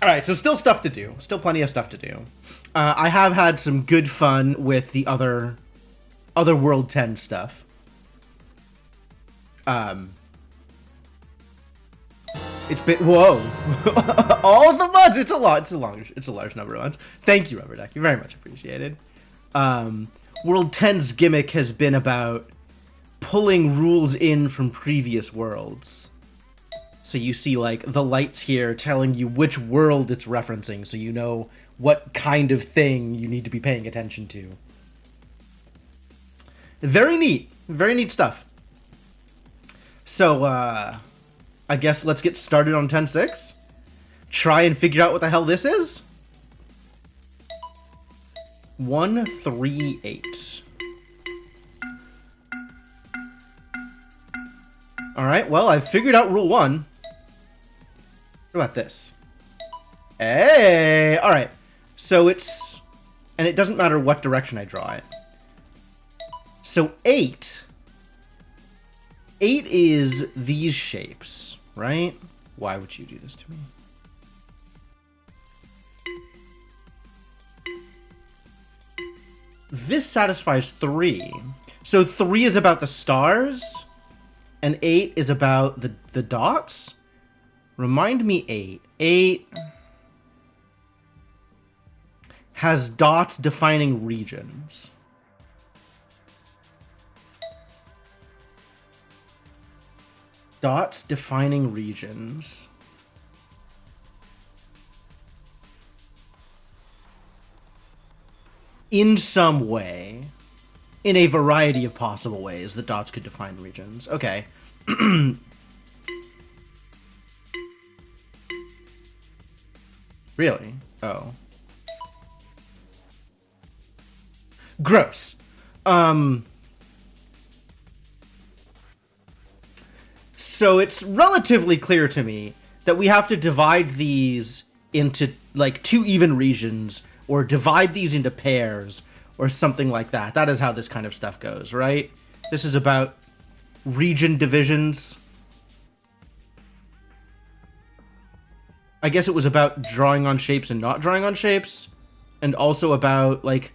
All right, so still stuff to do. Still plenty of stuff to do. I have had some good fun with the other World 10 stuff. It's been whoa, all of the months. It's a lot. It's a large number of months. Thank you, Rubber Duck. You're very much appreciated. World 10's gimmick has been about pulling rules in from previous worlds. So you see, like, the lights here telling you which world it's referencing, so you know what kind of thing you need to be paying attention to. Very neat. Very neat stuff. So, I guess let's get started on 10.6. Try and figure out what the hell this is. 138. Alright, well, I've figured out rule 1. What about this? Hey! Alright. So it's... And it doesn't matter what direction I draw it. So 8... 8 is these shapes, right? Why would you do this to me? This satisfies 3. So 3 is about the stars, and 8 is about the dots? Remind me 8. 8 has dots defining regions. Dots defining regions. In some way. In a variety of possible ways, the dots could define regions. Okay. Really? Oh. Gross. So it's relatively clear to me that we have to divide these into, like, 2 even regions, or divide these into pairs, or something like that. That is how this kind of stuff goes, right? This is about region divisions. I guess it was about drawing on shapes and not drawing on shapes, and also about, like,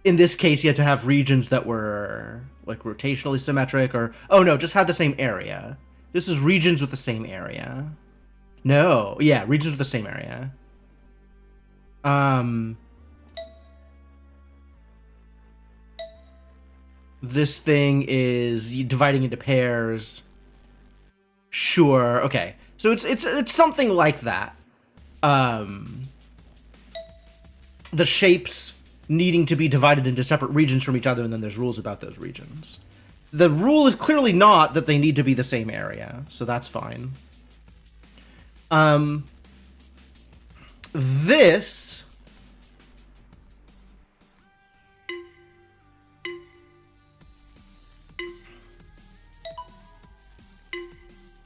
in this case, you had to have regions that were, like, rotationally symmetric, or... Oh, no, just had the same area. This is regions with the same area. No, yeah, regions with the same area. This thing is dividing into pairs. Sure, okay. So it's something like that. The shapes needing to be divided into separate regions from each other, and then there's rules about those regions. The rule is clearly not that they need to be the same area, so that's fine. This...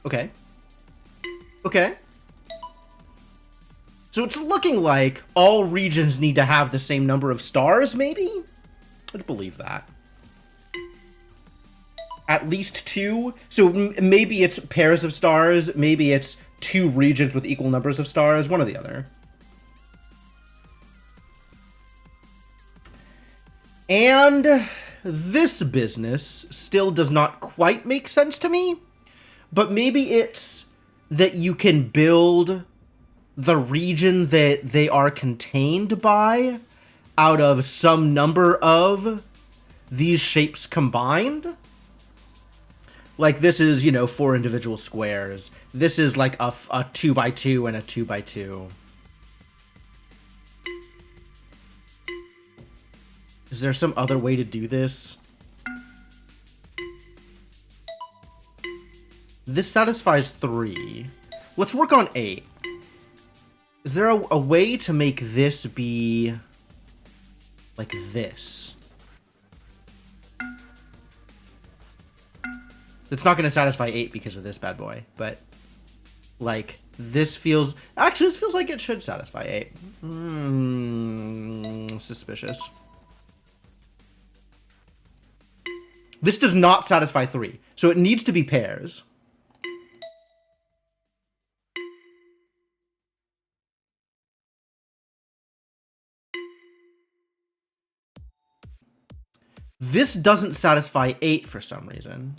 Okay. Okay. So it's looking like all regions need to have the same number of stars, maybe? I'd believe that. At least 2? So maybe it's pairs of stars, maybe it's 2 regions with equal numbers of stars, one or the other. And this business still does not quite make sense to me, but maybe it's that you can build the region that they are contained by out of some number of these shapes combined. Like, this is, you know, 4 individual squares. This is like a 2x2 and a 2x2. Is there some other way to do this? This satisfies 3. Let's work on 8. Is there a way to make this be like this? It's not going to satisfy 8 because of this bad boy, but like this feels... Actually, this feels like it should satisfy 8. Suspicious. This does not satisfy 3, so it needs to be pairs. This doesn't satisfy 8 for some reason.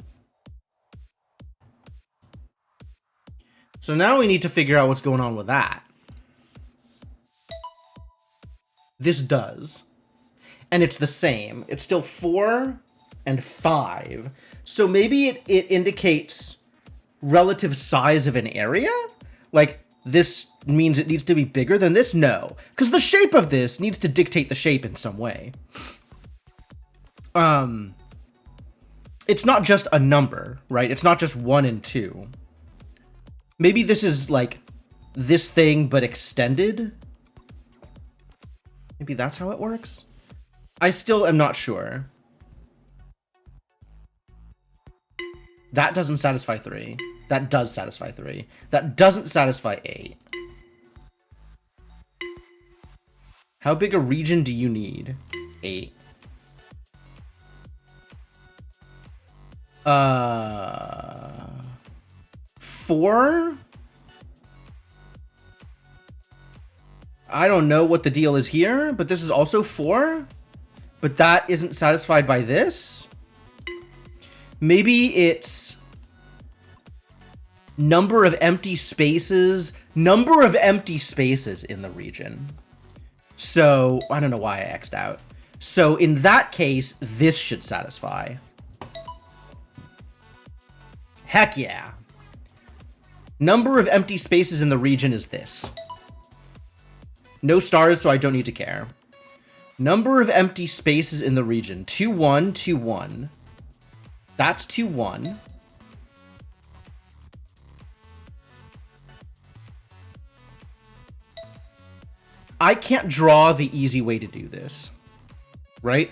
So now we need to figure out what's going on with that. This does. And it's the same. It's still 4 and 5. So maybe it indicates relative size of an area? Like, this means it needs to be bigger than this? No. Because the shape of this needs to dictate the shape in some way. It's not just a number, right? It's not just 1 and 2. Maybe this is like this thing, but extended? Maybe that's how it works? I still am not sure. That doesn't satisfy 3. That does satisfy 3. That doesn't satisfy 8. How big a region do you need? 8. 4? I don't know what the deal is here, but this is also 4? But that isn't satisfied by this? Maybe it's number of empty spaces in the region. So, I don't know why I X'd out. So, in that case, this should satisfy. Heck yeah. Number of empty spaces in the region is this. No stars, so I don't need to care. Number of empty spaces in the region. 2, 1, 2, 1. That's 2, 1. I can't draw the easy way to do this. Right?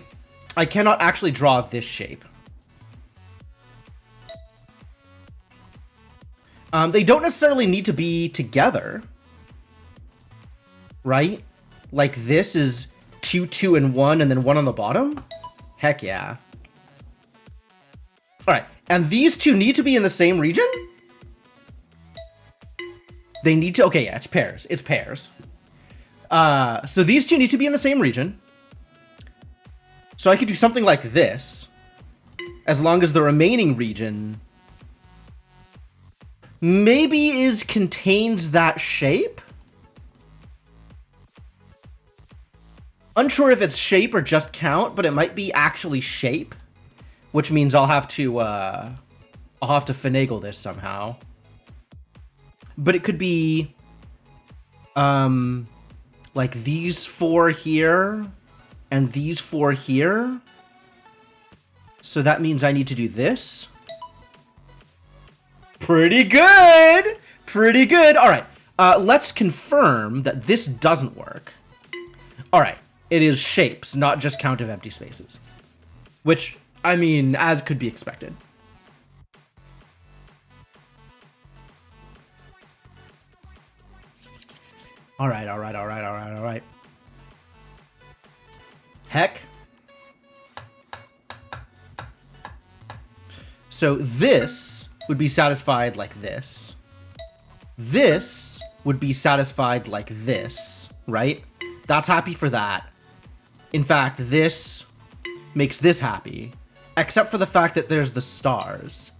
I cannot actually draw this shape. They don't necessarily need to be together. Right? Like this is 2, 2, and 1, and then 1 on the bottom? Heck yeah. Alright, and these two need to be in the same region? They need to... Okay, yeah, it's pairs. It's pairs. So these two need to be in the same region. So I could do something like this. As long as the remaining region... maybe contains that shape? Unsure if it's shape or just count, but it might be actually shape, which means I'll have to finagle this somehow. But it could be like these 4 here and these 4 here. So that means I need to do this. Pretty good. Pretty good. All right. Let's confirm that this doesn't work. All right. It is shapes, not just count of empty spaces. Which, I mean, as could be expected. All right. Heck. So this would be satisfied like this. This would be satisfied like this, right? That's happy for that. In fact, this makes this happy, except for the fact that there's the stars.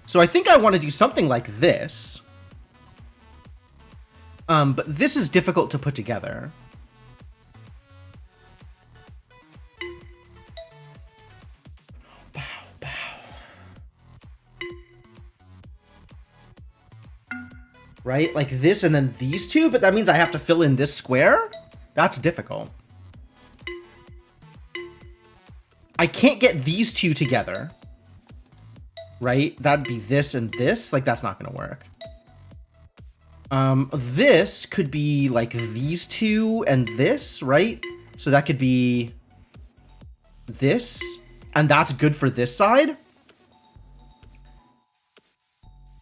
So I think I want to do something like this. But this is difficult to put together. Bow, bow. Right? Like this and then these two, but that means I have to fill in this square? That's difficult. I can't get these two together. Right? That'd be this and this. Like, that's not gonna work. This could be like these two and this, right? So that could be this, and that's good for this side.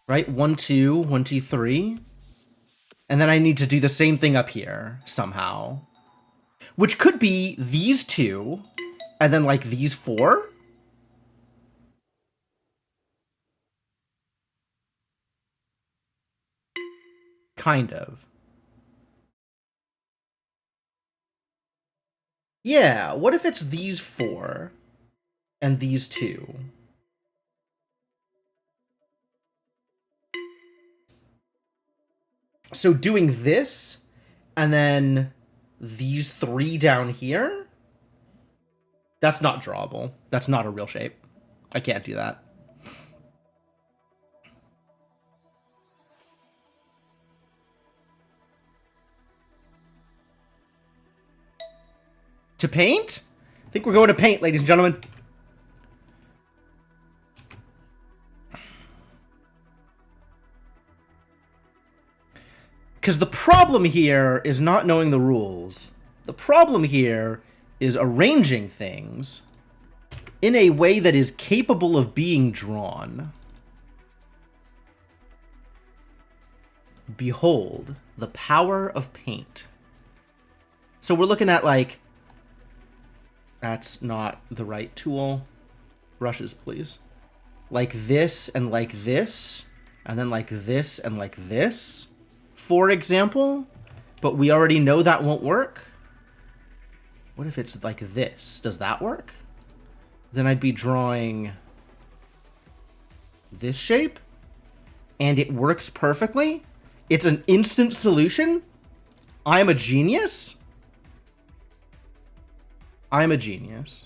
Right? 1, 2, 1, 2, 3. And then I need to do the same thing up here somehow. Which could be these two, and then like these 4. Kind of. Yeah, what if it's these 4? and these two. So doing this, and then these three down here, that's not drawable. That's not a real shape. I can't do that. To paint? I think we're going to paint, ladies and gentlemen. Because the problem here is not knowing the rules. The problem here is arranging things in a way that is capable of being drawn. Behold, the power of paint. So we're looking at, like... That's not the right tool. Brushes, please. Like this, and like this, and then like this, and like this, for example. But we already know that won't work. What if it's like this? Does that work? Then I'd be drawing this shape, and it works perfectly. It's an instant solution. I'm a genius. I'm a genius.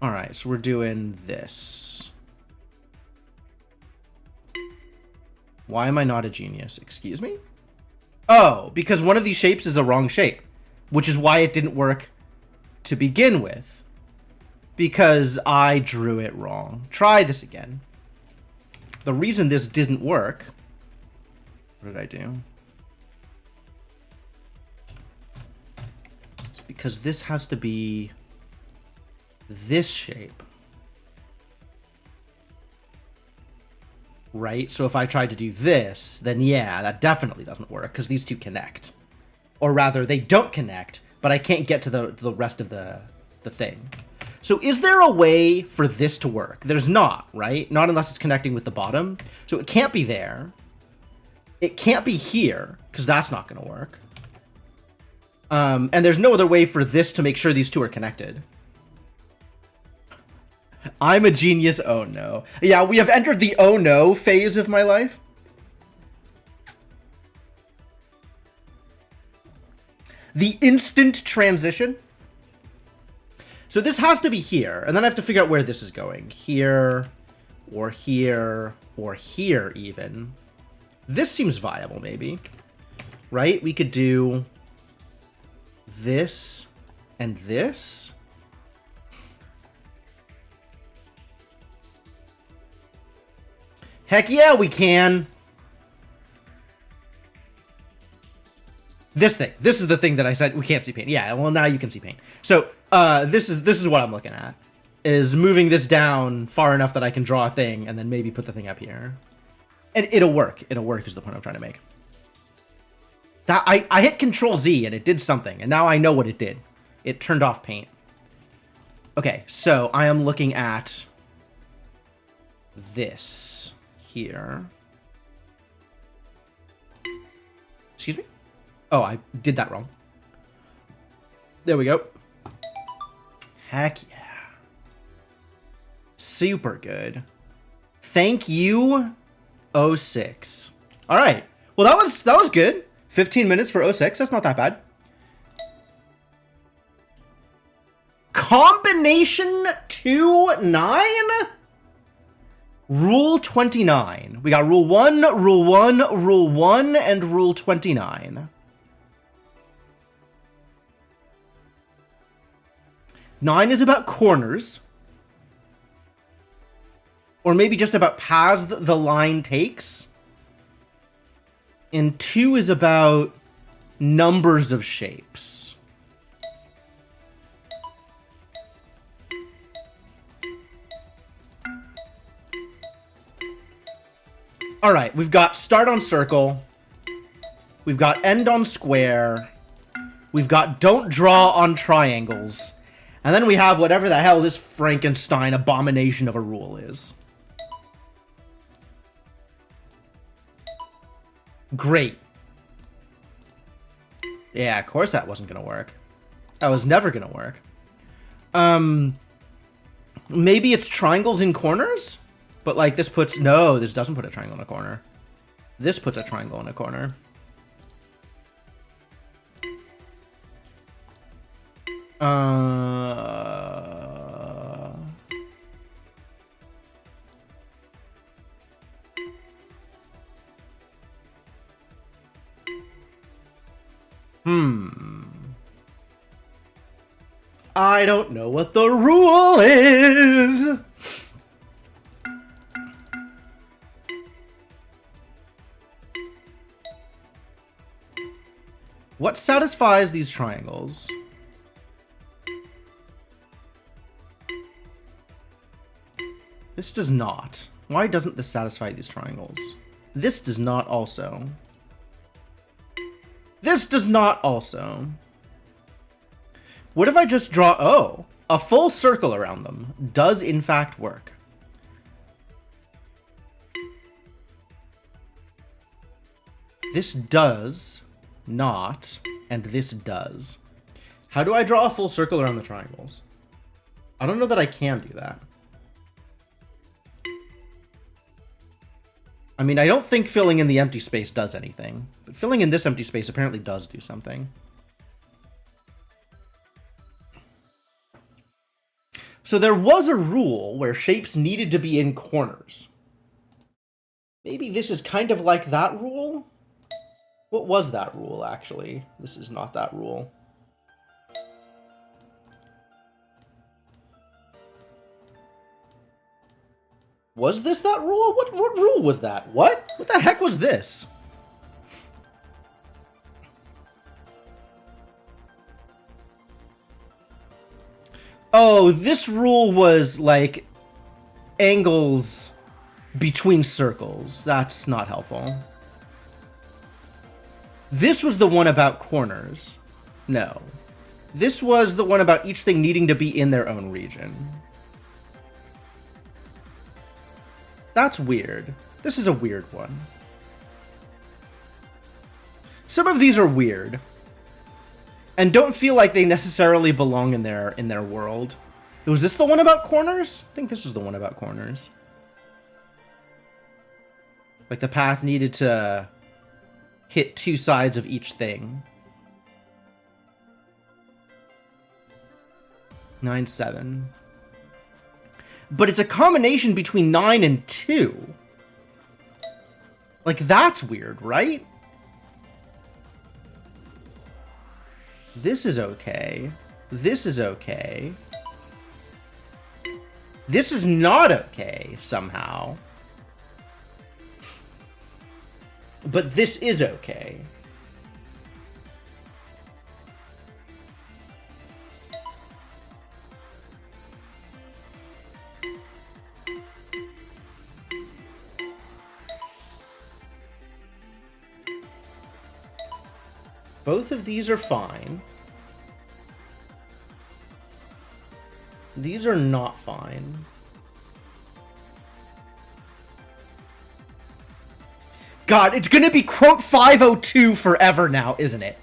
Alright, so we're doing this. Why am I not a genius? Excuse me? Oh, because one of these shapes is the wrong shape. Which is why it didn't work to begin with. Because I drew it wrong. Try this again. The reason this didn't work... What did I do? Because this has to be this shape. Right? So if I tried to do this, then yeah, that definitely doesn't work, because these two connect. Or rather, they don't connect, but I can't get to the rest of the thing. So is there a way for this to work? There's not, right? Not unless it's connecting with the bottom. So it can't be there. It can't be here, because that's not going to work. And there's no other way for this to make sure these two are connected. I'm a genius, oh no. Yeah, we have entered the oh no phase of my life. The instant transition. So this has to be here, and then I have to figure out where this is going. Here, or here, or here even. This seems viable, maybe. Right? We could do... this and this. Heck yeah, we can. This thing. This is the thing that I said we can't see paint. Yeah, well now you can see paint. So this is what I'm looking at. Is moving this down far enough that I can draw a thing and then maybe put the thing up here. And it'll work. It'll work is the point I'm trying to make. That I hit Control Z and it did something, and now I know what it did. It turned off paint. Okay, so I am looking at this here. Excuse me? Oh, I did that wrong. There we go. Heck yeah. Super good. Thank you, 06. All right. Well, that was good. 15 minutes for 06. That's not that bad. Combination 2-9? Rule 29. We got Rule 1, Rule 1, Rule 1, and Rule 29. 9 is about corners. Or maybe just about paths the line takes. And 2 is about numbers of shapes. All right, we've got start on circle. We've got end on square. We've got don't draw on triangles. And then we have whatever the hell this Frankenstein abomination of a rule is. Great. Yeah, of course that wasn't going to work. That was never going to work. Maybe it's triangles in corners? But, like, this puts... No, this doesn't put a triangle in a corner. This puts a triangle in a corner. I don't know what the rule is. What satisfies these triangles? This does not. Why doesn't this satisfy these triangles? This does not also. This does not also. What if I just draw... Oh, a full circle around them does in fact work. This does not, and this does. How do I draw a full circle around the triangles? I don't know that I can do that. I mean, I don't think filling in the empty space does anything, but filling in this empty space apparently does do something. So there was a rule where shapes needed to be in corners. Maybe this is kind of like that rule? What was that rule, actually? This is not that rule. Was this that rule? What rule was that? What? What the heck was this? Oh, this rule was like angles between circles. That's not helpful. This was the one about corners. No. This was the one about each thing needing to be in their own region. That's weird. This is a weird one. Some of these are weird. And don't feel like they necessarily belong in their world. Was this the one about corners? I think this was the one about corners. Like the path needed to hit two sides of each thing. 9, 7. But it's a combination between 9 and 2. Like, that's weird, right? This is okay. This is okay. This is not okay, somehow. But this is okay. Both of these are fine. These are not fine. God, it's gonna be quote 502 forever now, isn't it?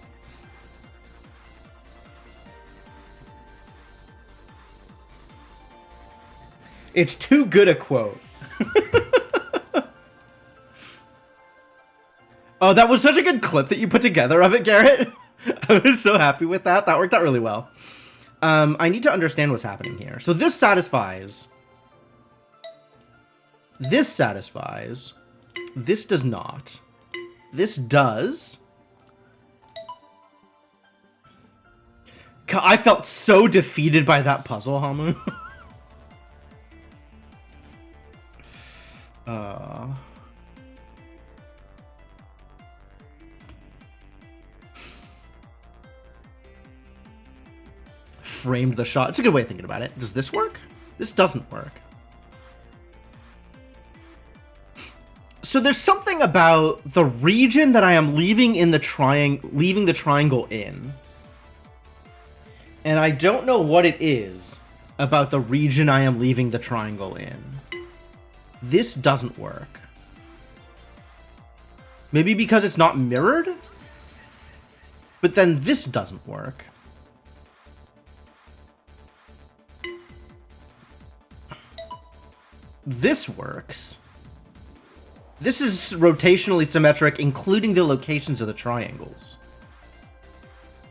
It's too good a quote. Oh, that was such a good clip that you put together of it, Garrett. I was so happy with that. That worked out really well. I need to understand what's happening here. So this satisfies. This satisfies. This does not. This does. God, I felt so defeated by that puzzle, Hamu. Framed the shot. It's a good way of thinking about it. Does this work? This doesn't work. So there's something about the region that I am leaving in the leaving the triangle in. And I don't know what it is about the region I am leaving the triangle in. This doesn't work. Maybe because it's not mirrored? But then this doesn't work. this works. This is rotationally symmetric, including the locations of the triangles.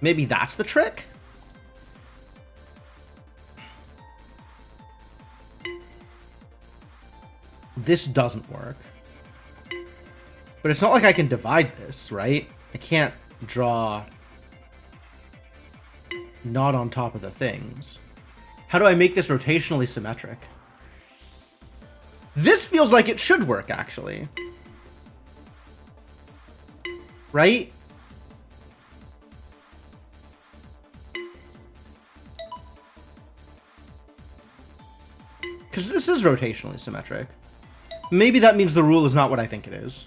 Maybe that's the trick? This doesn't work. But it's not like I can divide this, right? I can't draw not on top of the things. How do I make this rotationally symmetric? This feels like it should work, actually. Right? Because this is rotationally symmetric. Maybe that means the rule is not what I think it is.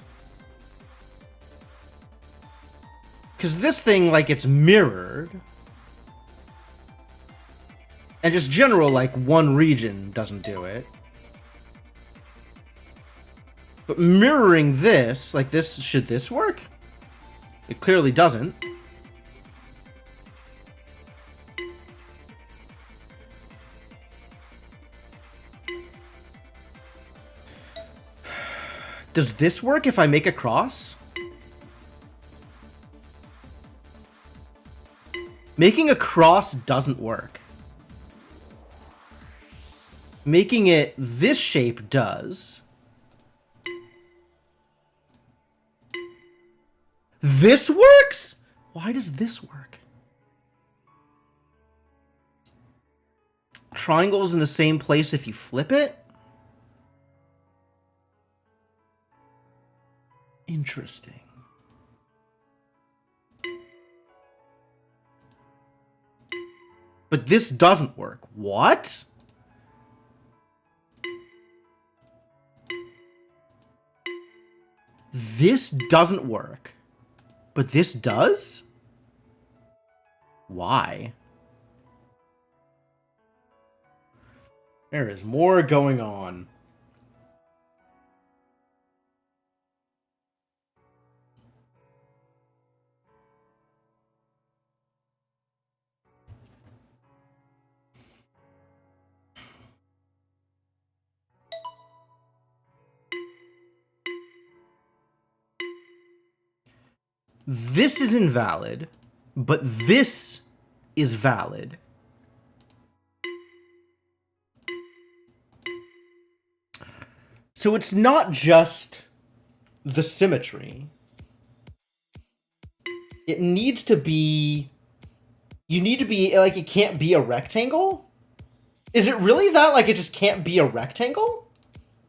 Because this thing, like, it's mirrored. And just general, like, one region doesn't do it. But mirroring this, like this, should this work? It clearly doesn't. Does this work if I make a cross? Making a cross doesn't work. Making it this shape does. This works? Why does this work? Triangle's in the same place if you flip it? Interesting. But this doesn't work. What? This doesn't work. But this does? Why? There is more going on. This is invalid, but this is valid. So it's not just the symmetry. It needs to be... You need to be, like, it can't be a rectangle? Is it really that, like, it just can't be a rectangle?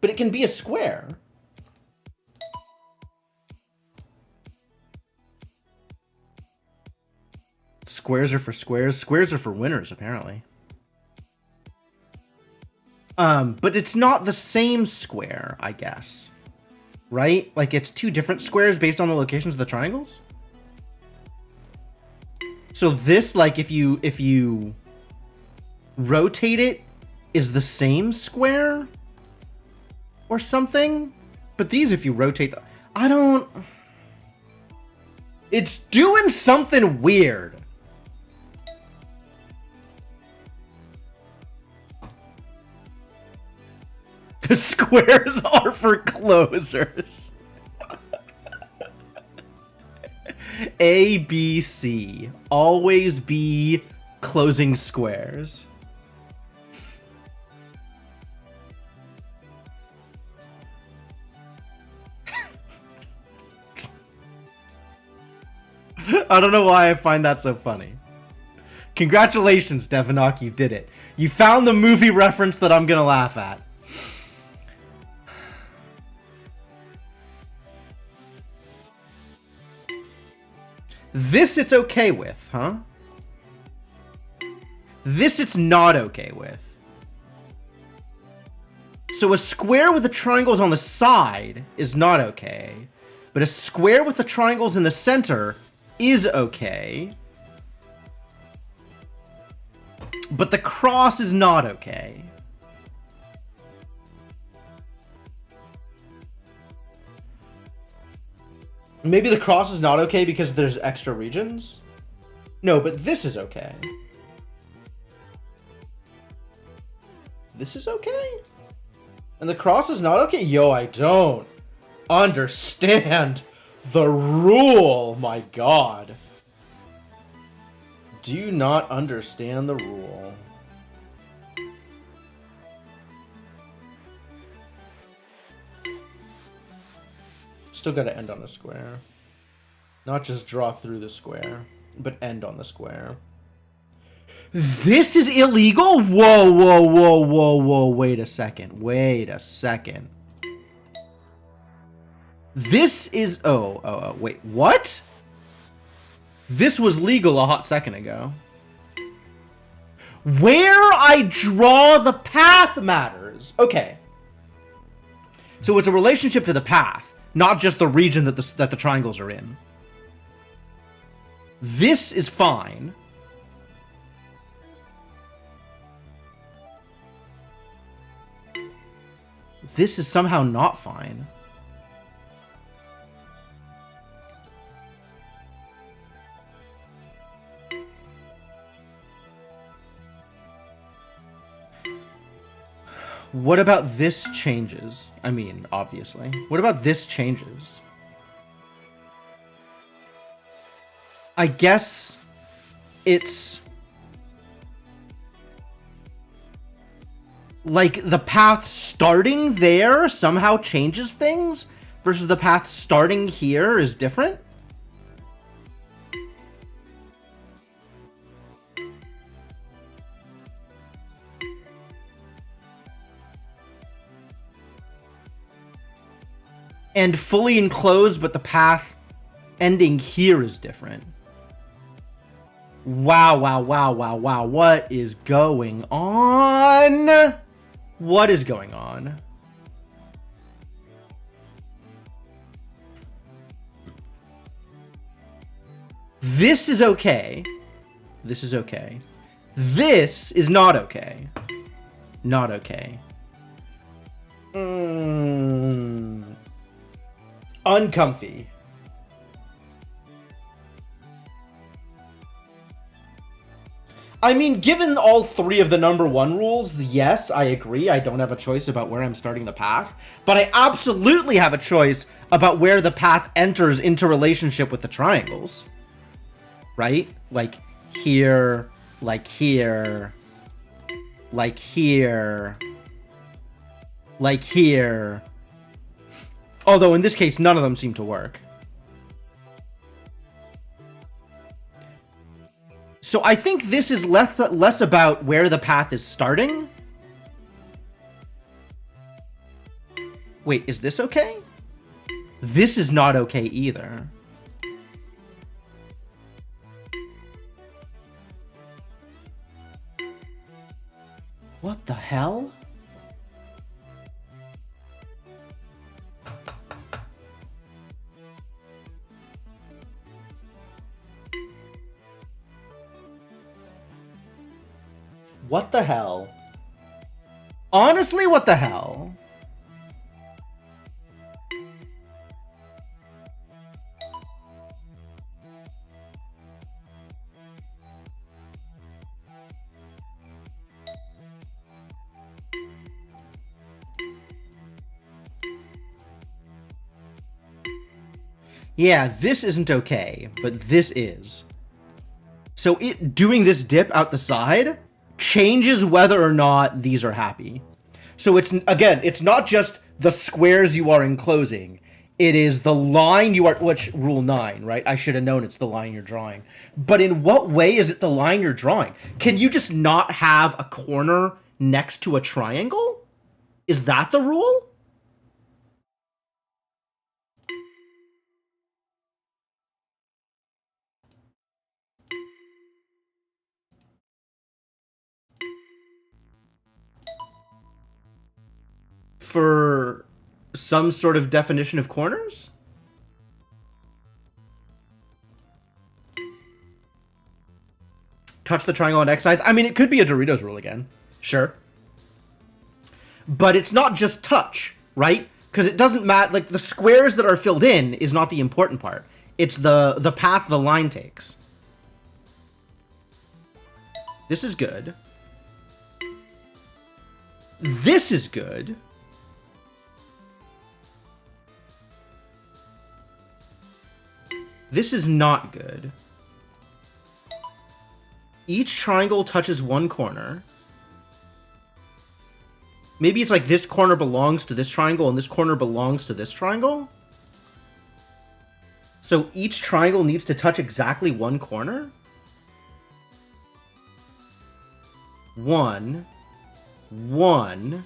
But it can be a square. Squares are for squares. Squares are for winners, apparently. But it's not the same square, I guess. Right? Like, it's two different squares based on the locations of the triangles? So this, like, if you rotate it, is the same square? Or something? But these, if you rotate them... I don't... It's doing something weird. The squares are for closers. A, B, C. Always be closing squares. I don't know why I find that so funny. Congratulations, Devanok, you did it. You found the movie reference that I'm gonna laugh at. This it's okay with, huh? This it's not okay with. So a square with the triangles on the side is not okay. But a square with the triangles in the center is okay. But the cross is not okay. Maybe the cross is not okay because there's extra regions? No, but this is okay. This is okay? And the cross is not okay? Yo, I don't understand the rule. My god. Do not understand the rule. Still gotta end on a square. Not just draw through the square, but end on the square. This is illegal? Whoa, whoa, whoa, whoa, whoa. Wait a second. Wait a second. This is... Oh, wait. What? This was legal a hot second ago. Where I draw the path matters. Okay. So it's a relationship to the path, not just the region that the triangles are in. This is fine. This is somehow not fine. What about this changes? I mean, obviously. What about this changes? I guess it's... like, the path starting there somehow changes things versus the path starting here is different? And fully enclosed, but the path ending here is different. Wow, wow, wow, wow, wow. What is going on? What is going on? This is okay. This is okay. This is not okay. Not okay. Uncomfy. I mean, given all three of the number one rules, yes, I agree. I don't have a choice about where I'm starting the path. But I absolutely have a choice about where the path enters into relationship with the triangles. Right? Like here, like here, like here, like here. Although in this case, none of them seem to work. So I think this is less about where the path is starting. Wait, is this okay? This is not okay either. What the hell? What the hell? Honestly, what the hell? Yeah, this isn't okay, but this is. So it doing this dip out the side changes whether or not these are happy. So it's, again, it's not just the squares you are enclosing. It is the line you are, which rule 9, right? I should have known it's the line you're drawing. But in what way is it the line you're drawing? Can you just not have a corner next to a triangle? Is that the rule? For some sort of definition of corners? Touch the triangle on X sides. I mean, it could be a Doritos rule again. Sure. But it's not just touch, right? Because it doesn't matter. Like, the squares that are filled in is not the important part. It's the path the line takes. This is good. This is good. This is not good. Each triangle touches one corner. Maybe it's like this corner belongs to this triangle and this corner belongs to this triangle? So each triangle needs to touch exactly one corner? 1, 1.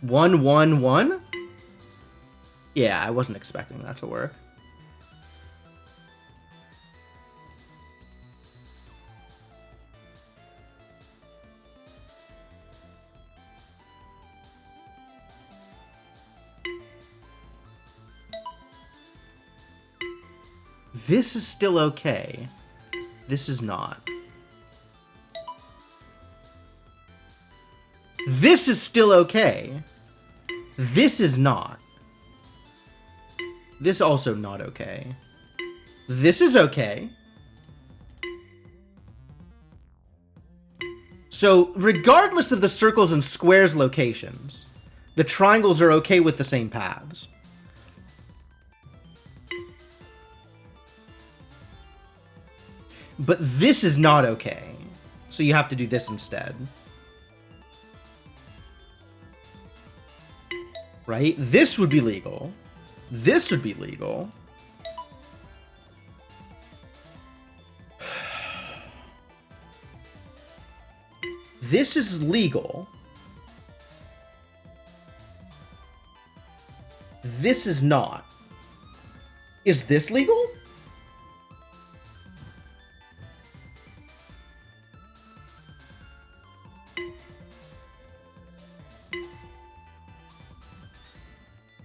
One, one, one? Yeah, I wasn't expecting that to work. This is still okay. This is not. This is still okay. This is not. This also not okay. This is okay. So, regardless of the circles and squares locations, the triangles are okay with the same paths. But this is not okay. So you have to do this instead. Right? This would be legal. This would be legal. This is legal. This is not. Is this legal?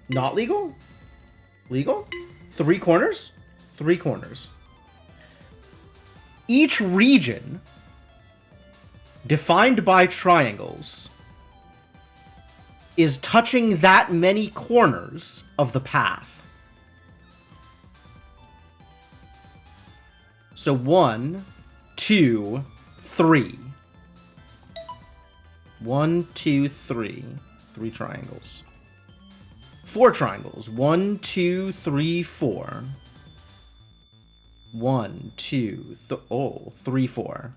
Not legal? Legal? 3 corners? 3 corners. Each region defined by triangles is touching that many corners of the path. So 1, 2, 3. 1, 2, 3. 3 triangles. 4 triangles. 1, 2, 3, 4. 1, 2, 3, 4.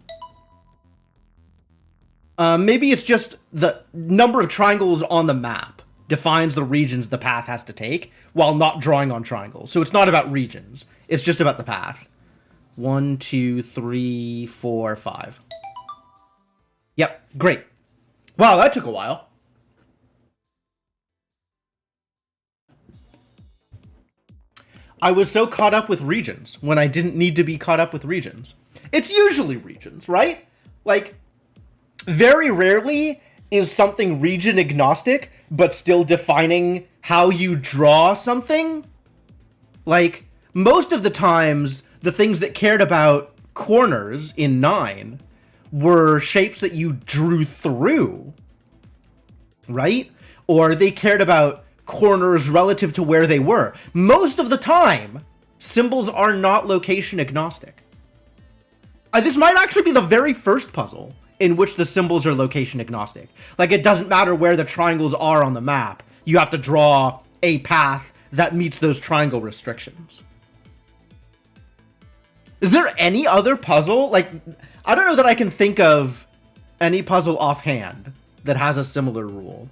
Maybe it's just the number of triangles on the map defines the regions the path has to take while not drawing on triangles. So it's not about regions. It's just about the path. 1, 2, 3, 4, 5. Yep, great. Wow, that took a while. I was so caught up with regions when I didn't need to be caught up with regions. It's usually regions, right? Like, very rarely is something region agnostic, but still defining how you draw something. Like, most of the times, the things that cared about corners in 9 were shapes that you drew through, right? Or they cared about corners relative to where they were. Most of the time, symbols are not location agnostic. This might actually be the very first puzzle in which the symbols are location agnostic. Like, it doesn't matter where the triangles are on the map. You have to draw a path that meets those triangle restrictions. Is there any other puzzle? Like, I don't know that I can think of any puzzle offhand that has a similar rule.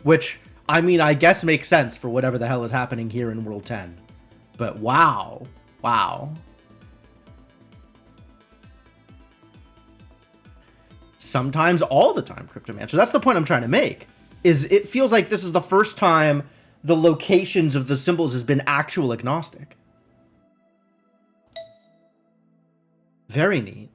Which, I mean, I guess makes sense for whatever the hell is happening here in World 10. But wow. Wow. Sometimes all the time, Cryptomancer. That's the point I'm trying to make. Is it feels like this is the first time the locations of the symbols has been actual agnostic. Very neat.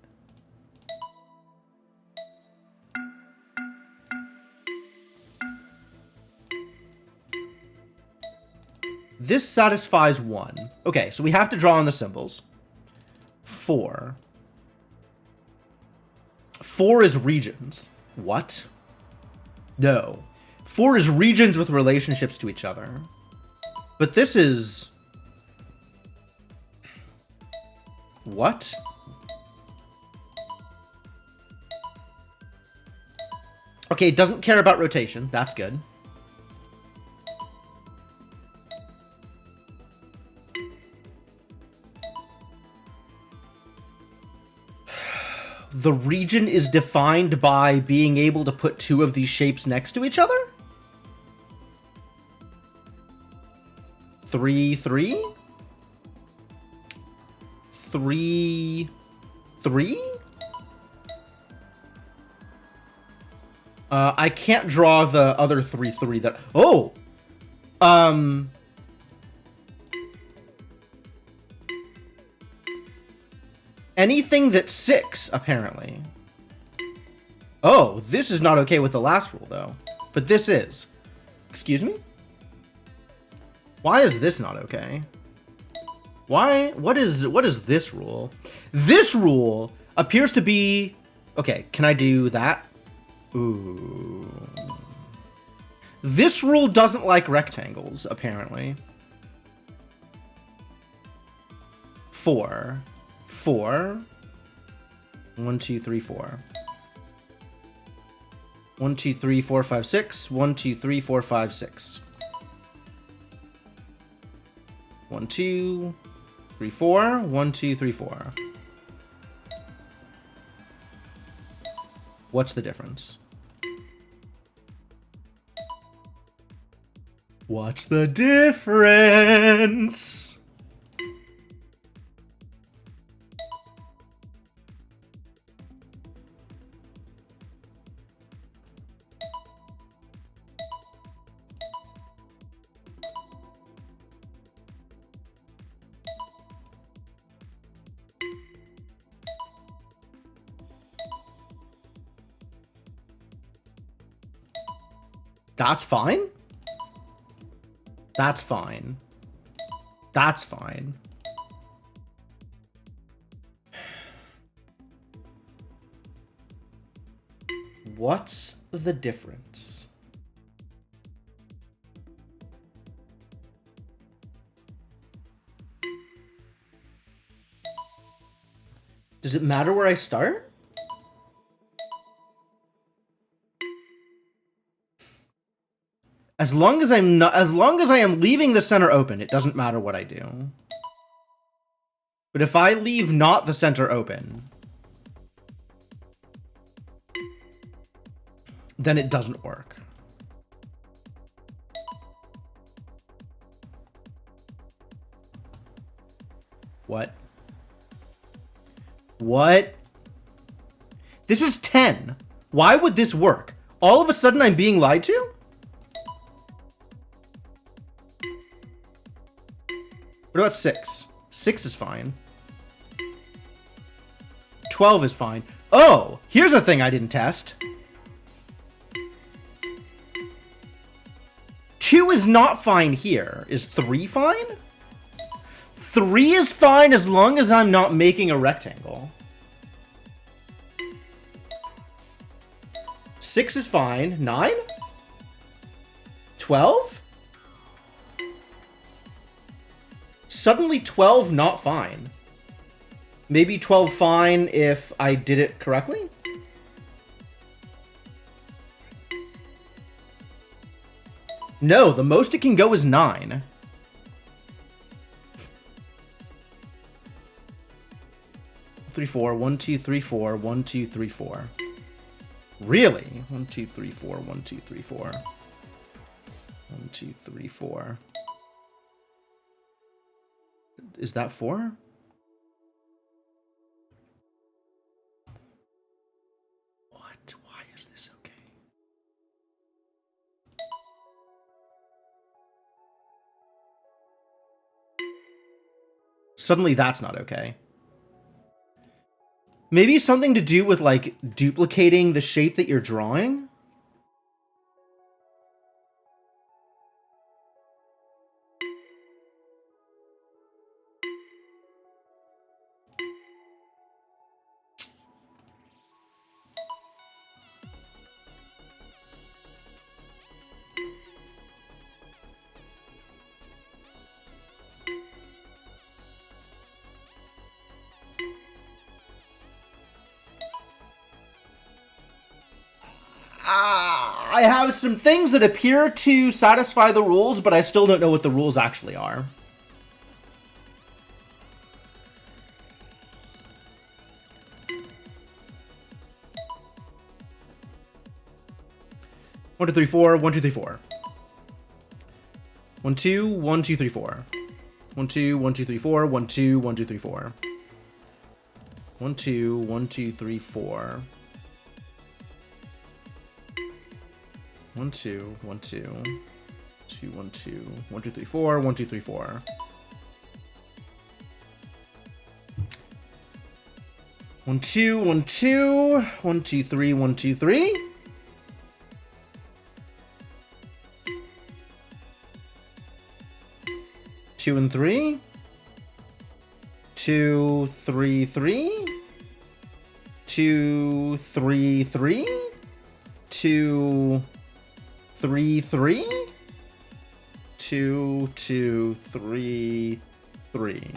This satisfies 1. Okay, so we have to draw on the symbols. 4. 4 is regions. What? No. 4 is regions with relationships to each other. But this is... What? Okay, it doesn't care about rotation. That's good. The region is defined by being able to put two of these shapes next to each other? 3, 3? 3, 3? I can't draw the other 3, 3 that... Oh! Anything that's 6, apparently. Oh, this is not okay with the last rule, though. But this is. Excuse me? Why is this not okay? Why? What is this rule? This rule appears to be... Okay, can I do that? Ooh. This rule doesn't like rectangles, apparently. 4. 4. 1, 2, 3, 4. 1, 2, 3, 4, 5, 6. 1, 2, 3, 4, 5, 6. 1, 2, 3, 4. 1, 2, 3, 4. What's the difference? What's the difference? That's fine? That's fine. That's fine. What's the difference? Does it matter where I start? As long as I am leaving the center open, it doesn't matter what I do. But if I leave not the center open, then it doesn't work. What? What? This is 10. Why would this work? All of a sudden I'm being lied to? What about 6? 6 is fine. 12 is fine. Oh, here's a thing I didn't test. 2 is not fine here. Is 3 fine? 3 is fine as long as I'm not making a rectangle. 6 is fine. 9? 12? Suddenly 12 not fine. Maybe 12 fine if I did it correctly? No, the most it can go is 9. Three, 4. 1, 2, 3, 4. 1, 2, 3, 4. Really? 1, 2, 3, 4. 1, 2, 3, 4. 1, 2, 3, 4. Is that 4? What? Why is this okay? Suddenly that's not okay. Maybe something to do with, like, duplicating the shape that you're drawing? I have some things that appear to satisfy the rules, but I still don't know what the rules actually are. One, two, three, four. 1, 2, 3, 4. 1, 2, 1, 2, 3, 4. 1, 2, 1, 2, 3, 4. 1, 2, 1, 2, 3, 4. 1, 2, 1, 2, 3, 4. 1, 2, 1, 2, 2, 1, 2, 1, 2, 3, 4. 1, 2, 3, 4. 1, 2, 1, 2, 1, 2, 3, 1, 2, 3. 2 and 3. 2, 3, 3. 2, 3, 3. 2, 3, 3. 2, 2, 3, 3.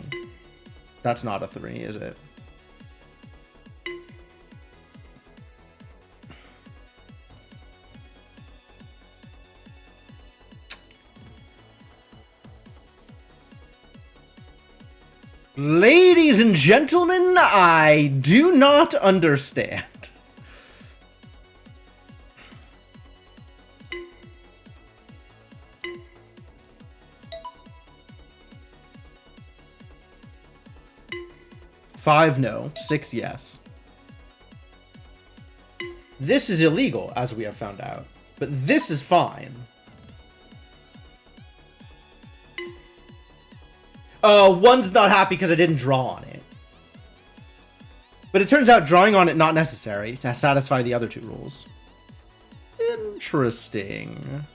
That's not a 3, is it? Ladies and gentlemen, I do not understand. Five, no. 6, yes. This is illegal, as we have found out. But this is fine. One's not happy because I didn't draw on it. But it turns out drawing on it not necessary to satisfy the other two rules. Interesting.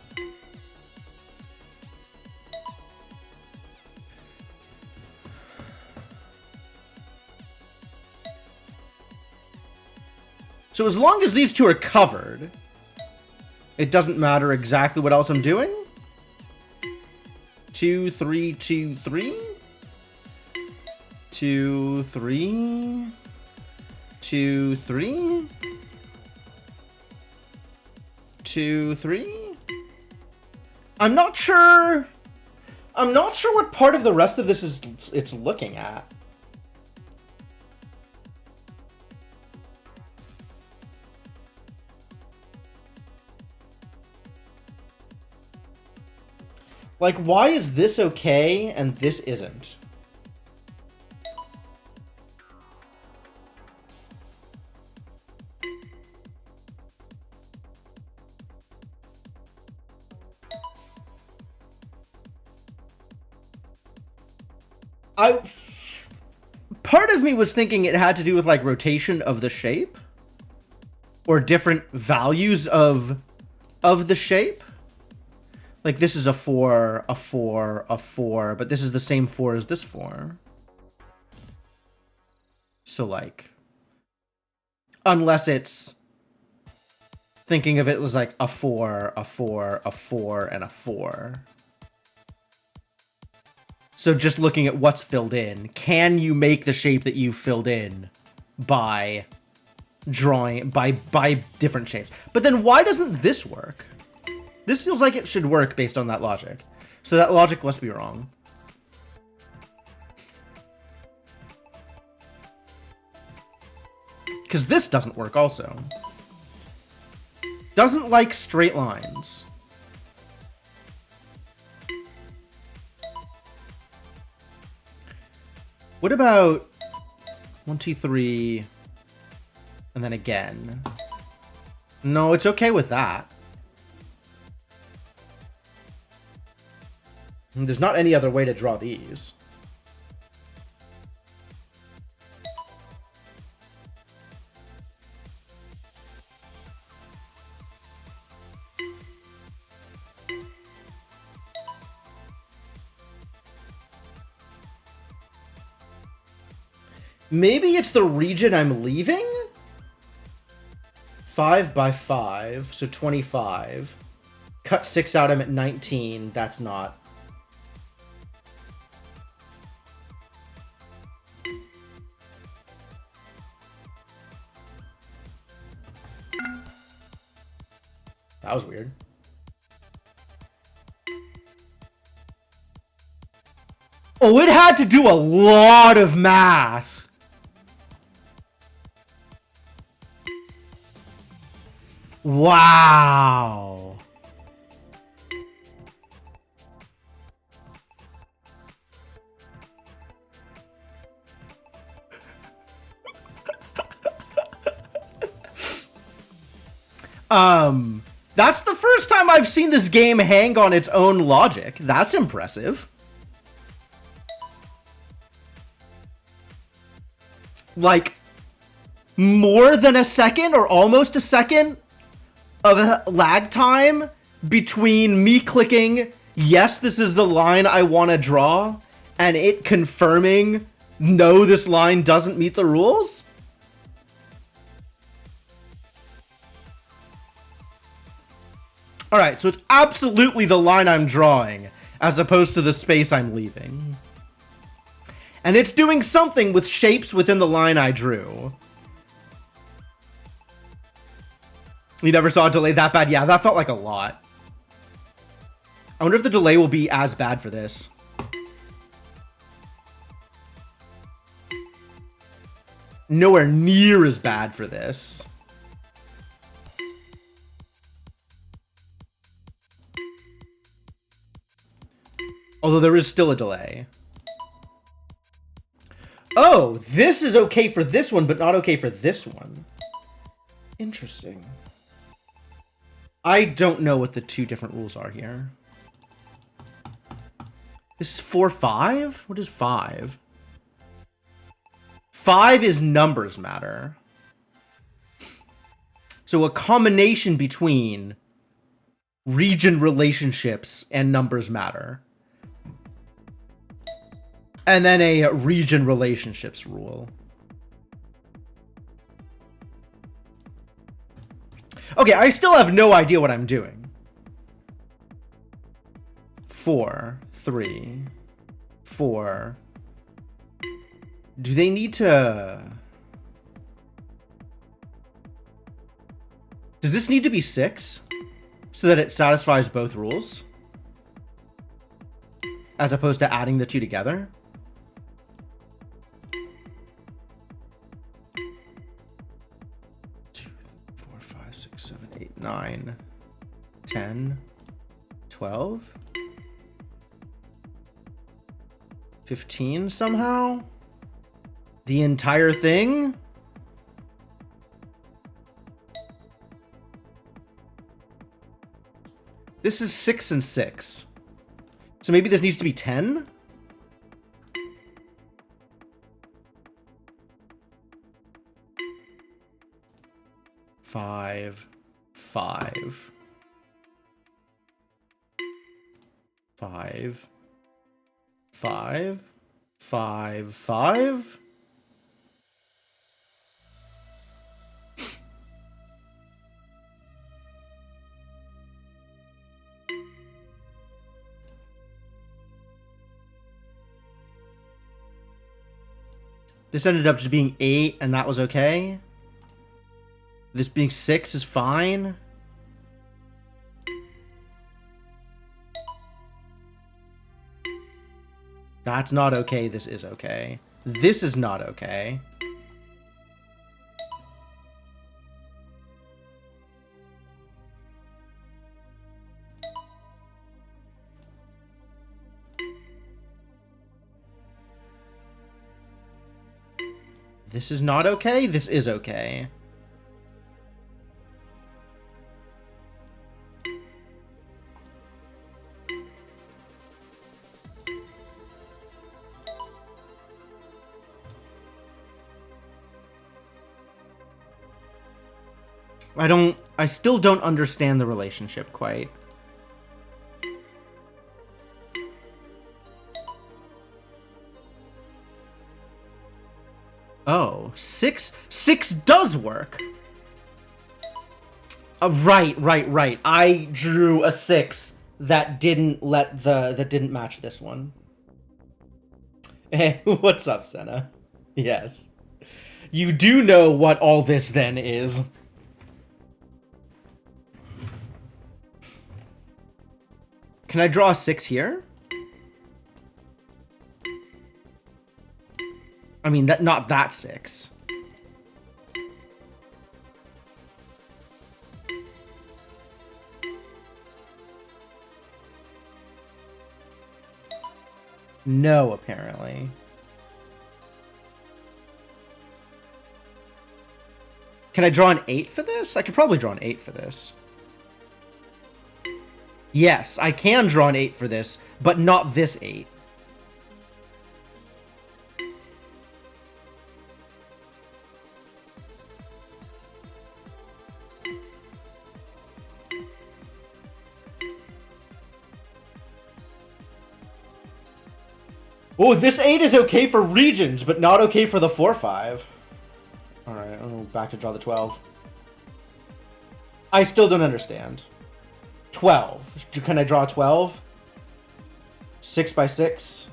So as long as these two are covered, it doesn't matter exactly what else I'm doing. 2, 3, 2, 3. 2, 3. 2, 3. 2, 3. I'm not sure what part of the rest of this is it's looking at. Like, why is this okay and this isn't? Part of me was thinking it had to do with like rotation of the shape or different values of the shape. Like this is a 4, a 4, a 4, but this is the same 4 as this 4. So like, unless it's thinking of it as like a 4, a 4, a 4, and a 4. So just looking at what's filled in, can you make the shape that you filled in by drawing, by different shapes? But then why doesn't this work? This feels like it should work based on that logic. So that logic must be wrong. Because this doesn't work also. Doesn't like straight lines. What about 1, 2, 3, and then again? No, it's okay with that. There's not any other way to draw these. Maybe it's the region I'm leaving? 5 by 5, so 25. Cut 6 out, I'm at 19. That's not. That was weird. Oh, it had to do a lot of math. Wow. That's the first time I've seen this game hang on its own logic. That's impressive. Like, more than a second or almost a second of lag time between me clicking, yes, this is the line I want to draw, and it confirming, no, this line doesn't meet the rules? Alright, so it's absolutely the line I'm drawing, as opposed to the space I'm leaving. And it's doing something with shapes within the line I drew. You never saw a delay that bad? Yeah, that felt like a lot. I wonder if the delay will be as bad for this. Nowhere near as bad for this. Although there is still a delay. Oh, this is okay for this one, but not okay for this one. Interesting. I don't know what the two different rules are here. This is 4-5? What is 5? 5 is numbers matter. So a combination between region relationships and numbers matter. And then a region relationships rule. Okay, I still have no idea what I'm doing. 4, 3, 4. Do they need to... Does this need to be 6? So that it satisfies both rules? As opposed to adding the two together? 9, 10, 12, 15 somehow? The entire thing? This is 6 and 6. So maybe this needs to be 10? Five. 5, 5, 5, 5, 5. This ended up just being 8, and that was okay. This being 6 is fine. That's not okay. This is okay. This is not okay. This is not okay. This is okay. I still don't understand the relationship quite. Oh, 6 does work. Right. I drew a 6 that didn't match this one. Hey, what's up, Senna? Yes. You do know what all this then is. Can I draw a 6 here? I mean, not that 6. No, apparently. Can I draw an 8 for this? I could probably draw an 8 for this. Yes, I can draw an 8 for this, but not this 8. Oh, this 8 is okay for regions, but not okay for the 4-5. Alright, I'll back to draw the 12. I still don't understand. 12. Can I draw 12? 6 by 6.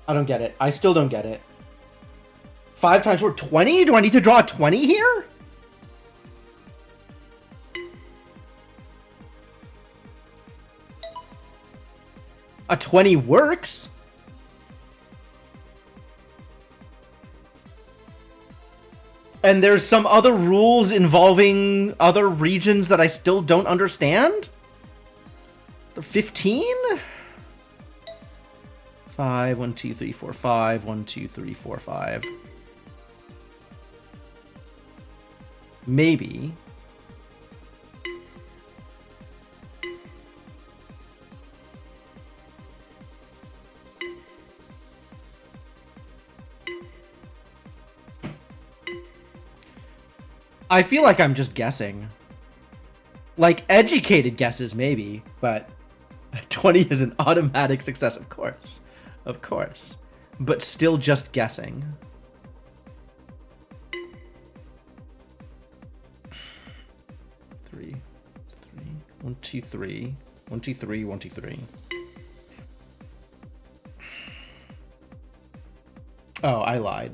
I don't get it. I still don't get it. 5 times 4, 20? Do I need to draw a 20 here? A 20 works. And there's some other rules involving other regions that I still don't understand? The 15? 5, 1, 2, 3, 4, 5, 1, 2, 3, 4, 5. Maybe. I feel like I'm just guessing. Like, educated guesses, maybe, but 20 is an automatic success, of course. Of course. But still just guessing. Three. 1, 2, 3. 1, 2, 3, 1, 2, 3. Oh, I lied.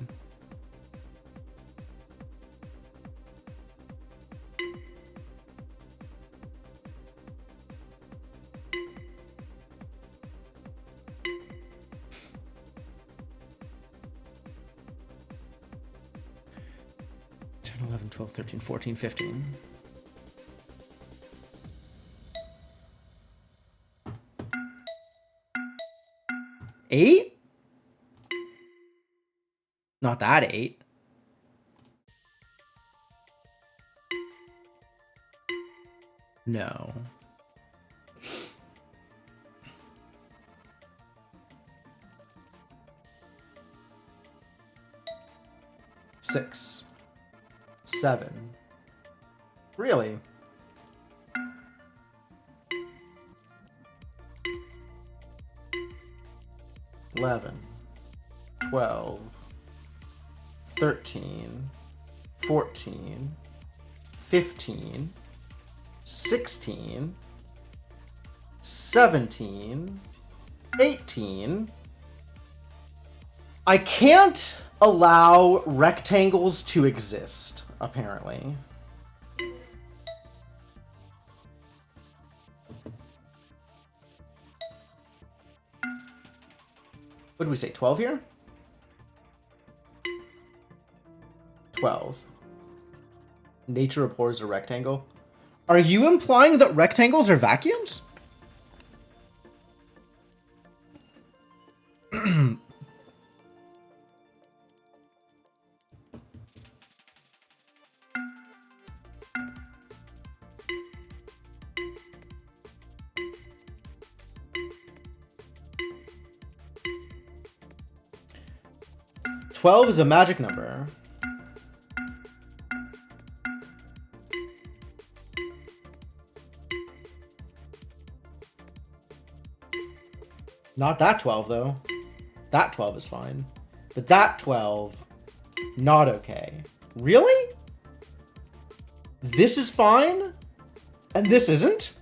Ten, 11, 12, 13, 14, 15. Eight? Not that 8. No. Six. 7. Really? $11, 12, 13, 14, 15, 16, 17, 18. I can't allow rectangles to exist, apparently. What did we say, 12 here? 12. Nature abhors a rectangle. Are you implying that rectangles are vacuums? Twelve is a magic number. Not that 12, though. That 12 is fine. But that 12, not okay. Really? This is fine? And this isn't?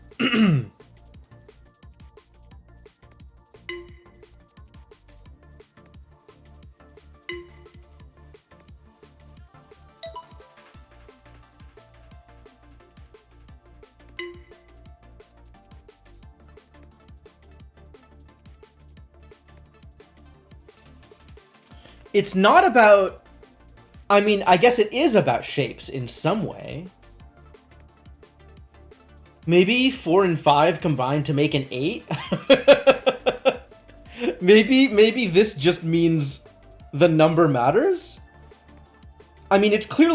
It's not about... I mean, I guess it is about shapes in some way. Maybe 4 and 5 combined to make an 8? Maybe this just means the number matters? I mean, it's clear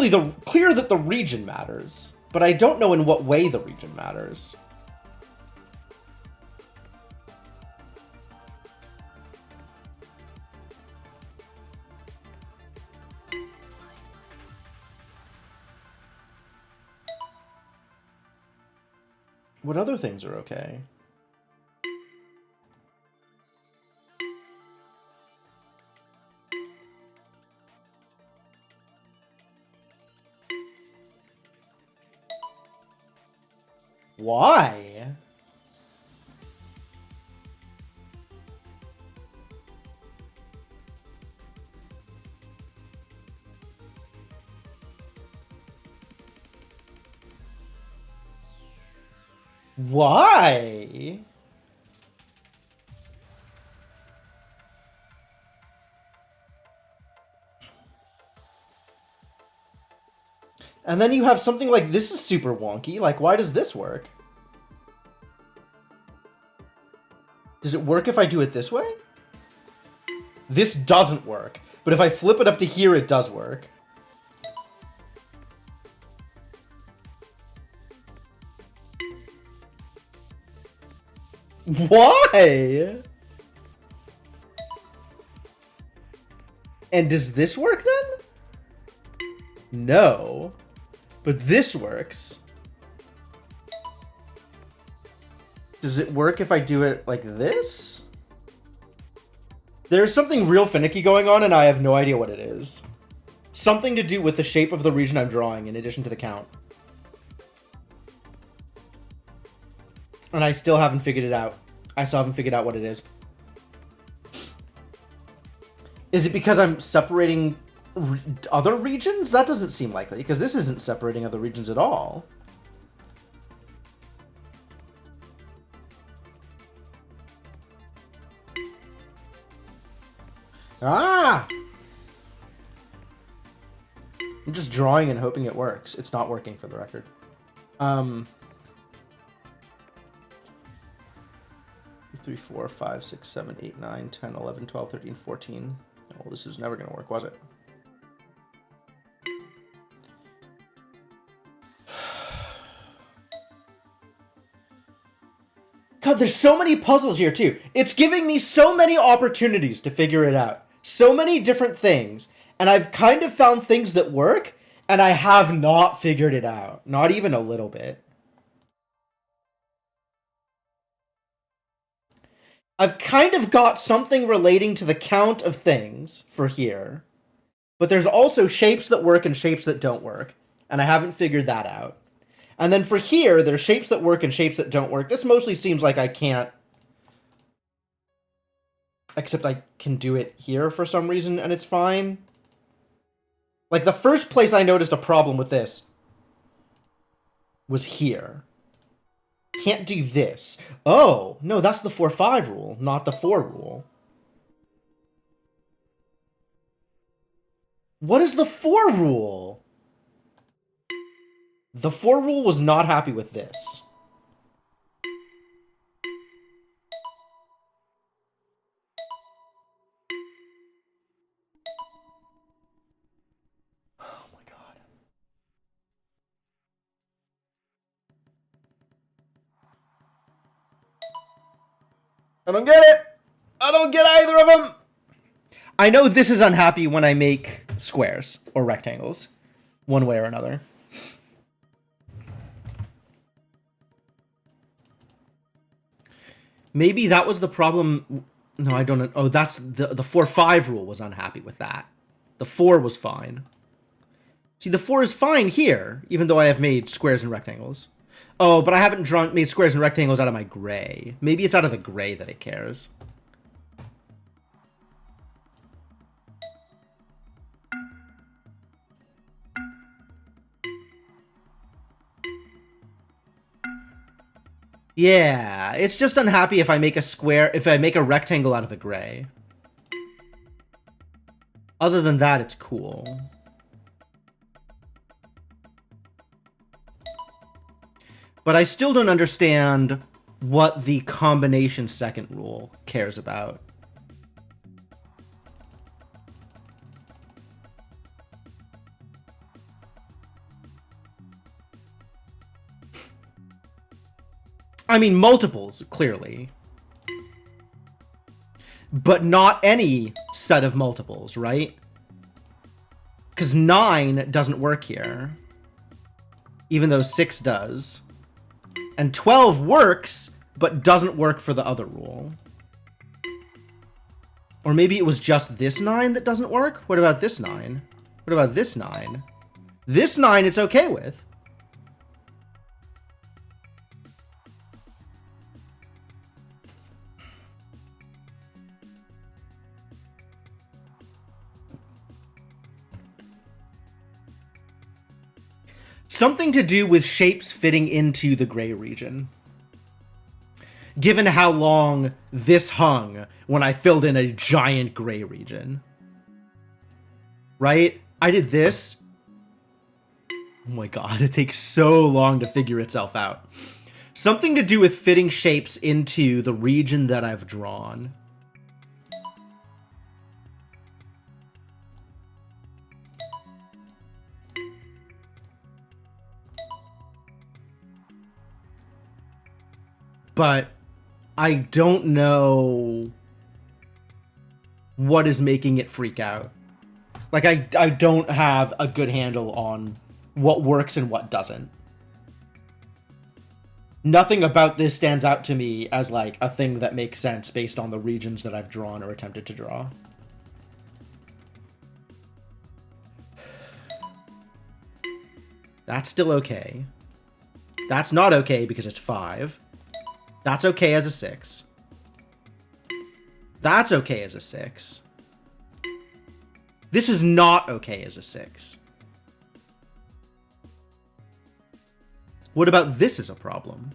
that the region matters, but I don't know in what way the region matters. What other things are okay? Why? Why? And then you have something like this is super wonky. Like, why does this work? Does it work if I do it this way? This doesn't work. But if I flip it up to here, it does work. Why? And does this work then? No. But this works. Does it work if I do it like this? There's something real finicky going on and I have no idea what it is. Something to do with the shape of the region I'm drawing in addition to the count. And I still haven't figured it out. I still haven't figured out what it is. Is it because I'm separating other regions? That doesn't seem likely, because this isn't separating other regions at all. Ah! I'm just drawing and hoping it works. It's not working, for the record. 3, 4, 5, 6, 7, 8, 9, 10, 11, 12, 13, 14. Oh, this is never going to work, was it? God, there's so many puzzles here, too. It's giving me so many opportunities to figure it out. So many different things. And I've kind of found things that work, and I have not figured it out. Not even a little bit. I've kind of got something relating to the count of things for here. But there's also shapes that work and shapes that don't work. And I haven't figured that out. And then for here, there's shapes that work and shapes that don't work. This mostly seems like I can't. Except I can do it here for some reason, and it's fine. Like, the first place I noticed a problem with this was here. Can't do this. Oh, no, that's the 4-5 rule, not the 4 rule. What is the 4 rule? The 4 rule was not happy with this. Oh my god. I don't get it! I don't get either of them! I know this is unhappy when I make squares or rectangles, one way or another. Maybe that was the problem. No, I don't know. Oh, that's the 4-5 rule was unhappy with that. The 4 was fine. See, the 4 is fine here, even though I have made squares and rectangles. Oh, but I haven't made squares and rectangles out of my gray. Maybe it's out of the gray that it cares. Yeah, it's just unhappy if I make a square, if I make a rectangle out of the gray. Other than that, it's cool. But I still don't understand what the combination second rule cares about. I mean, multiples, clearly. But not any set of multiples, right? Because 9 doesn't work here. Even though 6 does. And 12 works, but doesn't work for the other rule. Or maybe it was just this 9 that doesn't work? What about this 9? What about this 9? This 9 it's okay with. Something to do with shapes fitting into the gray region. Given how long this hung when I filled in a giant gray region. Right? I did this. Oh my god, it takes so long to figure itself out. Something to do with fitting shapes into the region that I've drawn. But I don't know what is making it freak out. Like, I don't have a good handle on what works and what doesn't. Nothing about this stands out to me as, like, a thing that makes sense based on the regions that I've drawn or attempted to draw. That's still okay. That's not okay because it's 5. That's okay as a 6. That's okay as a 6. This is not okay as a 6. What about this as a problem?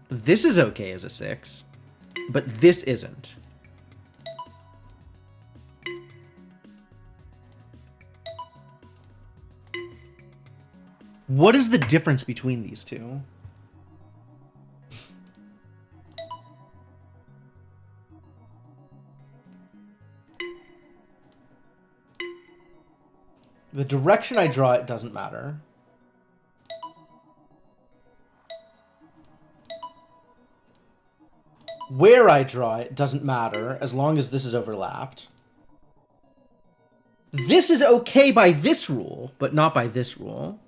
This is okay as a 6, but this isn't. What is the difference between these two? The direction I draw it doesn't matter. Where I draw it doesn't matter as long as this is overlapped. This is okay by this rule, but not by this rule.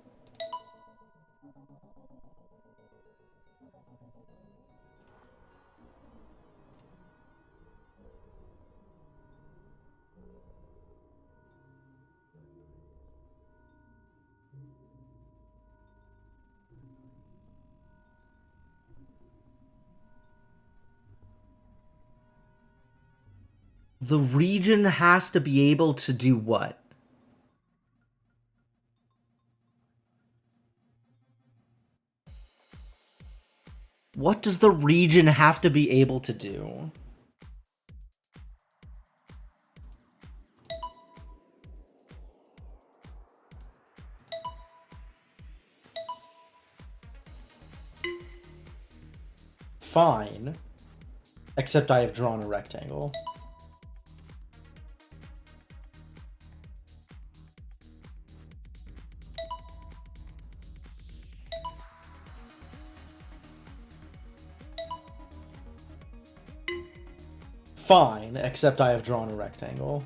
The region has to be able to do what? What does the region have to be able to do? Fine. Except I have drawn a rectangle. Fine, except I have drawn a rectangle.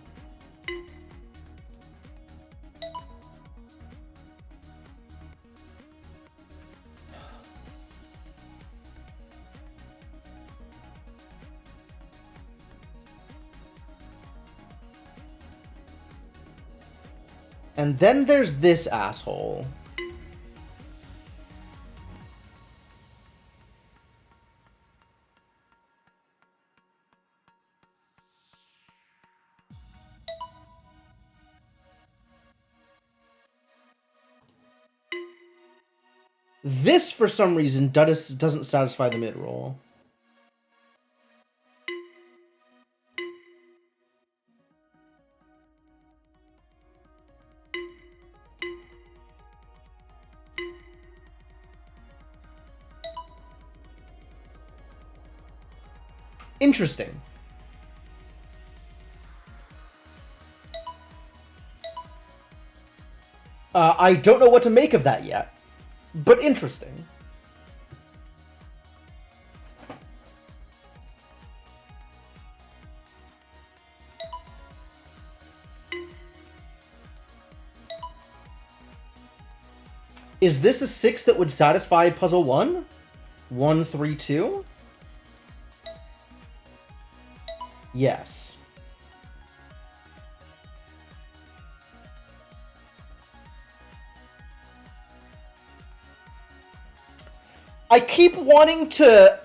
And then there's this asshole. This, for some reason, doesn't satisfy the mid-roll. Interesting. I don't know what to make of that yet, but interesting. Is this a 6 that would satisfy puzzle 1? 1, 3, 2? Yes. I keep wanting to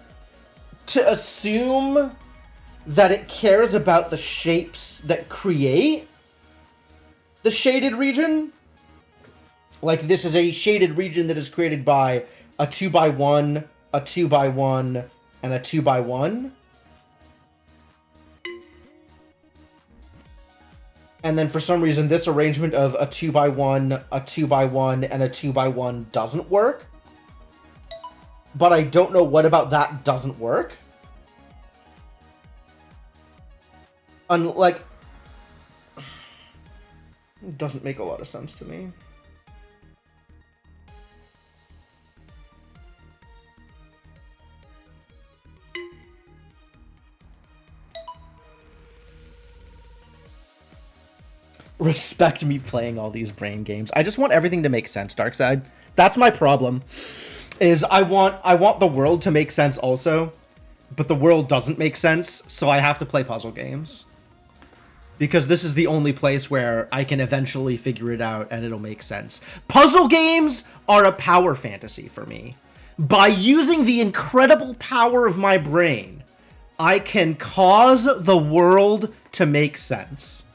assume that it cares about the shapes that create the shaded region. Like, this is a shaded region that is created by a 2x1, a 2x1, and a 2x1. And then for some reason, this arrangement of a 2x1, a 2x1, and a 2x1 doesn't work. But I don't know what about that doesn't work. Like, it doesn't make a lot of sense to me. Respect me playing all these brain games. I just want everything to make sense, Darkside. That's my problem. Is I want the world to make sense also, but the world doesn't make sense, so I have to play puzzle games. Because this is the only place where I can eventually figure it out and it'll make sense. Puzzle games are a power fantasy for me. By using the incredible power of my brain, I can cause the world to make sense.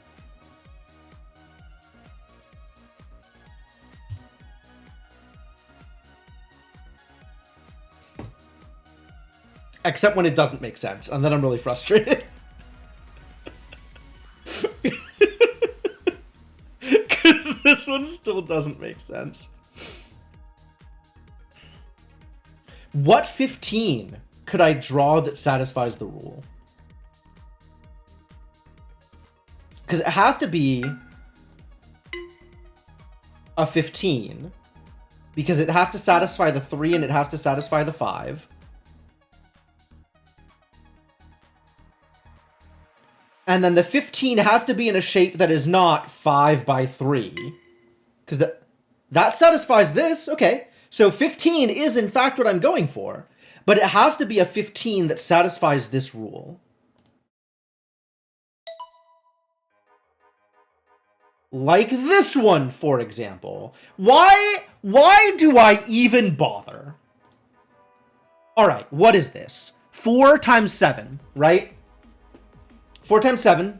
Except when it doesn't make sense, and then I'm really frustrated. Because this one still doesn't make sense. What 15 could I draw that satisfies the rule? Because it has to be a 15. Because it has to satisfy the 3 and it has to satisfy the 5. And then the 15 has to be in a shape that is not 5 by 3. Because that satisfies this. Okay. So 15 is in fact what I'm going for. But it has to be a 15 that satisfies this rule. Like this one, for example. Why do I even bother? Alright, what is this? 4 times 7, right? 4 times 7,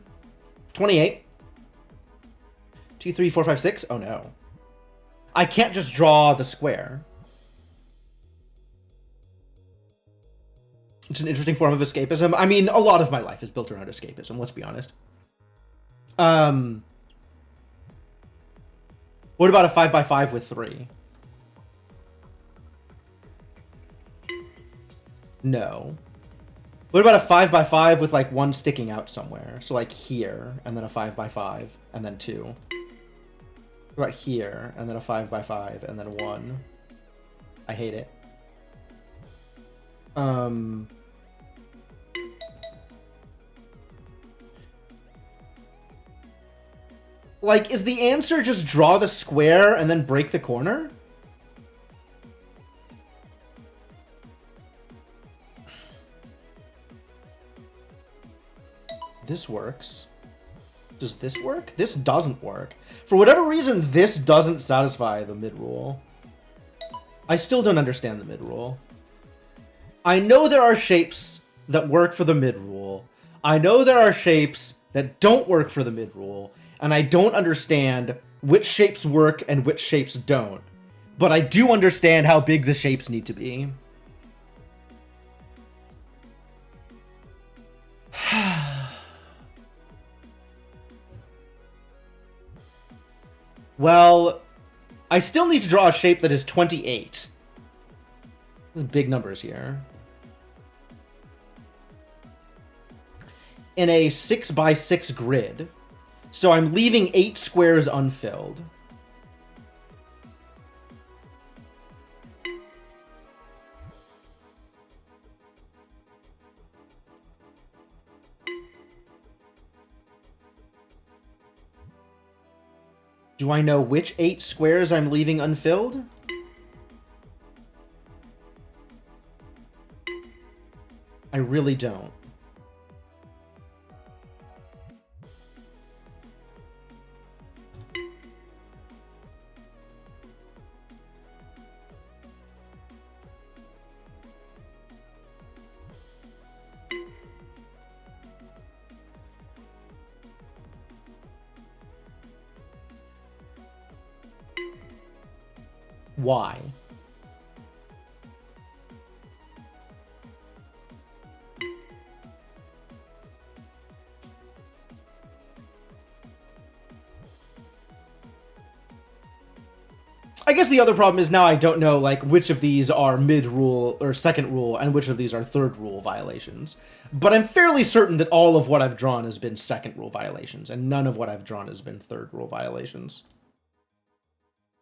28. 2, 3, 4, 5, 6. Oh no. I can't just draw the square. It's an interesting form of escapism. I mean, a lot of my life is built around escapism, let's be honest. What about a 5 by 5 with 3? No. What about a 5 by 5 with like 1 sticking out somewhere? So like here, and then a 5 by 5, and then 2. What about here, and then a 5 by 5, and then 1? I hate it. Like, is the answer just draw the square and then break the corner? This works. Does this work? This doesn't work. For whatever reason, this doesn't satisfy the mid-rule. I still don't understand the mid-rule. I know there are shapes that work for the mid-rule. I know there are shapes that don't work for the mid-rule. And I don't understand which shapes work and which shapes don't. But I do understand how big the shapes need to be. Well, I still need to draw a shape that is 28. There's big numbers here. in a 6x6 grid. So I'm leaving 8 squares unfilled. Do I know which 8 squares I'm leaving unfilled? I really don't. Why? I guess the other problem is now I don't know, like, which of these are mid-rule or second rule and which of these are third rule violations. But I'm fairly certain that all of what I've drawn has been second rule violations, and none of what I've drawn has been third rule violations.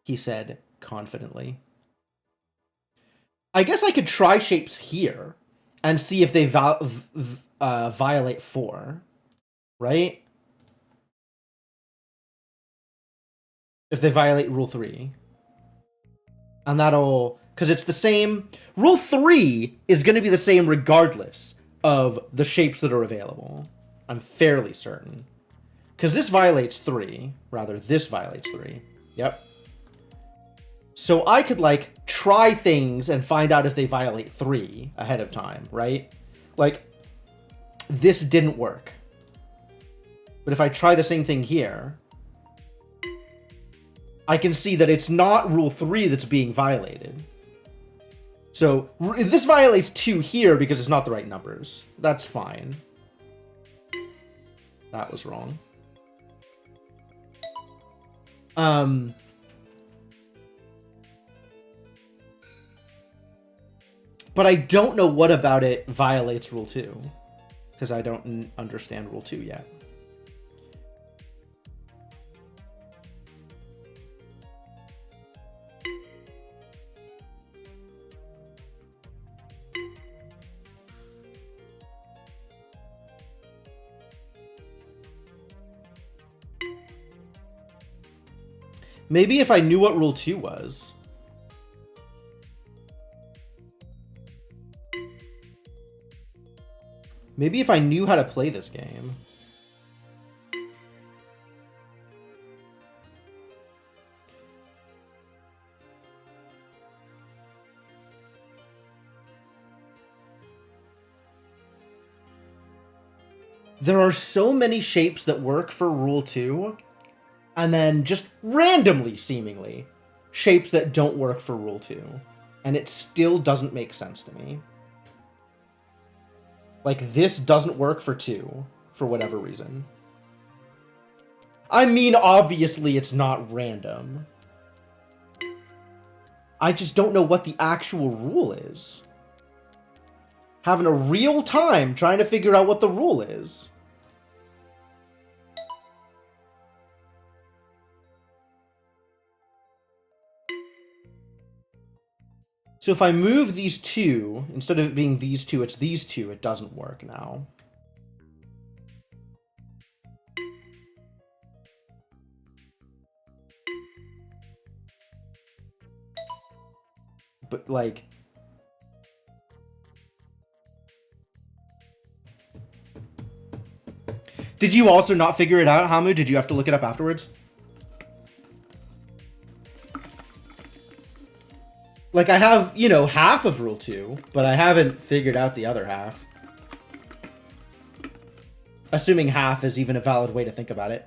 He said confidently. I guess I could try shapes here and see if they violate 4, right? If they violate rule 3. And that'll... because it's the same... Rule 3 is going to be the same regardless of the shapes that are available. I'm fairly certain. Because this violates 3. Rather, this violates 3. Yep. So I could, like, try things and find out if they violate 3 ahead of time, right? Like, this didn't work. But if I try the same thing here, I can see that it's not rule 3 that's being violated. So this violates 2 here because it's not the right numbers. That's fine. That was wrong. But I don't know what about it violates rule 2. Because I don't understand rule 2 yet. Maybe if I knew what rule 2 was. Maybe if I knew how to play this game. There are so many shapes that work for rule 2. And then just randomly, seemingly, shapes that don't work for rule 2. And it still doesn't make sense to me. Like, this doesn't work for 2, for whatever reason. I mean, obviously it's not random. I just don't know what the actual rule is. Having a real time trying to figure out what the rule is. So if I move these 2, instead of it being these 2, it's these 2, it doesn't work now. But, like... Did you also not figure it out, Hamu? Did you have to look it up afterwards? Like, I have, you know, half of rule 2, but I haven't figured out the other half. Assuming half is even a valid way to think about it.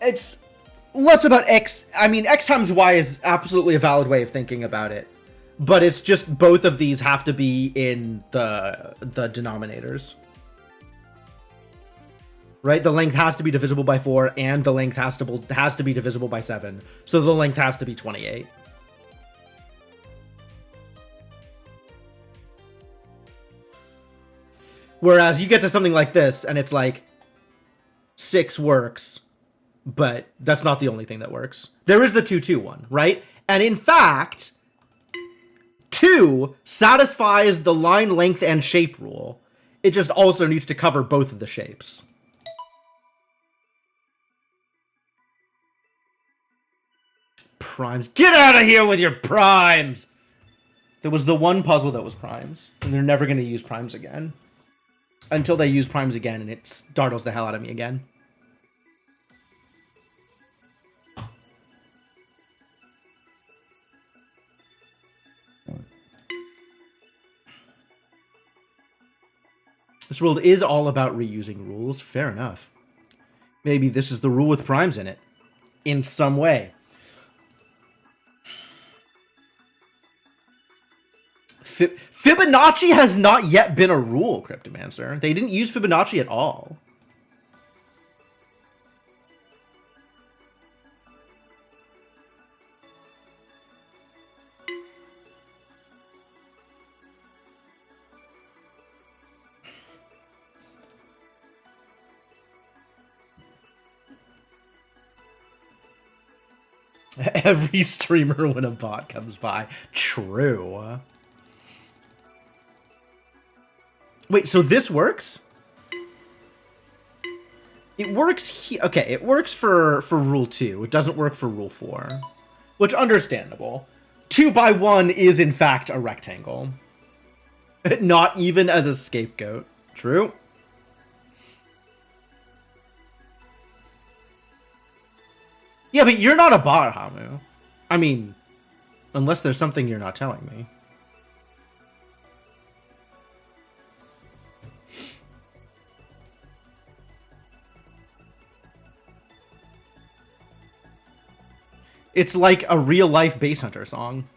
It's less about x. I mean, x times y is absolutely a valid way of thinking about it. But it's just both of these have to be in the denominators. Right? The length has to be divisible by 4, and the length has to be divisible by 7. So the length has to be 28. Whereas you get to something like this, and it's like 6 works, but that's not the only thing that works. There is the 2-2 one, right? And in fact, 2 satisfies the line length and shape rule. It just also needs to cover both of the shapes. Primes. Get out of here with your primes! There was the one puzzle that was primes, and they're never going to use primes again. Until they use primes again, and it startles the hell out of me again. This world is all about reusing rules. Fair enough. Maybe this is the rule with primes in it. In some way. Fibonacci has not yet been a rule, Cryptomancer. They didn't use Fibonacci at all. Every streamer when a bot comes by. True. Wait, so this works? It works okay, it works for rule 2. It doesn't work for rule 4. Which, understandable. 2 by 1 is in fact a rectangle. Not even as a scapegoat. True. Yeah, but you're not a bot, Hamu. I mean, unless there's something you're not telling me. It's like a real-life Base Hunter song.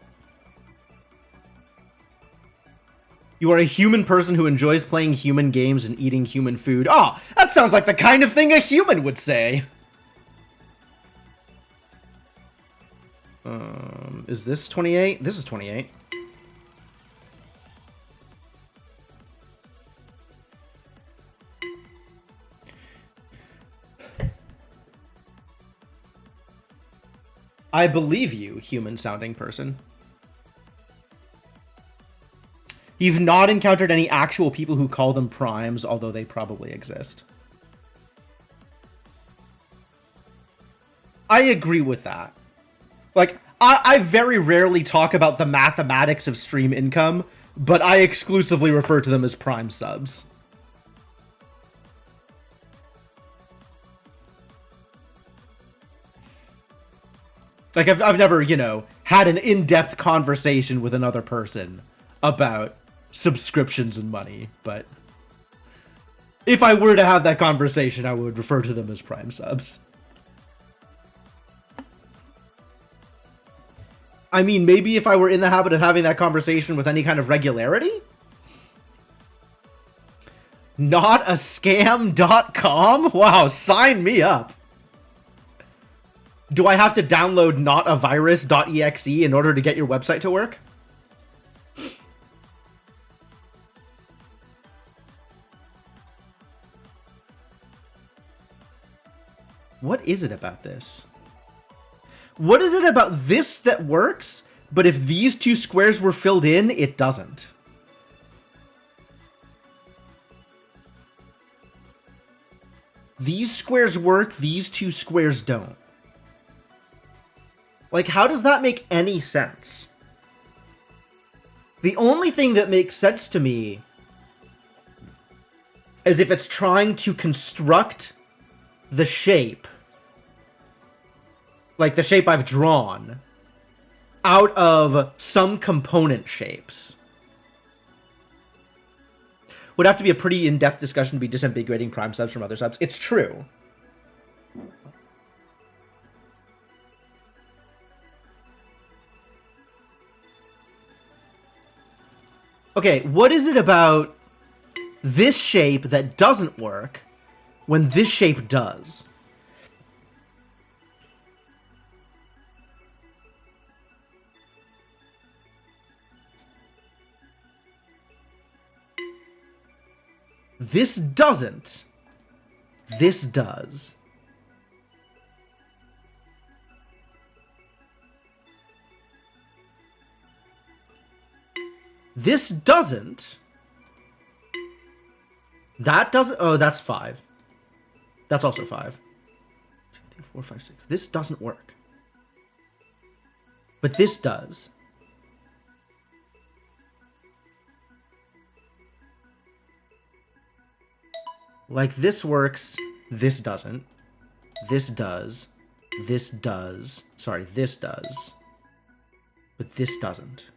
You are a human person who enjoys playing human games and eating human food. Oh, that sounds like the kind of thing a human would say. Is this 28? This is 28. I believe you, human-sounding person. You've not encountered any actual people who call them primes, although they probably exist. I agree with that. Like, I very rarely talk about the mathematics of stream income, but I exclusively refer to them as prime subs. Like, I've never, you know, had an in-depth conversation with another person about subscriptions and money, but if I were to have that conversation, I would refer to them as prime subs. I mean, maybe if I were in the habit of having that conversation with any kind of regularity? Notascam.com? Wow, sign me up. Do I have to download notavirus.exe in order to get your website to work? What is it about this? What is it about this that works, but if these two squares were filled in, it doesn't? These squares work, these two squares don't. Like, how does that make any sense? The only thing that makes sense to me is if it's trying to construct the shape, like the shape I've drawn, out of some component shapes. Would have to be a pretty in-depth discussion to be disambiguating prime subs from other subs. It's true. Okay, what is it about this shape that doesn't work when this shape does? This doesn't. This does. This doesn't. That doesn't. Oh, that's 5. That's also 5. 2, 3, 4, 5, 6. This doesn't work. But this does. Like this works. This doesn't. This does. This does. Sorry, this does. But this doesn't.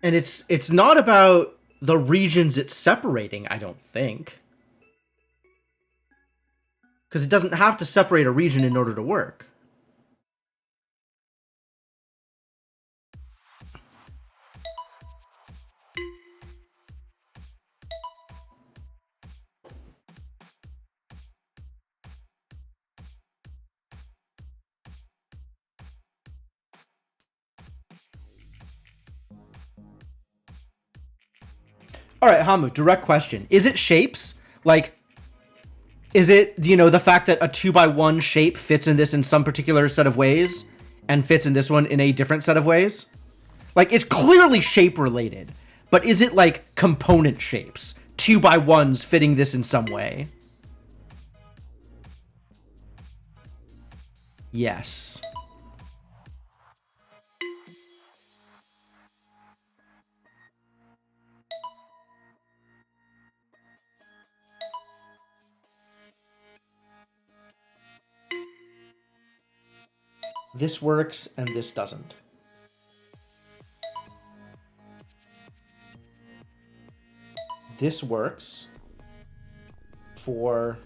And it's not about the regions it's separating, I don't think. Because it doesn't have to separate a region in order to work. All right, Hamu, direct question. Is it shapes? Like, is it, you know, the fact that a 2x1 shape fits in this in some particular set of ways and fits in this one in a different set of ways? Like, it's clearly shape related, but is it like component shapes? 2x1s fitting this in some way? Yes. This works and this doesn't. This works for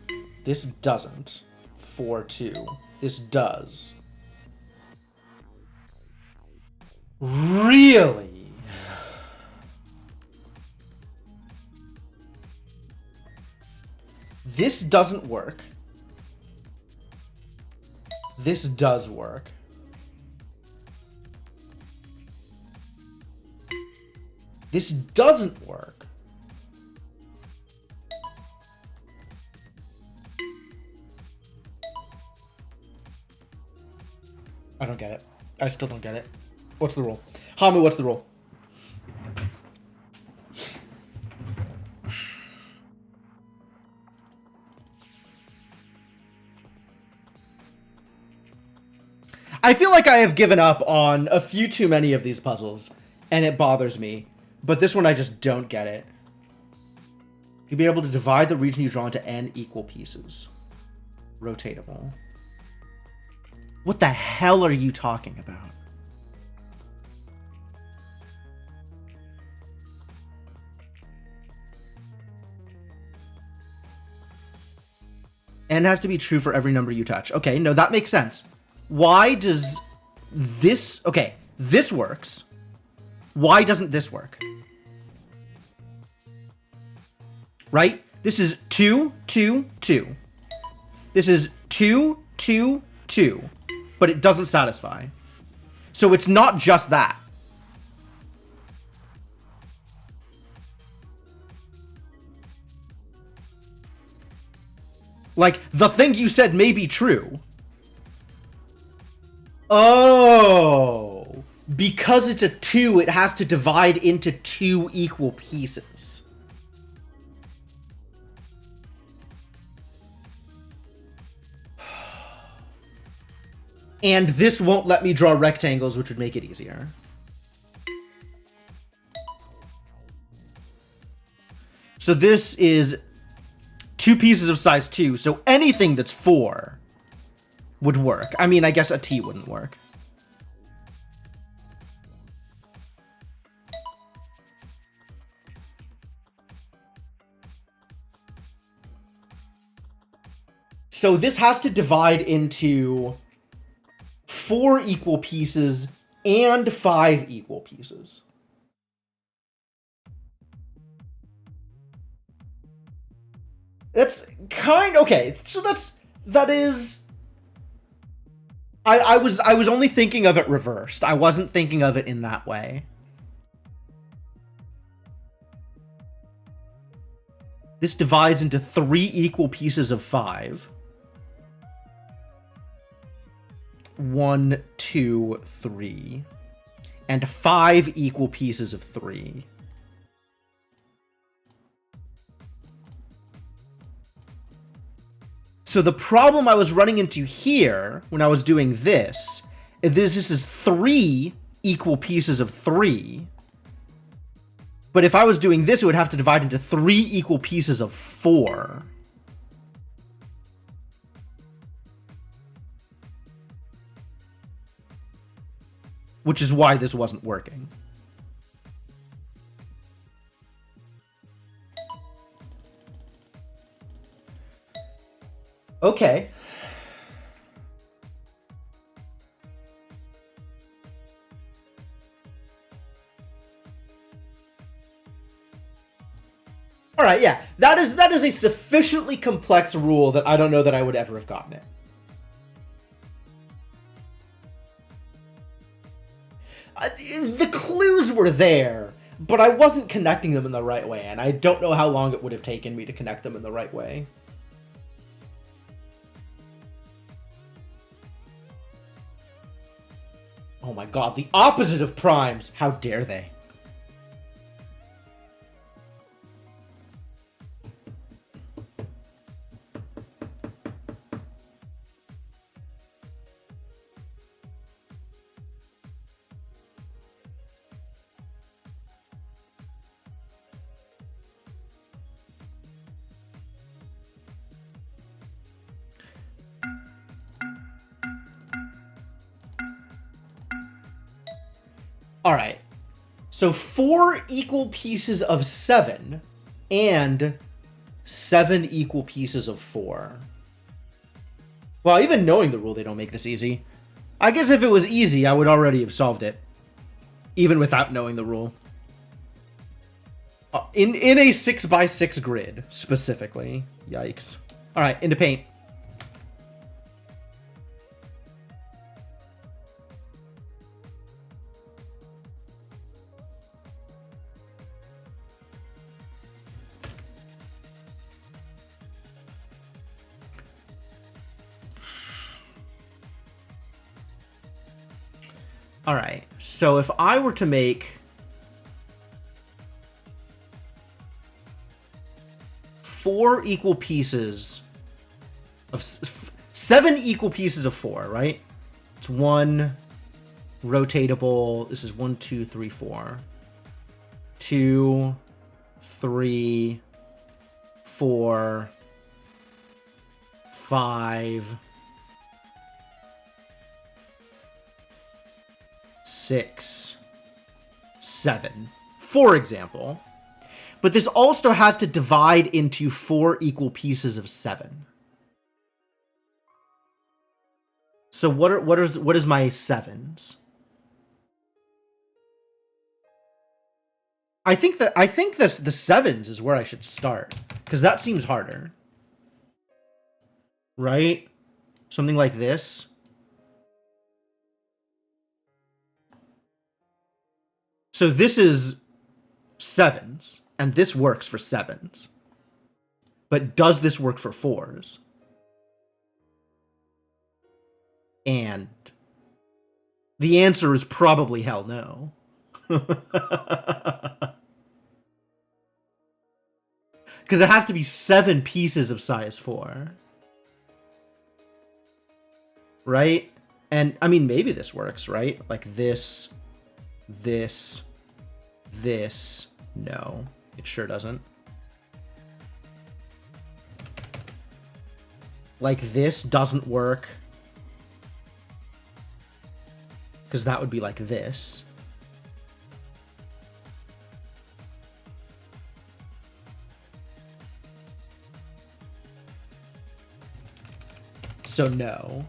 this doesn't for 2. This does. Really? This doesn't work. This does work. This doesn't work. I don't get it. I still don't get it. What's the rule? Hamu, what's the rule? I feel like I have given up on a few too many of these puzzles, and it bothers me. But this one, I just don't get it. You'll be able to divide the region you draw into n equal pieces. Rotatable. What the hell are you talking about? N has to be true for every number you touch. Okay, no, that makes sense. Why does this... Okay, this works. Why doesn't this work? Right? This is 2, 2, 2. This is 2, 2, 2. But it doesn't satisfy. So it's not just that. Like, the thing you said may be true. Oh. Because it's a 2, it has to divide into 2 equal pieces. And this won't let me draw rectangles, which would make it easier. So this is 2 pieces of size 2, so anything that's 4 would work. I mean, I guess a T wouldn't work. So this has to divide into 4 equal pieces and 5 equal pieces. That's okay. So that is. I was only thinking of it reversed. I wasn't thinking of it in that way. This divides into 3 equal pieces of 5. 1, 2, 3. And 5 equal pieces of 3. So the problem I was running into here when I was doing this is 3 equal pieces of 3. But if I was doing this, it would have to divide into 3 equal pieces of 4. Which is why this wasn't working. Okay. All right, yeah. That is a sufficiently complex rule that I don't know that I would ever have gotten it. The clues were there, but I wasn't connecting them in the right way, and I don't know how long it would have taken me to connect them in the right way. Oh my god, the opposite of primes! How dare they? Alright, so 4 equal pieces of 7 and 7 equal pieces of 4. Well, even knowing the rule, they don't make this easy. I guess if it was easy, I would already have solved it. Even without knowing the rule. In a 6x6 grid, specifically. Yikes. Alright, into paint. Alright, so if I were to make 4 equal pieces of 7 equal pieces of 4, right? It's 1 rotatable. This is 1, 2, 3, 4. 2, 3, 4, 5, 6, 7, for example. But this also has to divide into 4 equal pieces of 7. So what is my 7s? I think the 7s is where I should start, because that seems harder. Right? Something like this. So this is 7s, and this works for 7s. But does this work for 4s? And the answer is probably hell no. Because it has to be 7 pieces of size 4. Right? And, I mean, maybe this works, right? Like this, this, this. No, it sure doesn't. Like this doesn't work. Because that would be like this. So no.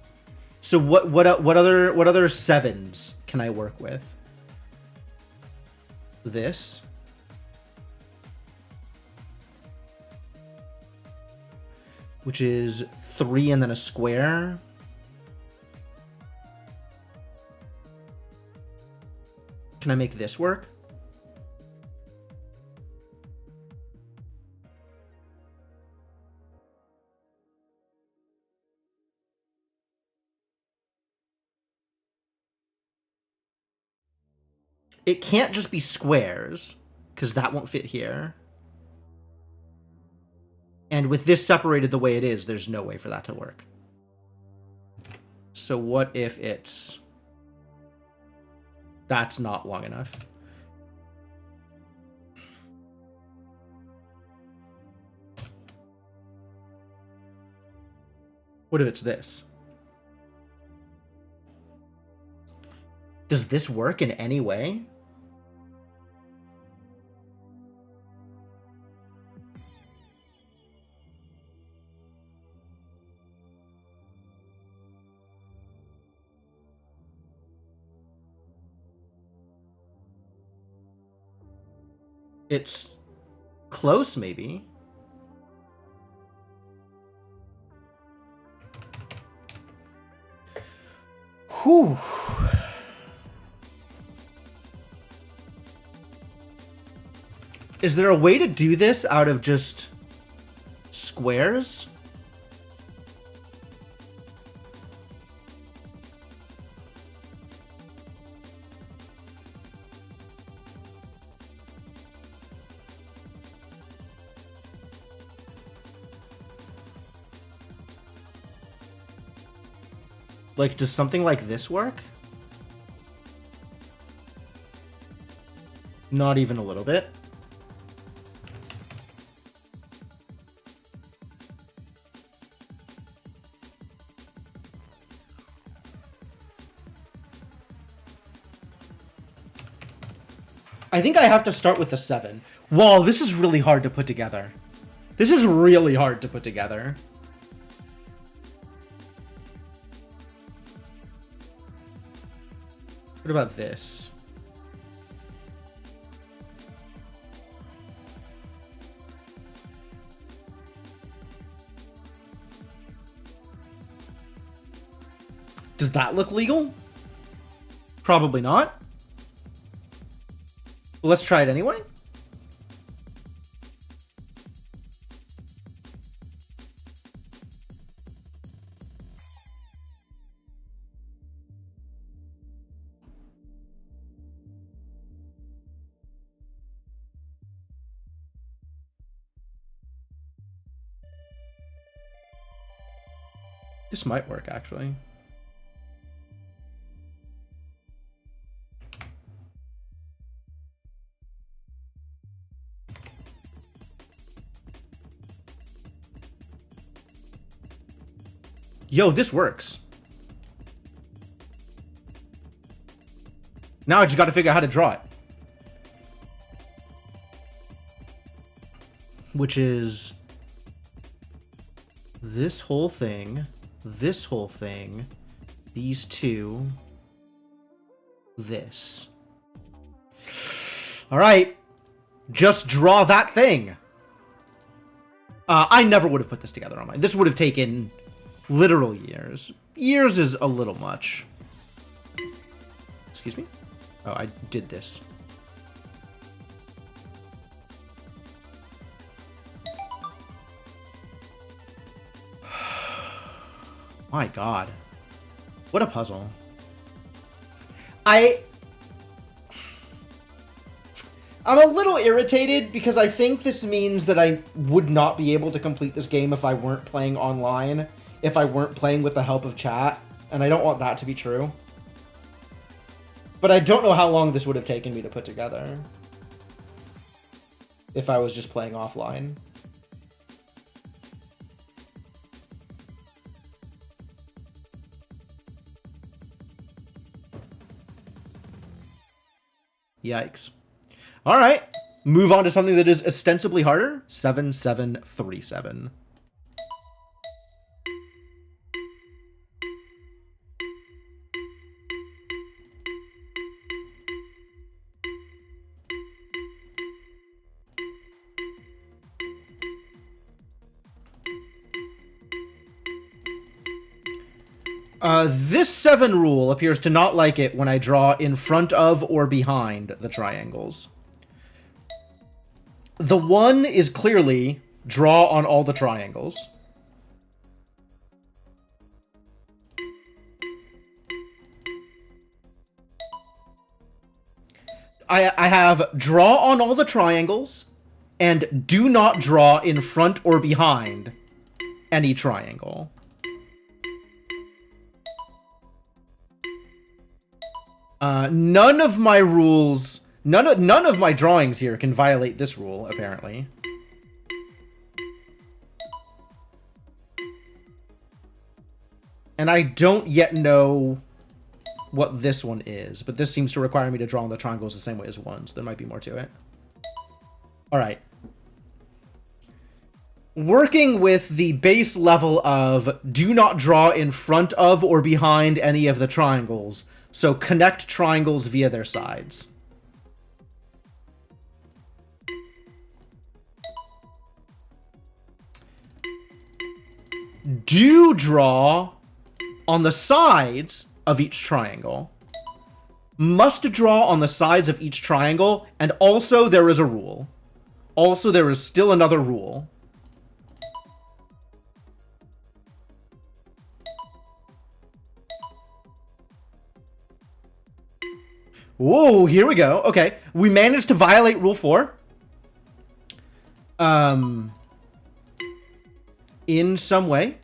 So what other sevens can I work with? This. Which is 3 and then a square. Can I make this work? It can't just be squares, because that won't fit here. And with this separated the way it is, there's no way for that to work. So what if it's... That's not long enough. What if it's this? Does this work in any way? It's close, maybe. Whew. Is there a way to do this out of just squares? Like, does something like this work? Not even a little bit. I think I have to start with a 7. Whoa, this is really hard to put together. This is really hard to put together. What about this? Does that look legal? Probably not. Well, let's try it anyway. This might work, actually. Yo, this works. Now I just got to figure out how to draw it. Which is this whole thing, these two, this. All right, just draw that thing. I never would have put this together on mine. This would have taken literal years. Years is a little much. Excuse me? Oh, I did this. My God. What a puzzle. I'm a little irritated because I think this means that I would not be able to complete this game if I weren't playing online, if I weren't playing with the help of chat, and I don't want that to be true. But I don't know how long this would have taken me to put together if I was just playing offline. Yikes. All right. Move on to something that is ostensibly harder. 7737. This 7 rule appears to not like it when I draw in front of or behind the triangles. The 1 is clearly draw on all the triangles. I have draw on all the triangles and do not draw in front or behind any triangle. None of my rules, none of my drawings here can violate this rule, apparently. And I don't yet know what this one is, but this seems to require me to draw on the triangles the same way as 1, so there might be more to it. Alright. Working with the base level of do not draw in front of or behind any of the triangles, so connect triangles via their sides. Do draw on the sides of each triangle. Must draw on the sides of each triangle, and also there is a rule. Also, there is still another rule. Whoa, here we go. Okay, we managed to violate Rule 4. In some way.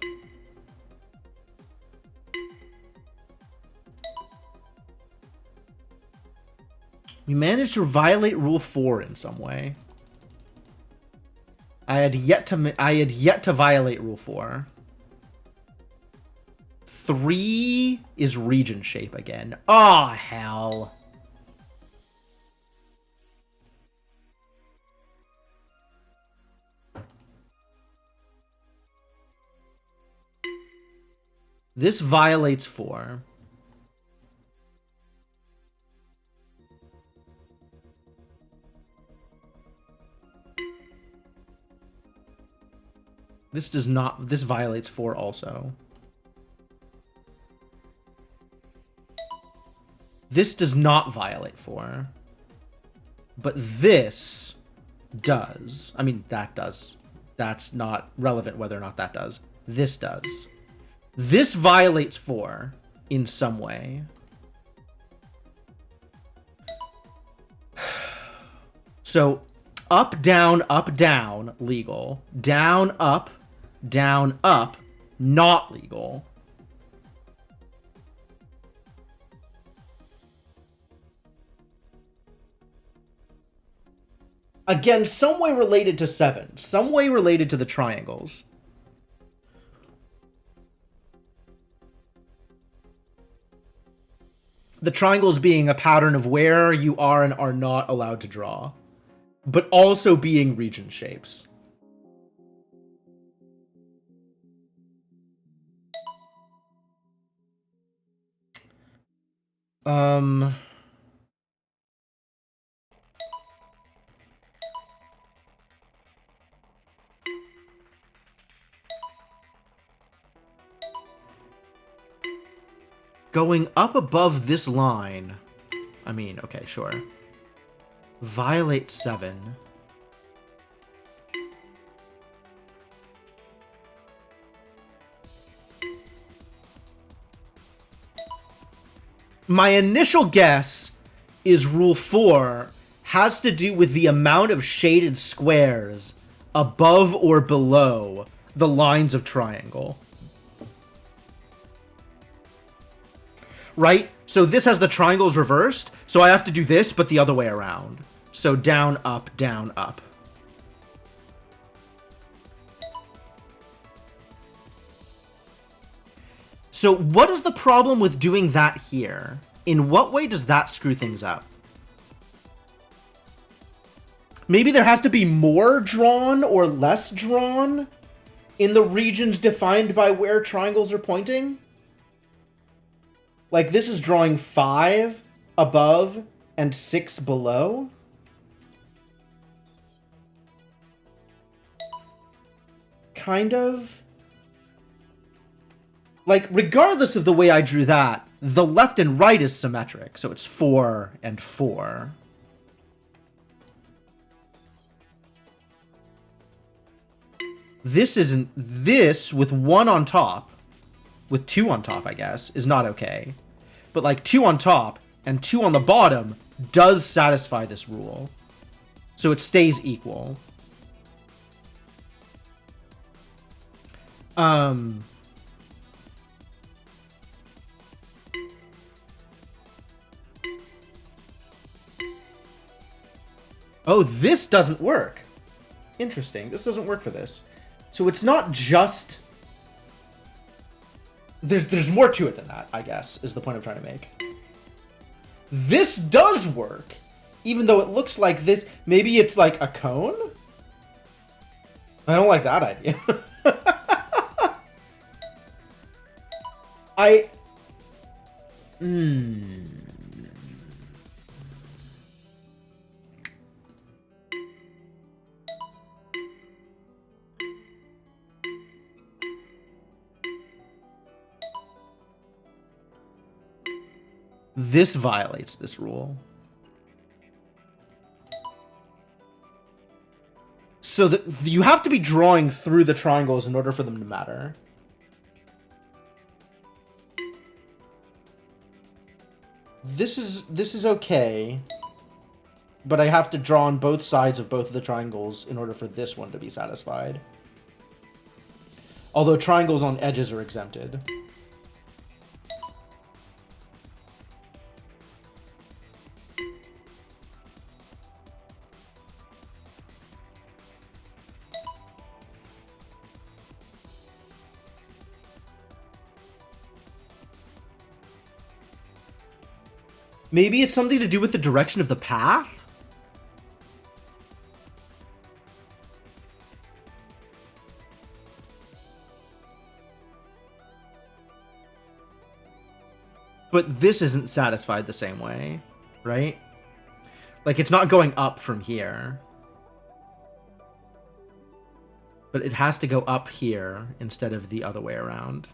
We managed to violate Rule 4 in some way. I had yet to violate Rule 4. 3 is region shape again. Oh, hell. This violates 4. This does not... This violates 4 also. This does not violate 4. But this does. I mean, that does. That's not relevant whether or not that does. This does. This violates 4 in some way. So, up, down, legal. Down, up, not legal. Again, some way related to 7. Some way related to the triangles. The triangles being a pattern of where you are and are not allowed to draw. But also being region shapes. Going up above this line. I mean, okay, sure. Violate 7. My initial guess is Rule 4 has to do with the amount of shaded squares above or below the lines of triangle. Right? So this has the triangles reversed, so I have to do this, but the other way around. So down, up, down, up. So what is the problem with doing that here? In what way does that screw things up? Maybe there has to be more drawn or less drawn in the regions defined by where triangles are pointing? Like this is drawing 5 above and 6 below? Kind of. Like, regardless of the way I drew that, the left and right is symmetric, so it's 4 and 4. This isn't... This, with 1 on top, with 2 on top, I guess, is not okay. But, like, 2 on top and 2 on the bottom does satisfy this rule. So it stays equal. Oh, this doesn't work. Interesting. This doesn't work for this. So it's not just... There's more to it than that, I guess, is the point I'm trying to make. This does work, even though it looks like this. Maybe it's like a cone? I don't like that idea. This violates this rule. So that you have to be drawing through the triangles in order for them to matter. This is okay, but I have to draw on both sides of both of the triangles in order for this one to be satisfied. Although triangles on edges are exempted. Maybe it's something to do with the direction of the path? But this isn't satisfied the same way, right? Like, it's not going up from here. But it has to go up here instead of the other way around.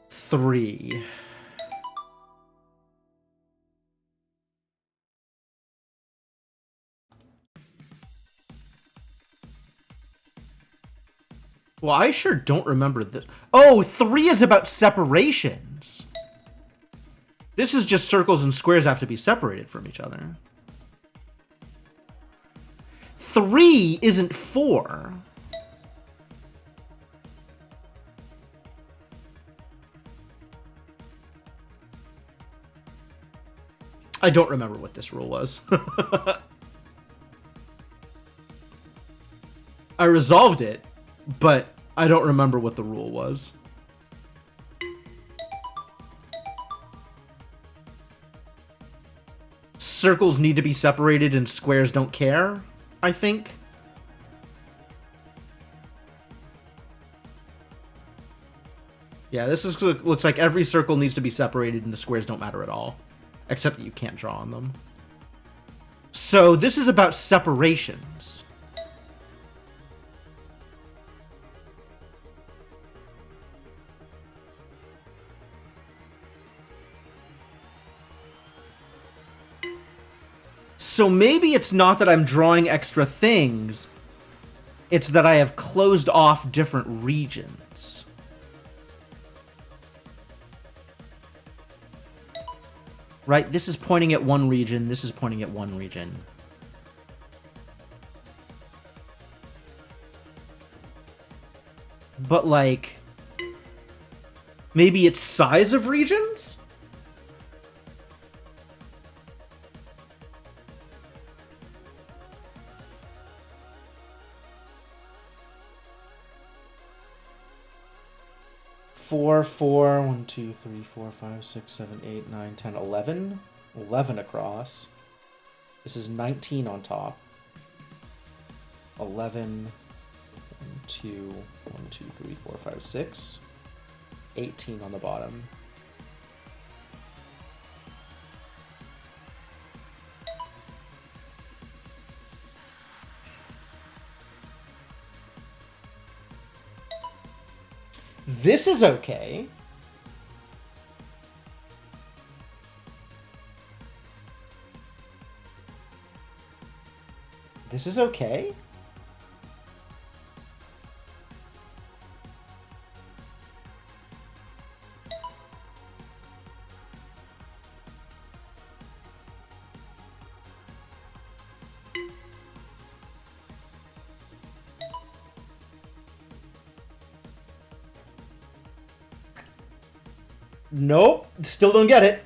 Three. Well, I sure don't remember this. Oh, 3 is about separations. This is just circles and squares have to be separated from each other. 3 isn't 4. I don't remember what this rule was. I resolved it, but I don't remember what the rule was. Circles need to be separated and squares don't care, I think. Yeah, this looks like every circle needs to be separated and the squares don't matter at all. Except that you can't draw on them. So this is about separations. So maybe it's not that I'm drawing extra things. It's that I have closed off different regions. Right? This is pointing at one region. This is pointing at one region. But, like, maybe it's size of regions? Four, 1, 2, 3, 4, 5, 6, 7, 8, 9, 10, 11. 11 across. This is 19 on top. 11, 2, 1, 2, 3, 4, 5, 6. 18 on the bottom. This is okay. This is okay. Nope, still don't get it.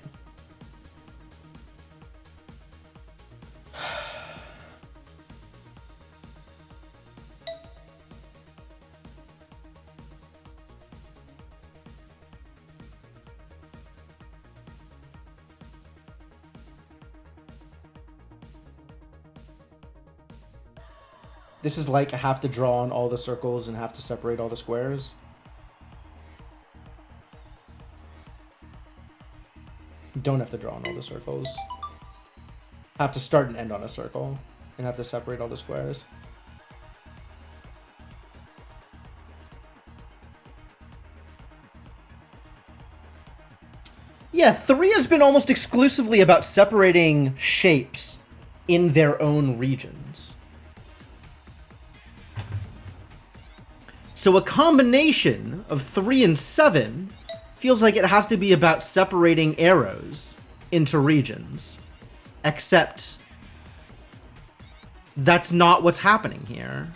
This is like I have to draw on all the circles and have to separate all the squares. Don't have to draw on all the circles. Have to start and end on a circle and have to separate all the squares. Yeah, 3 has been almost exclusively about separating shapes in their own regions. So a combination of 3 and 7 feels like it has to be about separating arrows into regions. Except that's not what's happening here.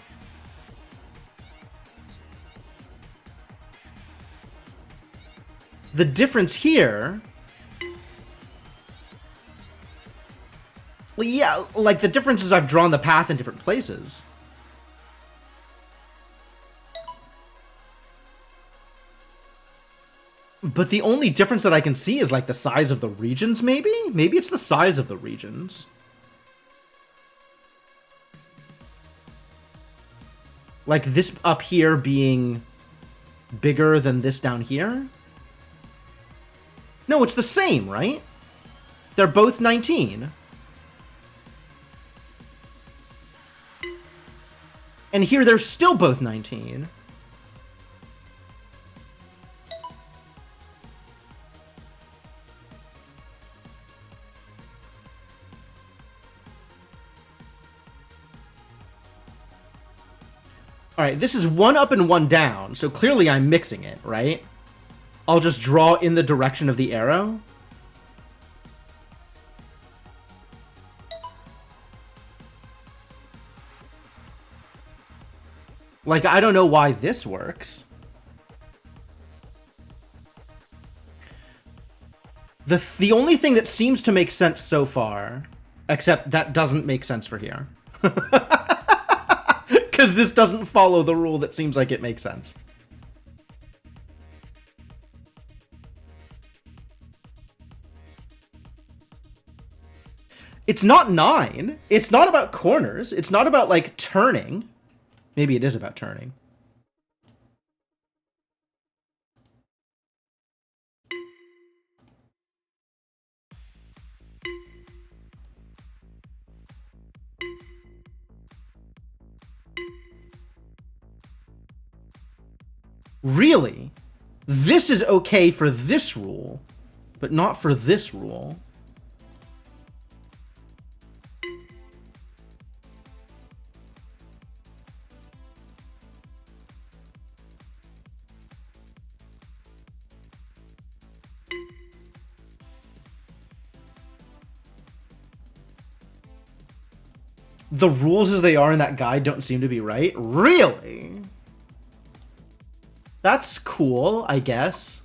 The difference here... Well, yeah, like the difference is I've drawn the path in different places. But the only difference that I can see is like the size of the regions, maybe? Maybe it's the size of the regions. Like this up here being bigger than this down here? No, it's the same, right? They're both 19. And here they're still both 19. Alright, this is 1 up and 1 down, so clearly I'm mixing it, right? I'll just draw in the direction of the arrow. Like, I don't know why this works. The only thing that seems to make sense so far, except that doesn't make sense for here. Because this doesn't follow the rule that seems like it makes sense. It's not 9. It's not about corners. It's not about, like, turning. Maybe it is about turning. Really? This is okay for this rule, but not for this rule. The rules as they are in that guide don't seem to be right? Really? That's cool, I guess.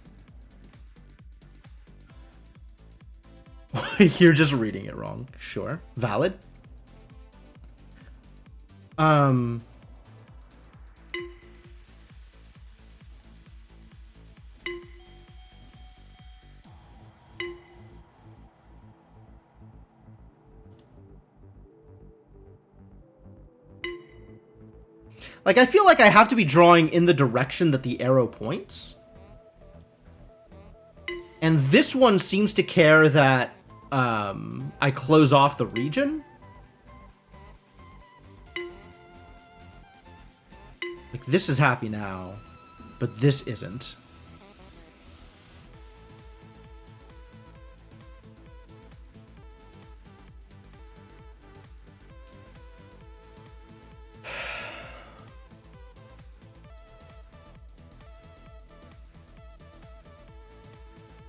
You're just reading it wrong. Sure. Valid. Like, I feel like I have to be drawing in the direction that the arrow points. And this one seems to care that I close off the region. Like, this is happy now. but this isn't.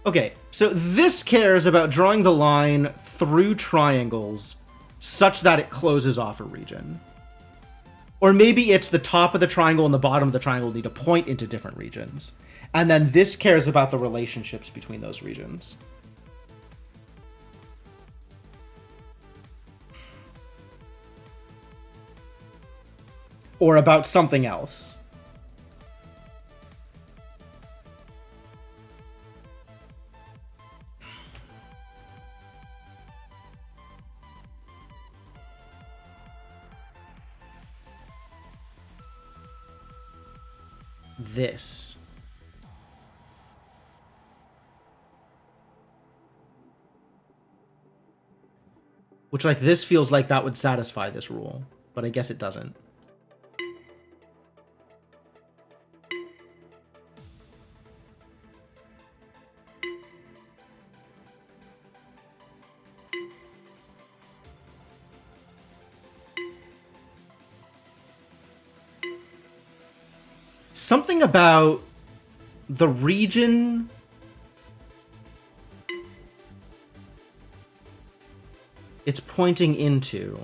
Okay, so this cares about drawing the line through triangles such that it closes off a region. Or maybe it's the top of the triangle and the bottom of the triangle need to point into different regions. And then this cares about the relationships between those regions. Or about something else. This. Which, like, this feels like that would satisfy this rule, but I guess it doesn't. Something about the region it's pointing into.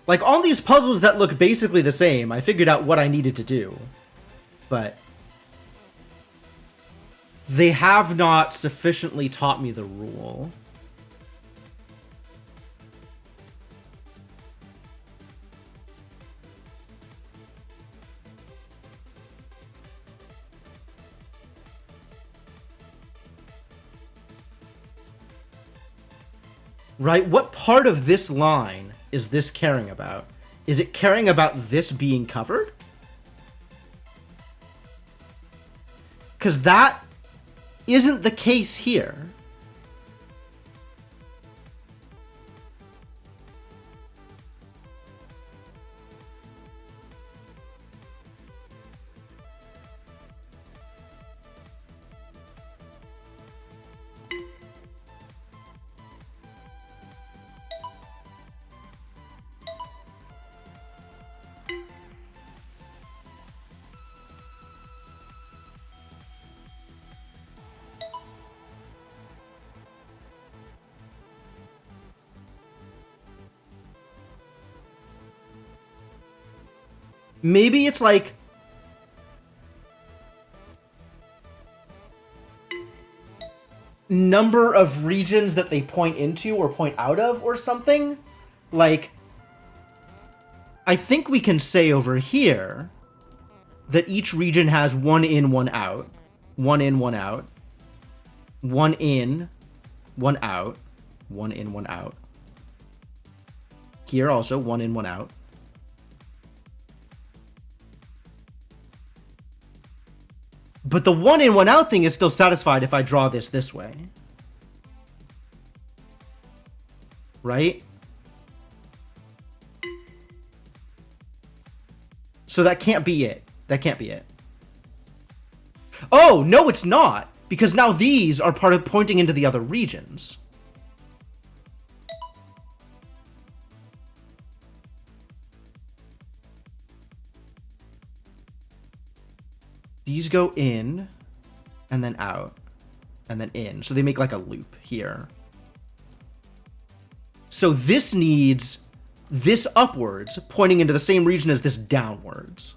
Like, on these puzzles that look basically the same, I figured out what I needed to do. But they have not sufficiently taught me the rule. Right? What part of this line is this caring about? Is it caring about this being covered? Because that isn't the case here. Maybe it's like number of regions that they point into or point out of or something. Like, I think we can say over here that each region has one in, one out. One in, one out. One in, one out. One in, one out. Here also, one in, one out. But the one in, one out thing is still satisfied if I draw this way. Right? So that can't be it. That can't be it. Oh, no, it's not. Because now these are part of pointing into the other regions. These go in, and then out, and then in. So they make like a loop here. So this needs this upwards, pointing into the same region as this downwards.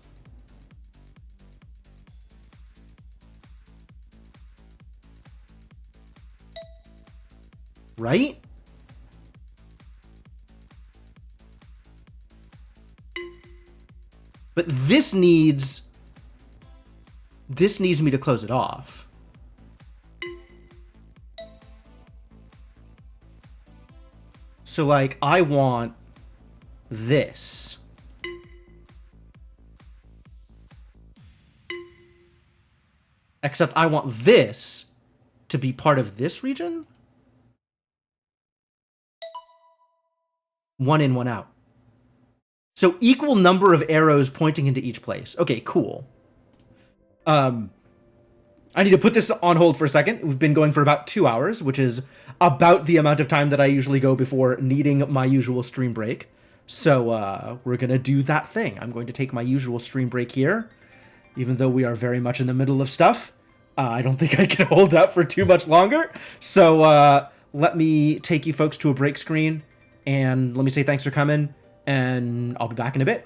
Right? But this needs me to close it off. So, like, I want this. Except I want this to be part of this region? One in, one out. So equal number of arrows pointing into each place. Okay, cool. I need to put this on hold for a second. We've been going for about 2 hours, which is about the amount of time that I usually go before needing my usual stream break. So we're going to do that thing. I'm going to take my usual stream break here, even though we are very much in the middle of stuff. I don't think I can hold that for too much longer. So let me take you folks to a break screen, and let me say thanks for coming, and I'll be back in a bit.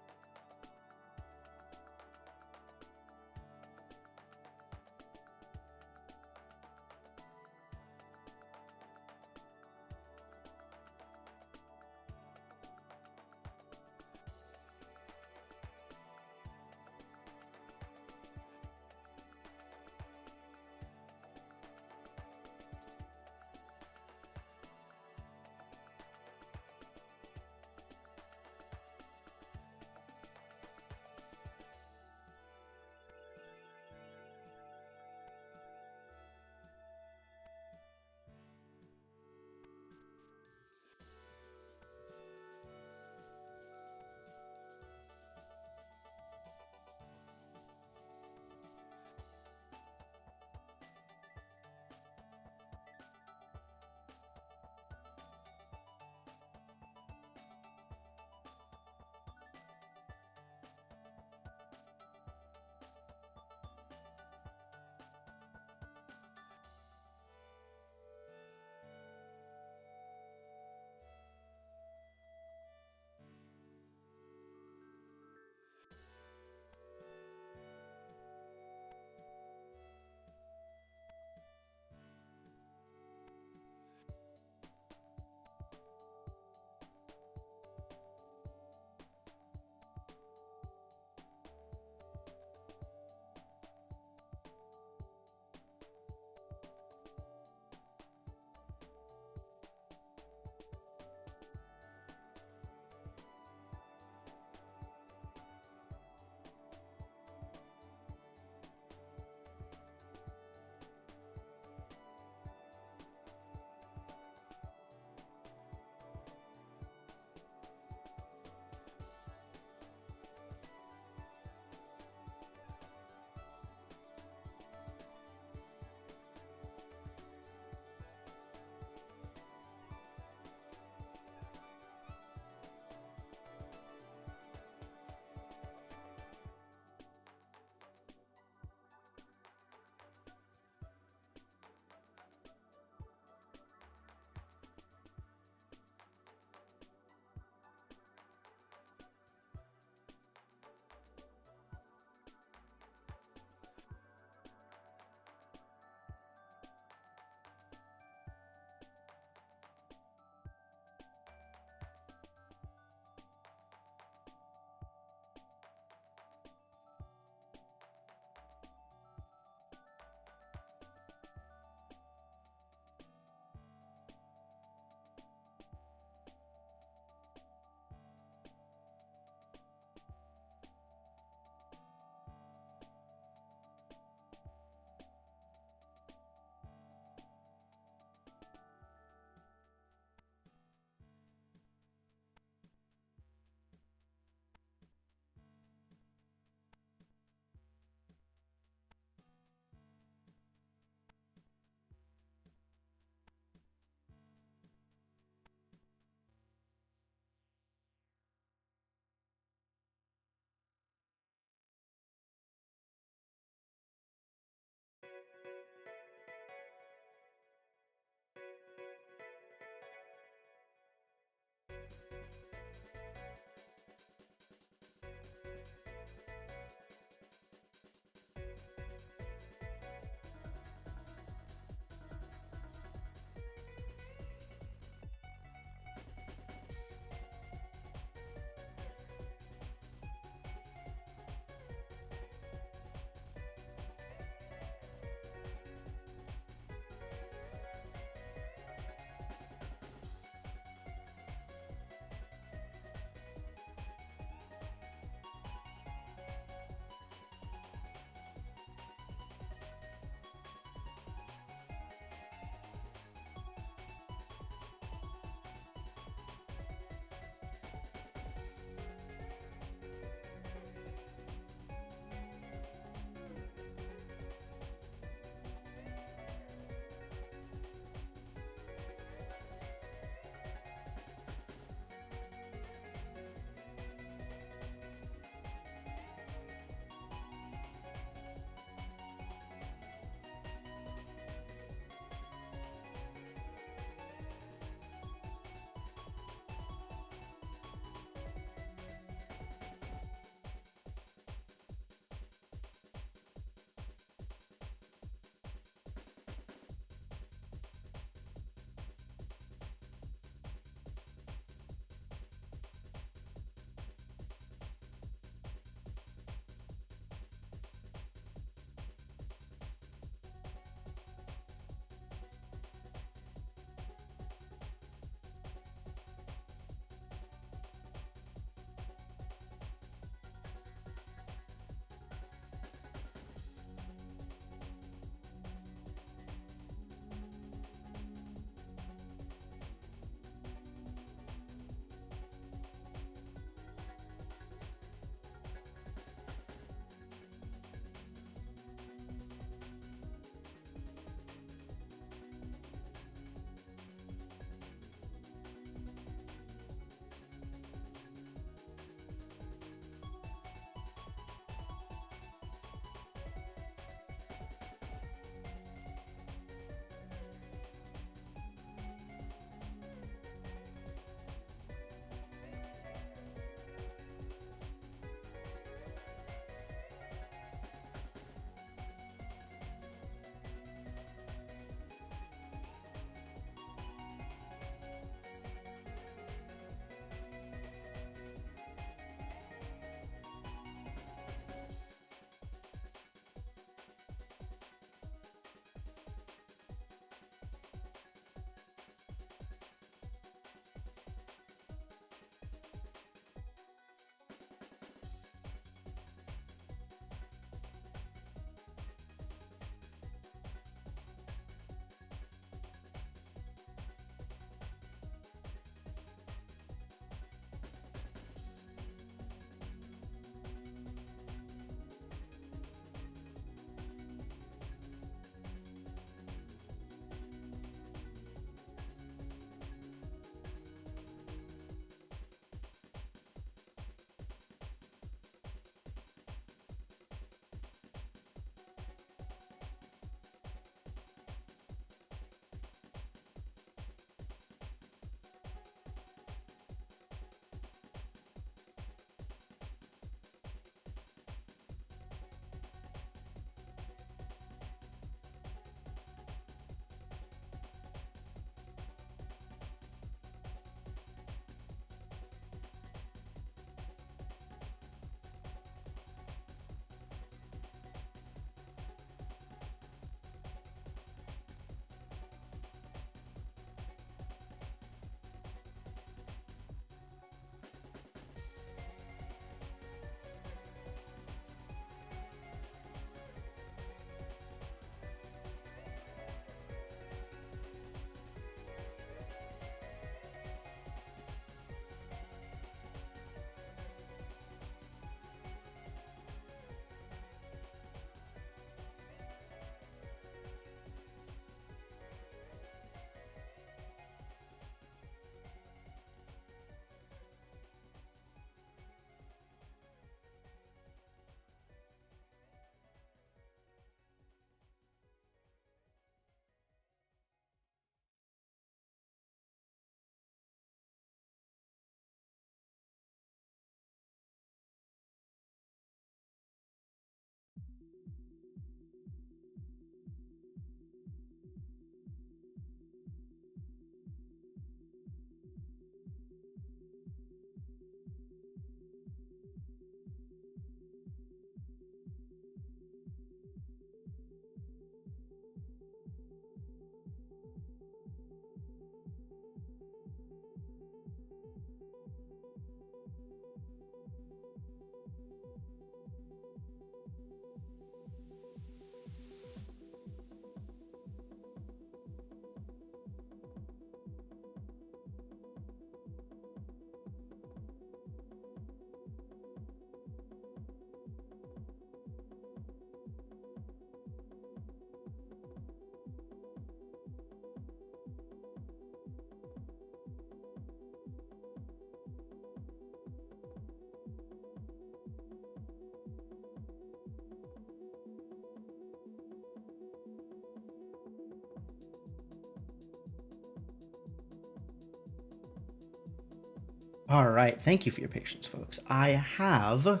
All right, thank you for your patience, folks. I have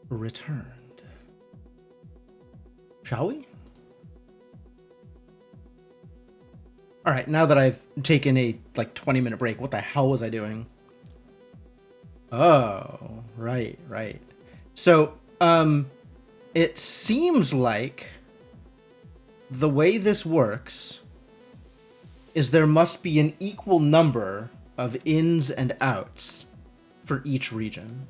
returned. Shall we? All right, now that I've taken a 20-minute break, what the hell was I doing? Oh, right. So, it seems like the way this works is there must be an equal number of ins and outs for each region.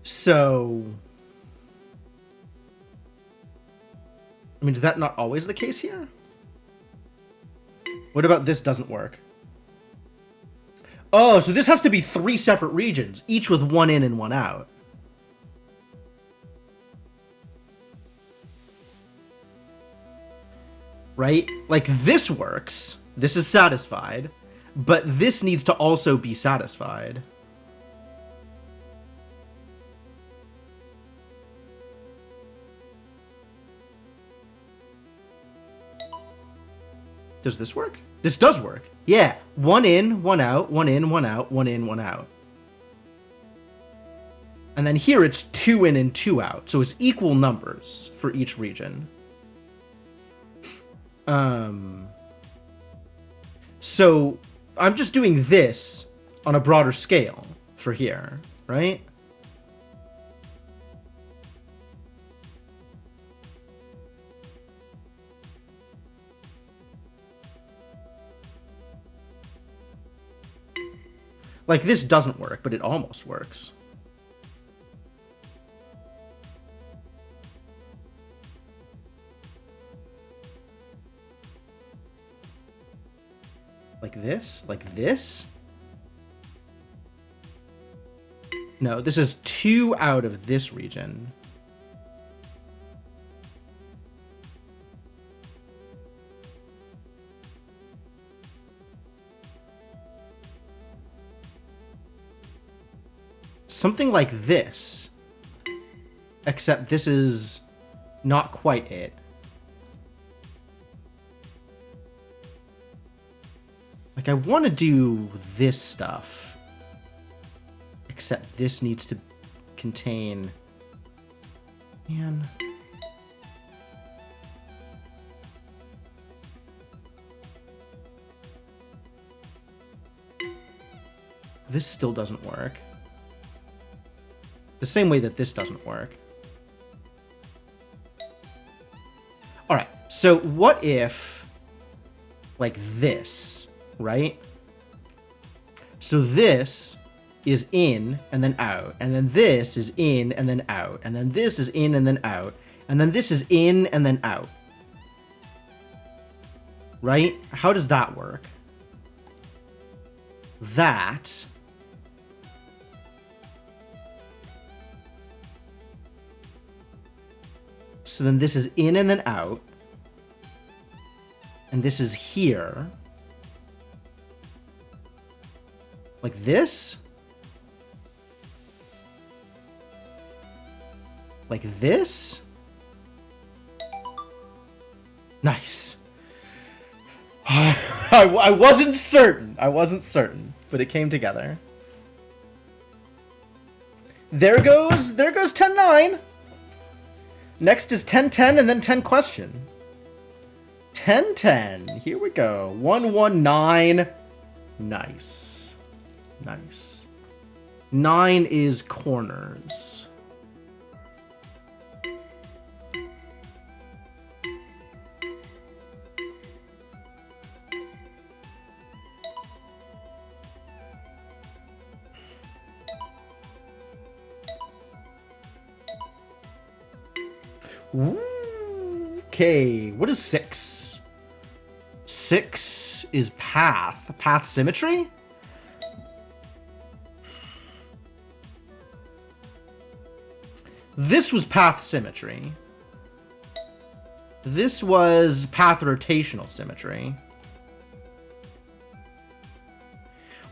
So, I mean, is that not always the case here? What about this doesn't work? Oh, so this has to be 3 separate regions, each with 1 in and 1 out. Right? Like, this works. This is satisfied. But this needs to also be satisfied. Does this work? This does work. Yeah. 1 in, 1 out, 1 in, 1 out, 1 in, 1 out. And then here it's 2 in and 2 out. So it's equal numbers for each region. So I'm just doing this on a broader scale for here, right? Like, this doesn't work, but it almost works. Like this? Like this? No, this is 2 out of this region. Something like this. Except this is not quite it. Like, I want to do this stuff. Except this needs to contain... Man. This still doesn't work. The same way that this doesn't work. Alright, so what if... like this, right? So this is in and then out, and then this is in and then out, and then this is in and then out, and then this is in and then out. Right? How does that work? That... So then this is in and then out. And this is here. Like this? Like this? Nice. I wasn't certain. I wasn't certain, but it came together. There goes 10-9. Next is 10-10 and then 10 question. 10-10. Here we go. 1-1-9. Nice. Nice. 9 is corners. Okay, what is 6? 6 is path. Path symmetry? This was path symmetry. This was path rotational symmetry.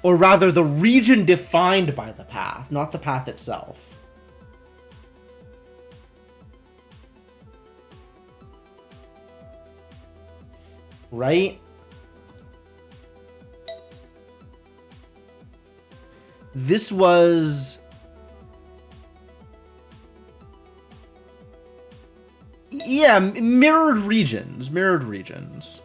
Or rather, the region defined by the path, not the path itself. Right? This was... Yeah, mirrored regions. Mirrored regions.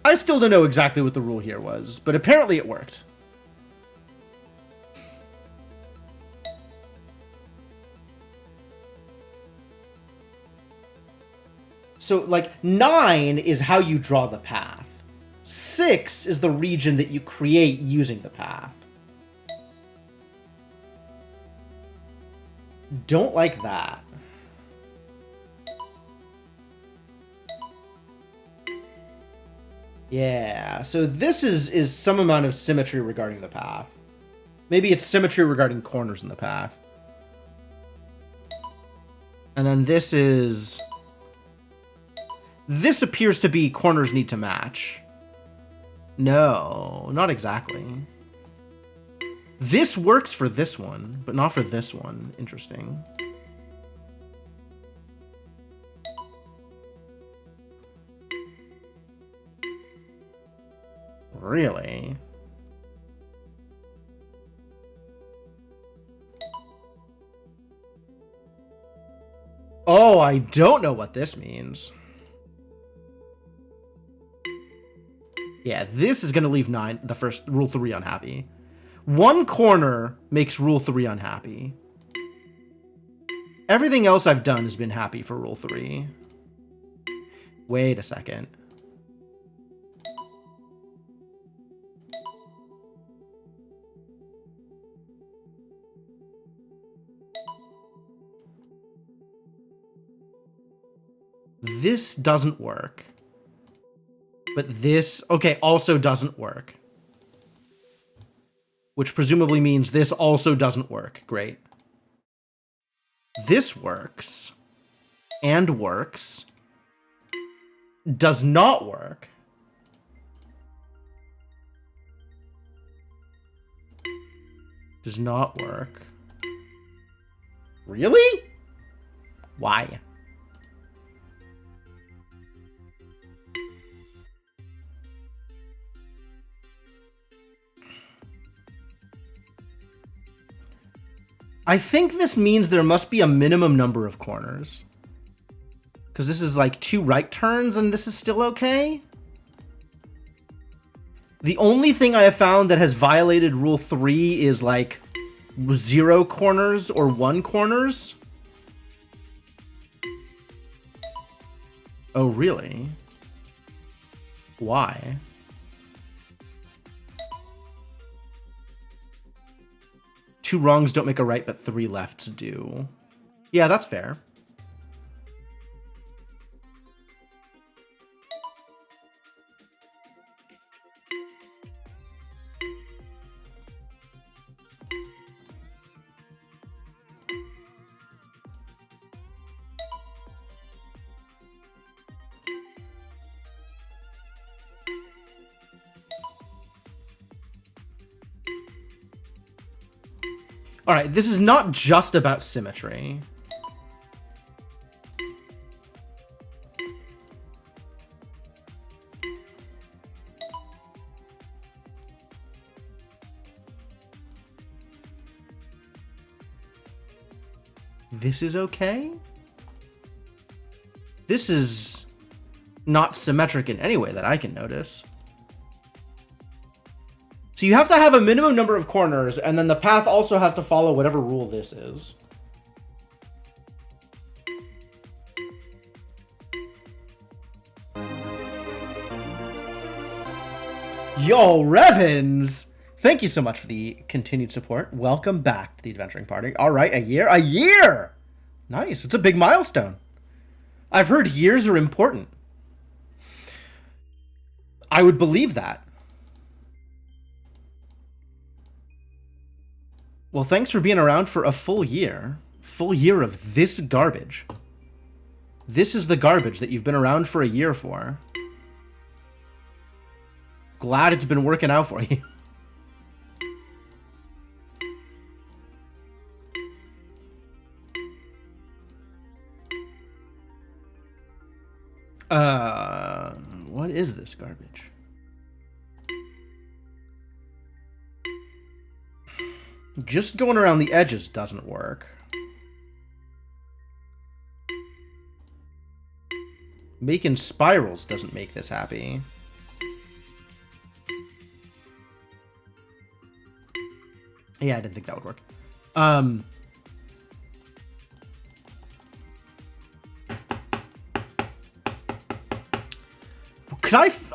I still don't know exactly what the rule here was, but apparently it worked. So, like, 9 is how you draw the path. 6 is the region that you create using the path. Don't like that. Yeah, so this is some amount of symmetry regarding the path. Maybe it's symmetry regarding corners in the path. And then this is... This appears to be corners need to match. No, not exactly. This works for this one, but not for this one. Interesting. Really? Oh, I don't know what this means. Yeah, this is going to leave the first rule 3 unhappy. One corner makes rule 3 unhappy. Everything else I've done has been happy for rule 3. Wait a second. This doesn't work. But this, okay, also doesn't work. Which presumably means this also doesn't work. Great. This works. And works. Does not work. Does not work. Really? Why? I think this means there must be a minimum number of corners. Because this is like 2 right turns and this is still okay? The only thing I have found that has violated rule 3 is like 0 corners or 1 corners. Oh, really? Why? Two wrongs don't make a right, but 3 lefts do. Yeah, that's fair. All right, this is not just about symmetry. This is okay? This is not symmetric in any way that I can notice. So you have to have a minimum number of corners, and then the path also has to follow whatever rule this is. Yo, Revens! Thank you so much for the continued support. Welcome back to the Adventuring Party. All right, a year? A year! Nice, it's a big milestone. I've heard years are important. I would believe that. Well, thanks for being around for a full year. Full year of this garbage. This is the garbage that you've been around for a year for. Glad it's been working out for you. What is this garbage? Just going around the edges doesn't work. Making spirals doesn't make this happy. Yeah, I didn't think that would work.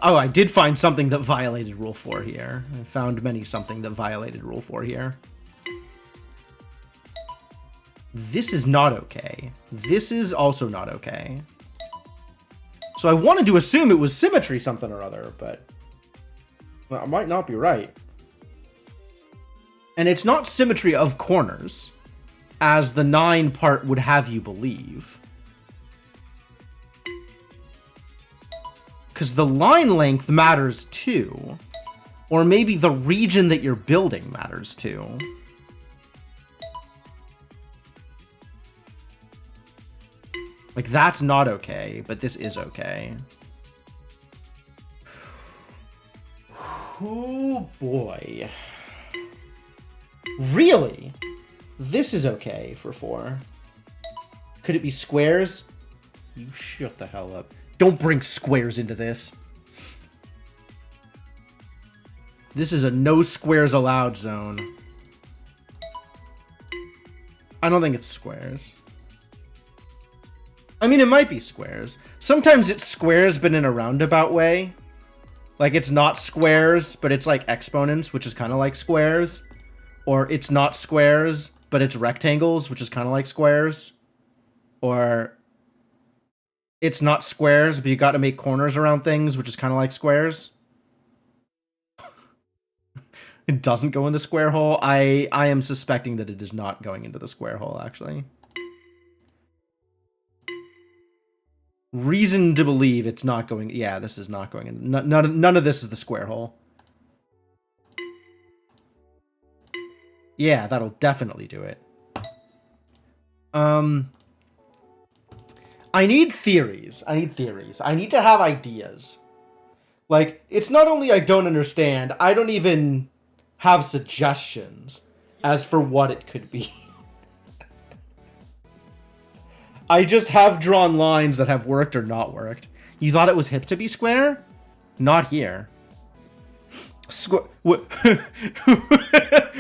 Oh, I did find something that violated Rule 4 here. I found something that violated Rule 4 here. This is not okay. This is also not okay. So I wanted to assume it was symmetry something or other, but I might not be right. And it's not symmetry of corners, as the 9 part would have you believe. Because the line length matters too. Or maybe the region that you're building matters too. Like, that's not okay, but this is okay. Oh boy. Really? This is okay for 4. Could it be squares? You shut the hell up. Don't bring squares into this. This is a no squares allowed zone. I don't think it's squares. I mean, it might be squares. Sometimes it's squares, but in a roundabout way. Like, it's not squares, but it's like exponents, which is kind of like squares. Or it's not squares, but it's rectangles, which is kind of like squares. Or it's not squares, but you got to make corners around things, which is kind of like squares. It doesn't go in the square hole. I am suspecting that it is not going into the square hole, actually. Reason to believe it's not going... Yeah, this is not going in. None of this is the square hole. Yeah, that'll definitely do it. I need theories. I need to have ideas. Like, it's not only I don't understand, I don't even have suggestions as for what it could be. I just have drawn lines that have worked or not worked. You thought it was hip to be square? Not here. What?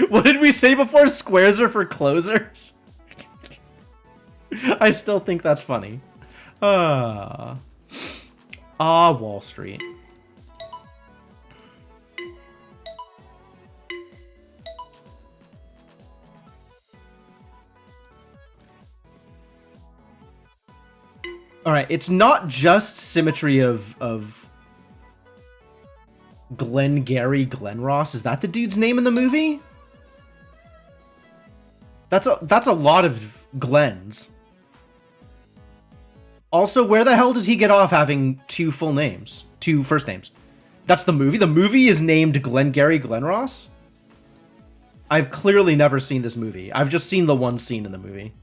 What did we say before? Squares are for closers? I still think that's funny. Wall Street. All right, it's not just symmetry of Glengarry Glen Ross. Is that the dude's name in the movie? That's a lot of Glens. Also, where the hell does he get off having 2 full names? 2 first names. That's the movie? The movie is named Glengarry Glen Ross? I've clearly never seen this movie. I've just seen the one scene in the movie.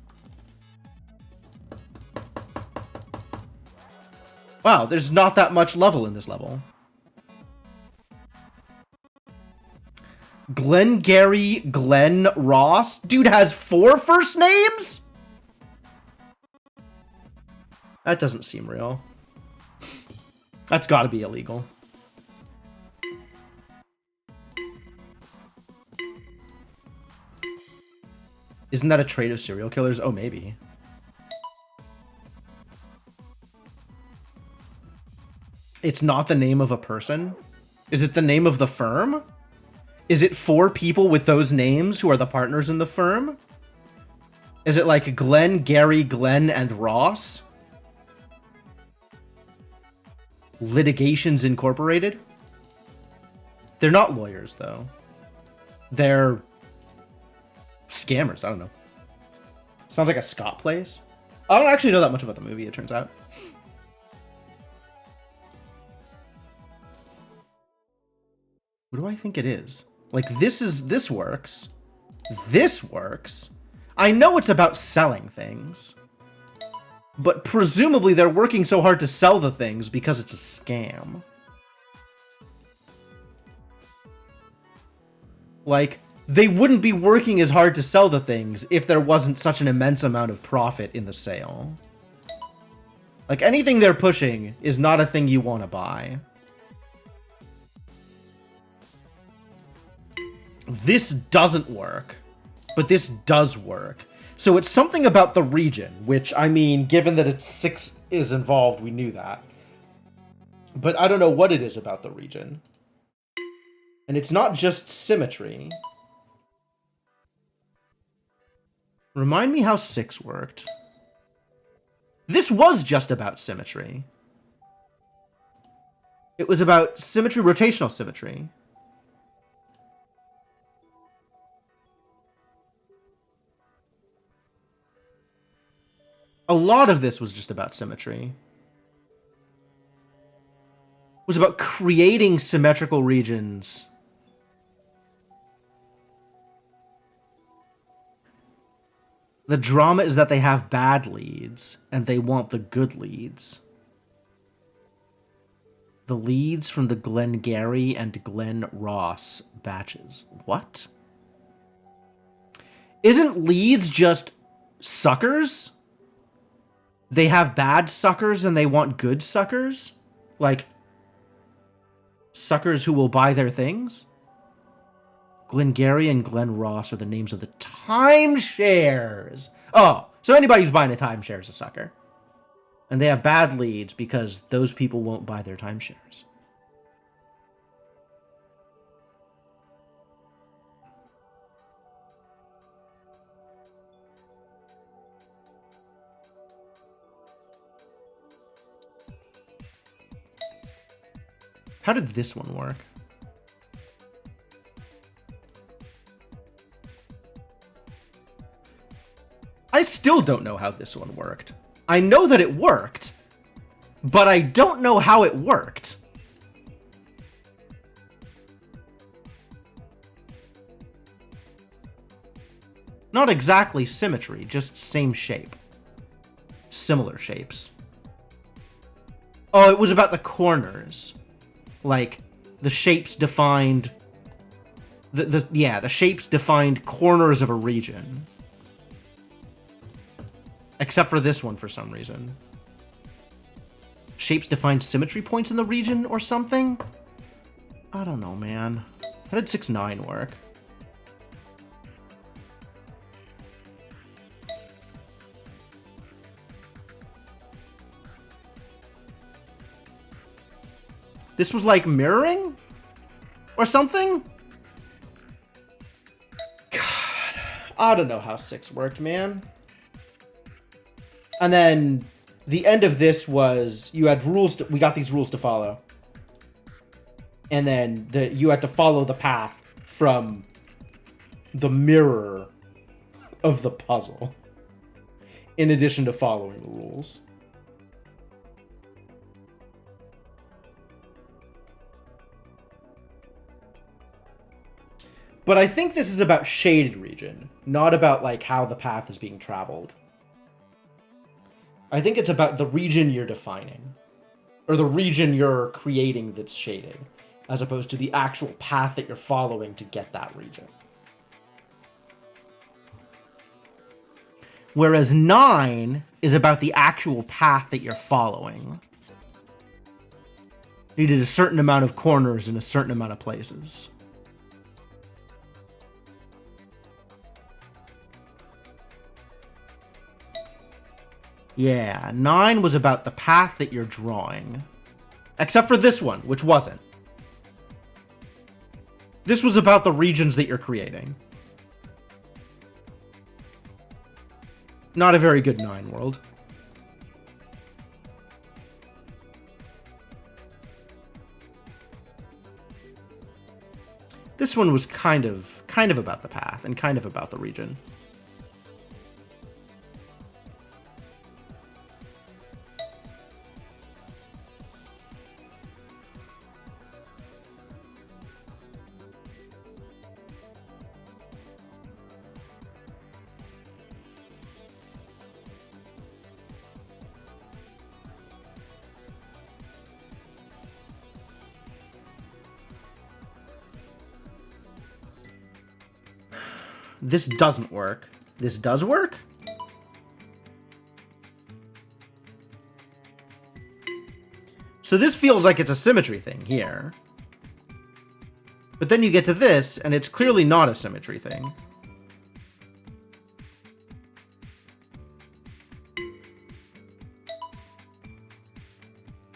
Wow, there's not that much level in this level. Glengarry Glen Ross? Dude has 4 first names? That doesn't seem real. That's gotta be illegal. Isn't that a trait of serial killers? Oh, maybe. It's not the name of a person? Is it the name of the firm? Is it 4 people with those names who are the partners in the firm? Is it like Glenn, Gary, Glenn, and Ross? Litigations Incorporated? They're not lawyers, though. They're scammers. I don't know. Sounds like a Scott place. I don't actually know that much about the movie, it turns out. What do I think it is? Like, this works. This works. I know it's about selling things. But presumably they're working so hard to sell the things because it's a scam. Like, they wouldn't be working as hard to sell the things if there wasn't such an immense amount of profit in the sale. Like, anything they're pushing is not a thing you want to buy. This doesn't work, but this does work. So it's something about the region, which, I mean, given that it's 6 is involved, we knew that. But I don't know what it is about the region. And it's not just symmetry. Remind me how 6 worked. This was just about symmetry. It was about symmetry, rotational symmetry. A lot of this was just about symmetry. It was about creating symmetrical regions. The drama is that they have bad leads, and they want the good leads. The leads from the Glengarry and Glen Ross batches. What? Isn't leads just suckers? They have bad suckers and they want good suckers? Like, suckers who will buy their things? Glengarry and Glen Ross are the names of the timeshares. Oh, so anybody who's buying a timeshare is a sucker. And they have bad leads because those people won't buy their timeshares. How did this one work? I still don't know how this one worked. I know that it worked, but I don't know how it worked. Not exactly symmetry, just same shape. Similar shapes. Oh, it was about the corners. Like, the shapes defined... the shapes defined corners of a region. Except for this one for some reason. Shapes defined symmetry points in the region or something? I don't know, man. How did 6-9 work? This was like mirroring? Or something? God, I don't know how 6 worked, man. And then the end of this was you had rules. We got these rules to follow, and then you had to follow the path from the mirror of the puzzle, in addition to following the rules. But I think this is about shaded region, not about like how the path is being traveled. I think it's about the region you're defining, or the region you're creating that's shaded, as opposed to the actual path that you're following to get that region. Whereas 9 is about the actual path that you're following. You did a certain amount of corners in a certain amount of places. Yeah, 9 was about the path that you're drawing. Except for this one, which wasn't. This was about the regions that you're creating. Not a very good 9 world. This one was kind of about the path and kind of about the region. This doesn't work. This does work? So this feels like it's a symmetry thing here. But then you get to this, and it's clearly not a symmetry thing.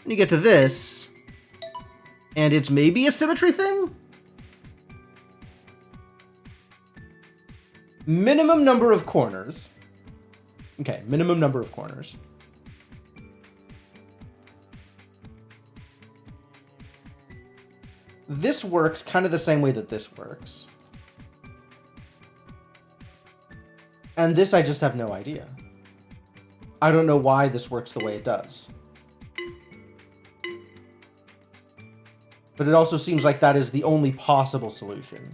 And you get to this, and it's maybe a symmetry thing? Minimum number of corners. Okay, minimum number of corners. This works kind of the same way that this works. And this I just have no idea. I don't know why this works the way it does. But it also seems like that is the only possible solution,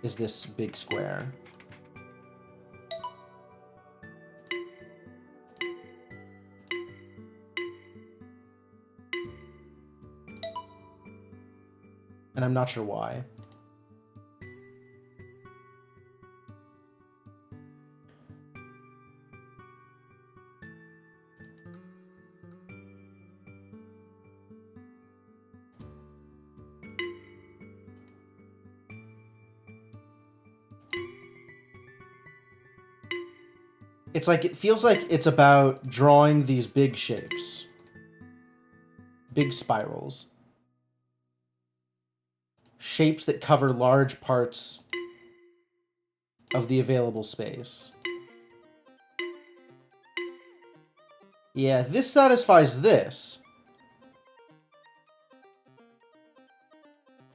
is this big square. And I'm not sure why. It's like, it feels like it's about drawing these big shapes. Big spirals. Shapes that cover large parts of the available space. Yeah, this satisfies this.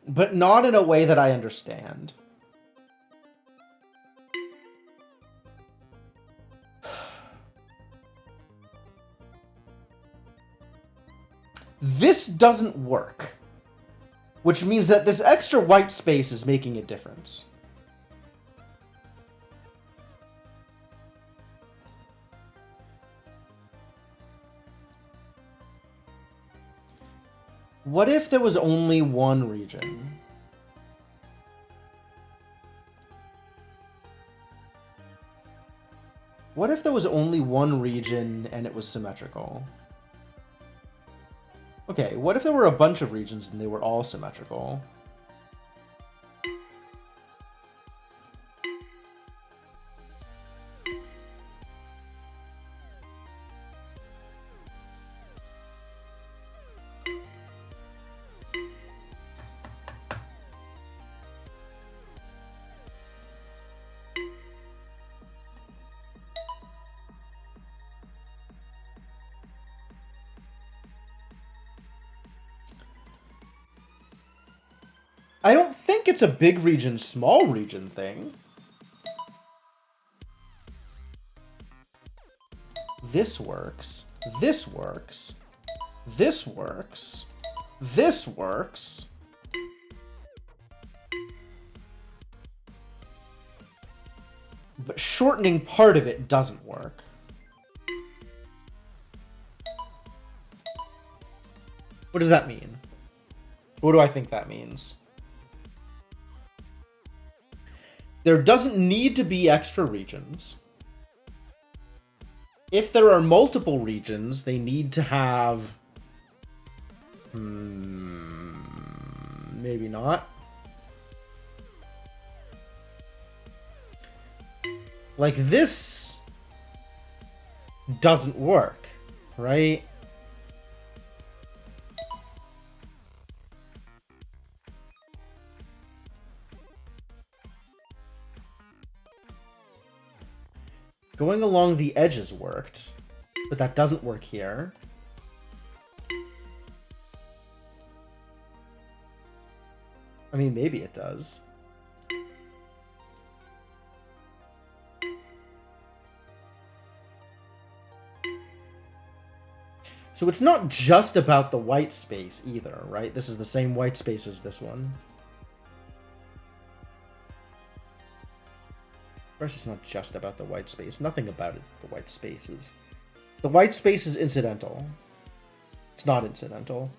But not in a way that I understand. This doesn't work. Which means that this extra white space is making a difference. What if there was only one region? What if there was only one region and it was symmetrical? Okay, what if there were a bunch of regions and they were all symmetrical? I don't think it's a big region, small region thing. This works. This works. This works. This works. But shortening part of it doesn't work. What does that mean? What do I think that means? There doesn't need to be extra regions. If there are multiple regions, they need to have... maybe not. Like this doesn't work, right? Going along the edges worked, but that doesn't work here. I mean, maybe it does. So it's not just about the white space either, right? This is the same white space as this one. Of course, it's not just about the white space. Nothing about it, the white spaces. The white space is incidental. It's not incidental.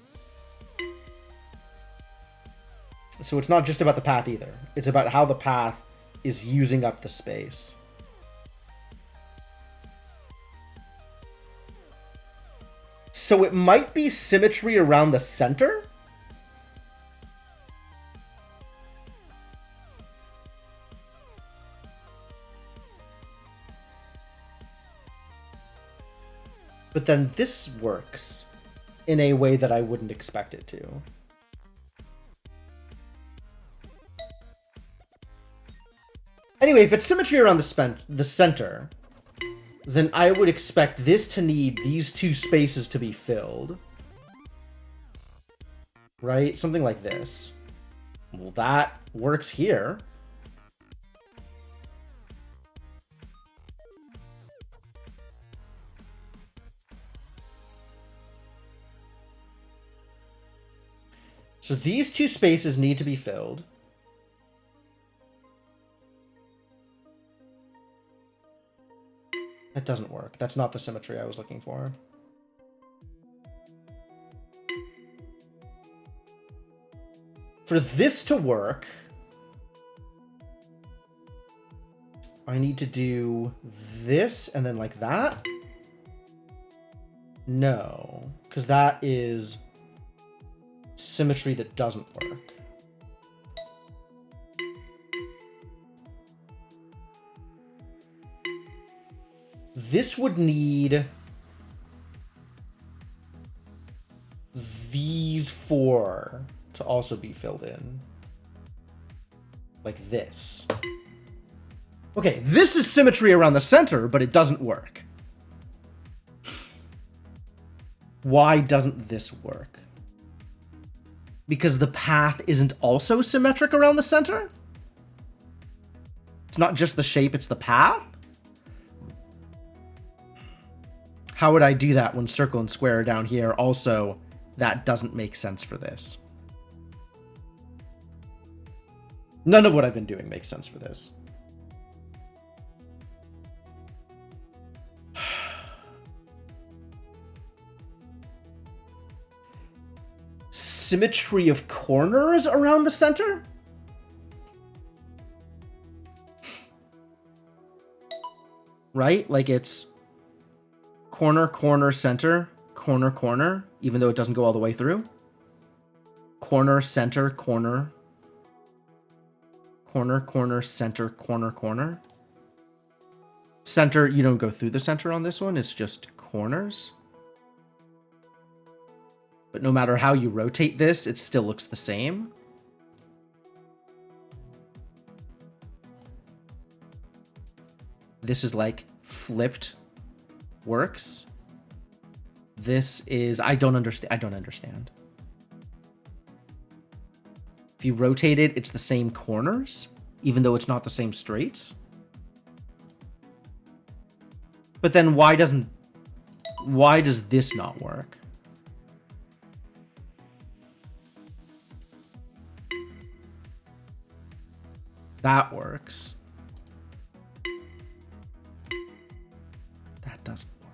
So it's not just about the path either. It's about how the path is using up the space. So it might be symmetry around the center? But then this works in a way that I wouldn't expect it to. Anyway, if it's symmetry around the center, then I would expect this to need these two spaces to be filled. Right? Something like this. Well, that works here. So these two spaces need to be filled. That doesn't work. That's not the symmetry I was looking for. For this to work, I need to do this and then like that. No, because that is symmetry that doesn't work. This would need these four to also be filled in. Like this. Okay, this is symmetry around the center, but it doesn't work. Why doesn't this work? Because the path isn't also symmetric around the center? It's not just the shape, it's the path? How would I do that when circle and square are down here? Also, that doesn't make sense for this. None of what I've been doing makes sense for this. Symmetry of corners around the center? Right? Like it's corner, corner, center, corner, corner, even though it doesn't go all the way through. Corner, center, corner. Corner, corner, center, corner, corner. Center, you don't go through the center on this one. It's just corners. But no matter how you rotate this, it still looks the same. This is like flipped works. This is, I don't understand. If you rotate it, it's the same corners, even though it's not the same straights. But then why does this not work? That works. That doesn't work.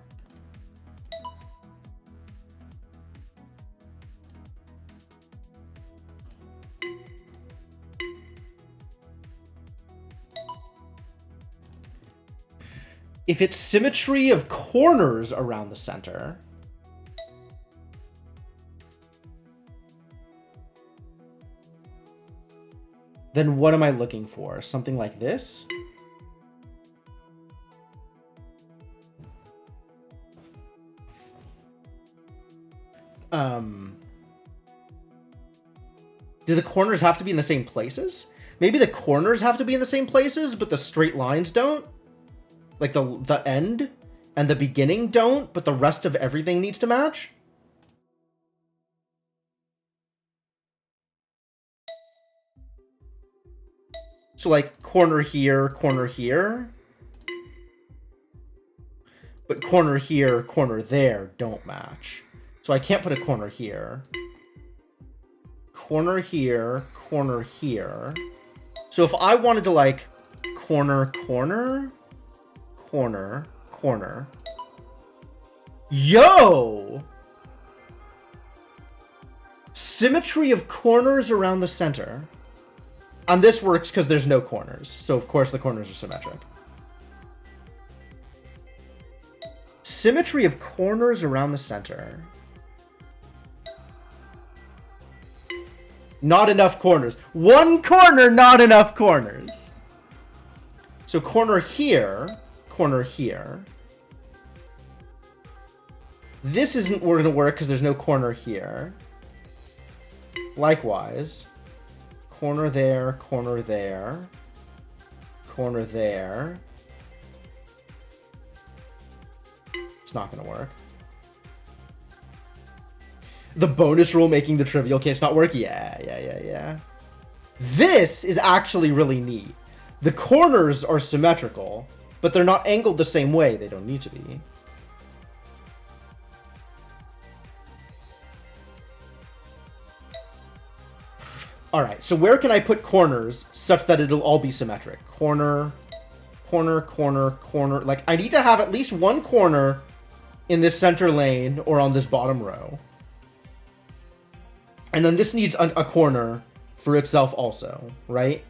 If it's symmetry of corners around the center, then what am I looking for? Something like this? Do the corners have to be in the same places? Maybe the corners have to be in the same places, but the straight lines don't? Like the end and the beginning don't, but the rest of everything needs to match? So like corner here, but corner here, corner there don't match. So I can't put a corner here. Corner here, corner here. So if I wanted to like corner, corner, corner, corner. Yo! Symmetry of corners around the center. And this works because there's no corners. So, of course, the corners are symmetric. Symmetry of corners around the center. Not enough corners. One corner, not enough corners. So corner here, corner here. This isn't going to work because there's no corner here. Likewise, corner there, corner there, corner there. It's not going to work. The bonus rule making the trivial case not work? Yeah. This is actually really neat. The corners are symmetrical, but they're not angled the same way. They don't need to be. Alright, so where can I put corners such that it'll all be symmetric? Corner, corner, corner, corner. Like, I need to have at least one corner in this center lane or on this bottom row. And then this needs a corner for itself also, right?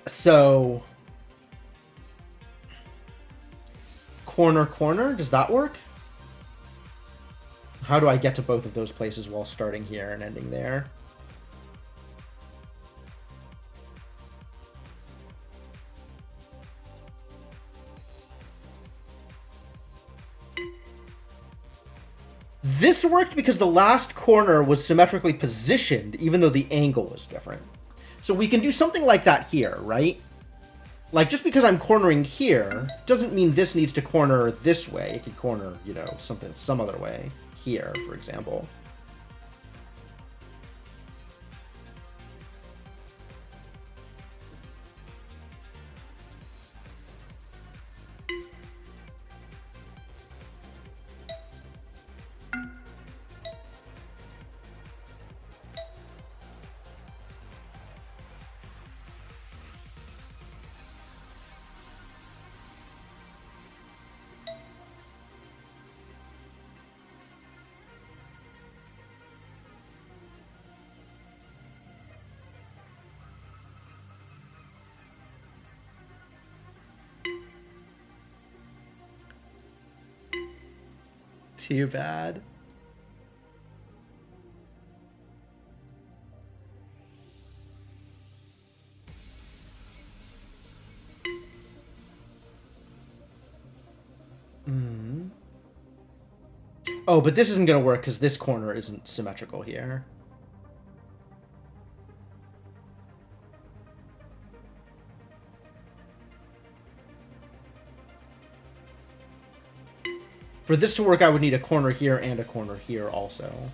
So, corner, corner, does that work? How do I get to both of those places while starting here and ending there? This worked because the last corner was symmetrically positioned, even though the angle was different. So we can do something like that here, right? Like, just because I'm cornering here, doesn't mean this needs to corner this way. It could corner, you know, some other way. Here, for example. Too bad. Oh, but this isn't going to work because this corner isn't symmetrical here. For this to work, I would need a corner here and a corner here also.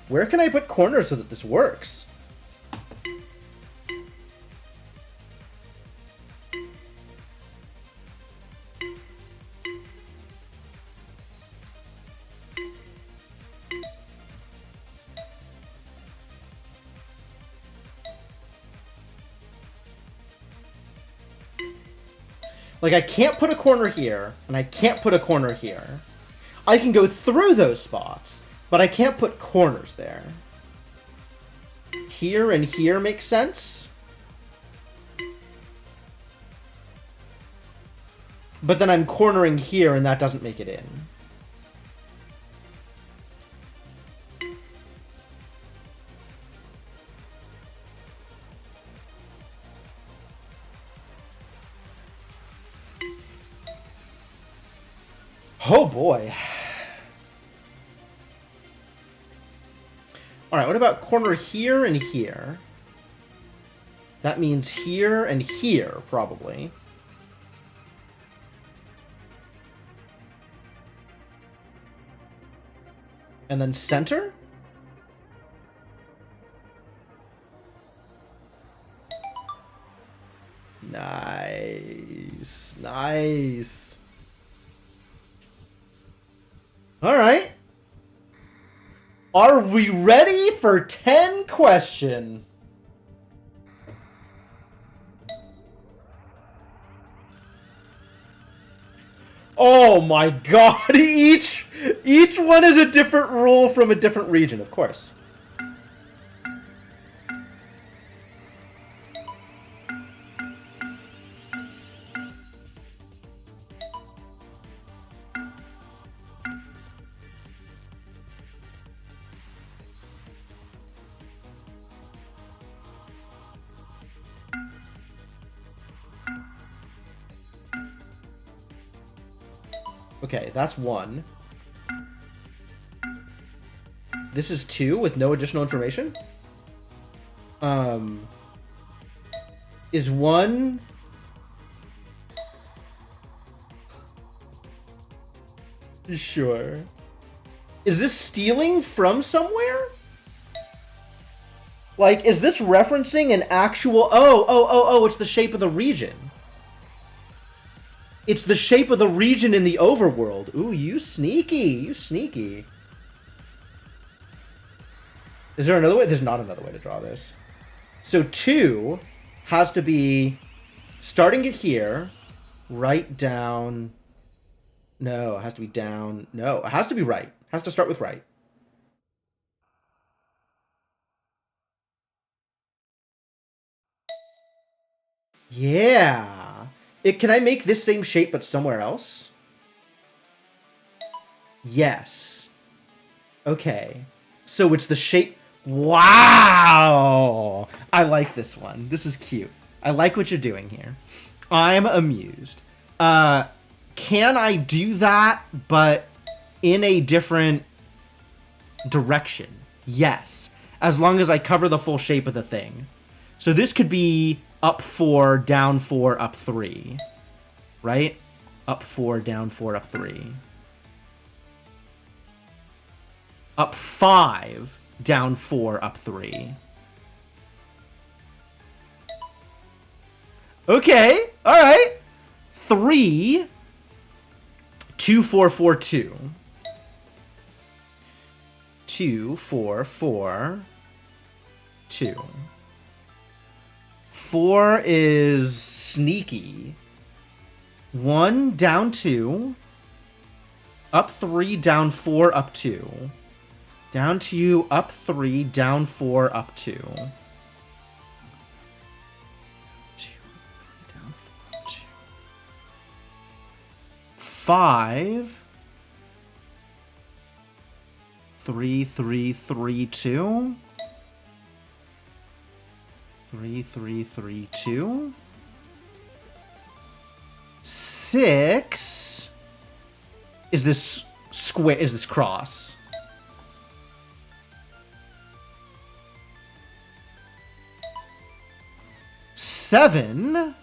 Where can I put corners so that this works? Like, I can't put a corner here, and I can't put a corner here. I can go through those spots, but I can't put corners there. Here and here makes sense. But then I'm cornering here, and that doesn't make it in. Oh boy. Alright, what about corner here and here? That means here and here, probably. And then center? Nice. Nice. Alright. Are we ready for 10 question? Oh my god, each one is a different rule from a different region, of course. Okay, that's 1. This is 2 with no additional information? Is 1... Sure. Is this stealing from somewhere? Like, is this referencing an actual... Oh, it's the shape of the region. It's the shape of the region in the overworld. Ooh, you sneaky. You sneaky. Is there another way? There's not another way to draw this. So 2 has to be starting it here, right down. No, it has to be down. No, it has to be right. It has to start with right. Yeah. Can I make this same shape but somewhere else? Yes. Okay. So it's the shape. Wow! I like this one. This is cute. I like what you're doing here. I'm amused. Can I do that, but in a different direction? Yes. As long as I cover the full shape of the thing. So this could be up 4, down 4, up 3. Right? Up 4, down 4, up 3. Up 5, down 4, up 3. Okay, alright. 3, 2, 4, 4, 2. 2, 4, 4, 2. 4 is sneaky. 1, down 2. Up 3, down 4, up 2. Down 2, up 3, down 4, up 2. 2, 3, down 4, up 2. 5. 3, 3, 3, 2. 3, 3, 3, 2. 6. Is this square? Is this cross? 7.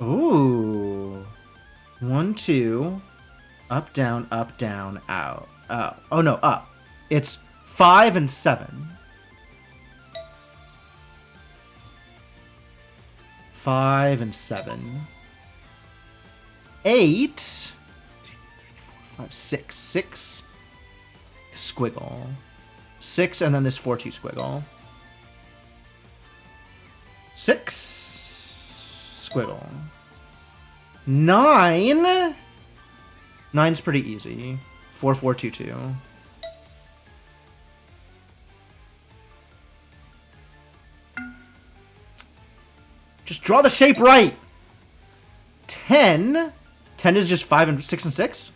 Ooh. 1, 2. Up, down, out. Oh no, up. It's 5 and 7. 5 and 7. 8. 2, 3, 4, 5, 6. 6. Squiggle. 6 and then this 4, 2 squiggle. 6. Squiggle. 9. 9's pretty easy. 4, 4, 2, 2. Just draw the shape right. 10. 10 is just 5 and 6 and 6.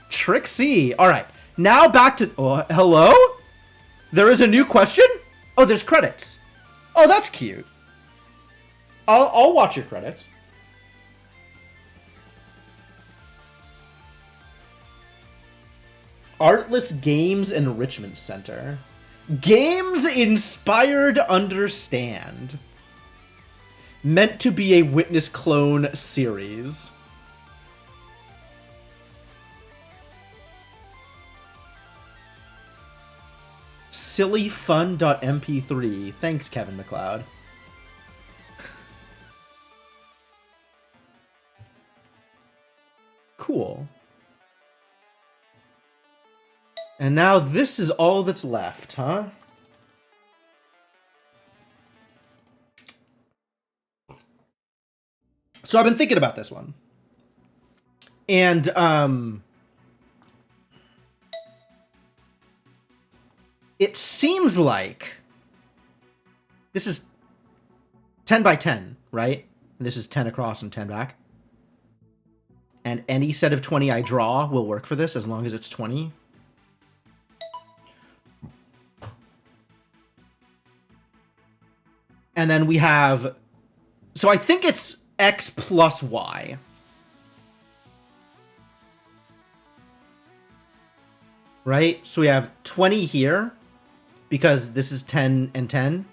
Trixie. All right. Now back to... Oh, hello? There is a new question? Oh, there's credits. Oh, that's cute. I'll watch your credits. Artless Games Enrichment Center. Games inspired understand. Meant to be a Witness clone series. Sillyfun.mp3. Thanks, Kevin McLeod. Cool. And now this is all that's left, huh? So I've been thinking about this one. And, it seems like this is 10 by 10, right? And this is 10 across and 10 back. And any set of 20 I draw will work for this as long as it's 20. And then we have... So I think it's X plus Y. Right? So we have 20 here, because this is 10 and 10.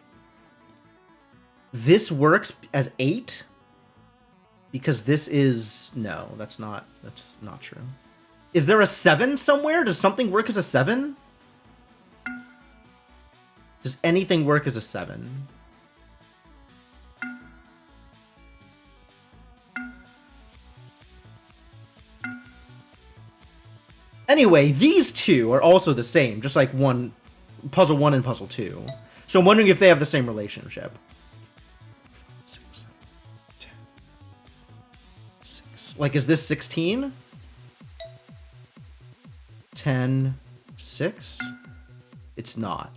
This works as 8, because this is... No, that's not true. Is there a 7 somewhere? Does something work as a 7? Does anything work as a 7? Anyway, these two are also the same, just like Puzzle 1 and Puzzle 2. So I'm wondering if they have the same relationship. 6, 7, 10, 6. Like, is this 16? 10, 6? It's not.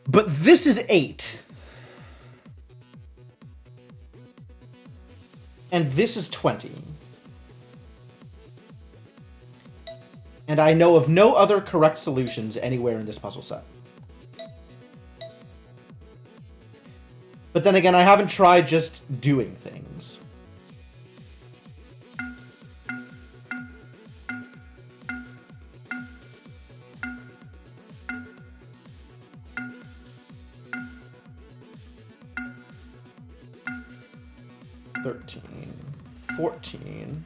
But this is 8. And this is 20. And I know of no other correct solutions anywhere in this puzzle set. But then again, I haven't tried just doing things. $13, $14,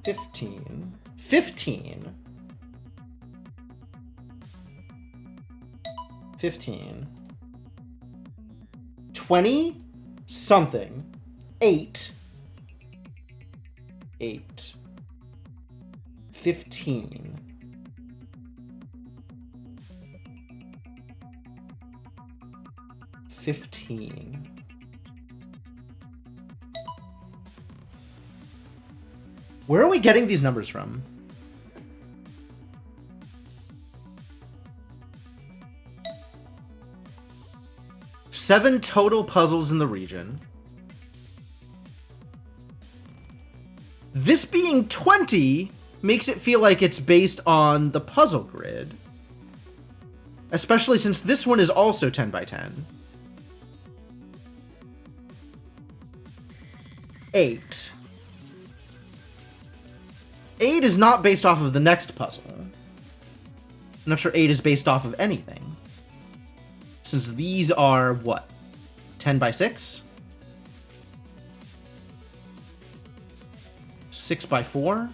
$15, $15, $15, $20, something, $8, $8, $15, $15. Where are we getting these numbers from? Seven total puzzles in the region. This being 20 makes it feel like it's based on the puzzle grid. Especially since this one is also 10 by 10. 8. 8 is not based off of the next puzzle. I'm not sure 8 is based off of anything. Since these are, what? 10 by 6? 6 by 4?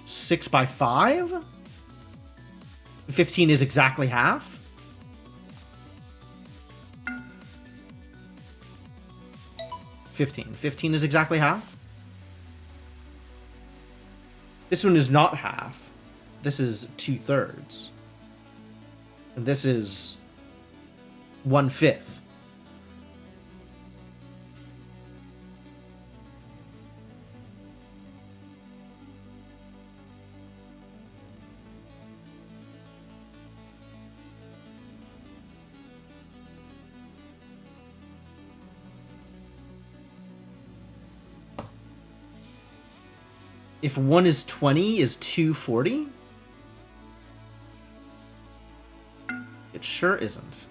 6 by 5? 15 is exactly half? $15 is exactly half? This one is not half. This is 2/3. And this is 1/5. If 1 is 20, is 2 40? It sure isn't.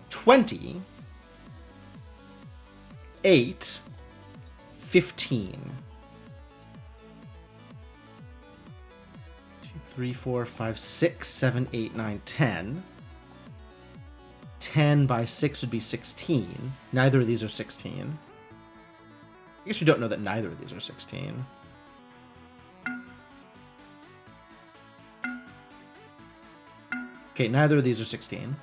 $20, 8, 15. 2, 3, 4, 5, 6, 7, 8, 9, 10. 10 by 6 would be 16. Neither of these are 16. I guess we don't know that neither of these are 16. Okay, neither of these are 16.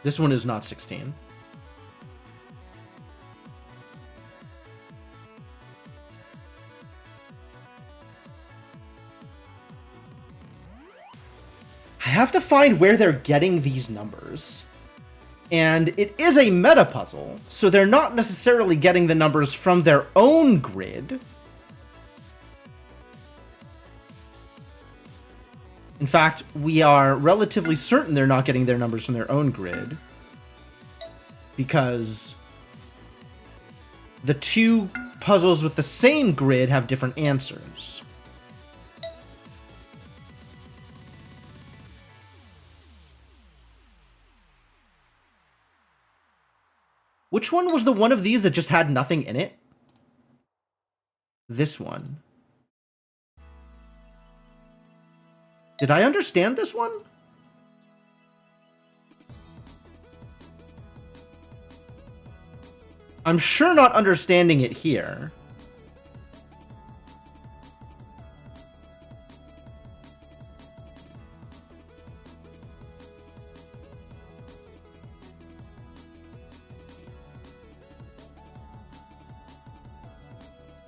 This one is not 16. I have to find where they're getting these numbers. And it is a meta puzzle, so they're not necessarily getting the numbers from their own grid. In fact, we are relatively certain they're not getting their numbers from their own grid, because the two puzzles with the same grid have different answers. Which one was the one of these that just had nothing in it? This one. Did I understand this one? I'm sure not understanding it here.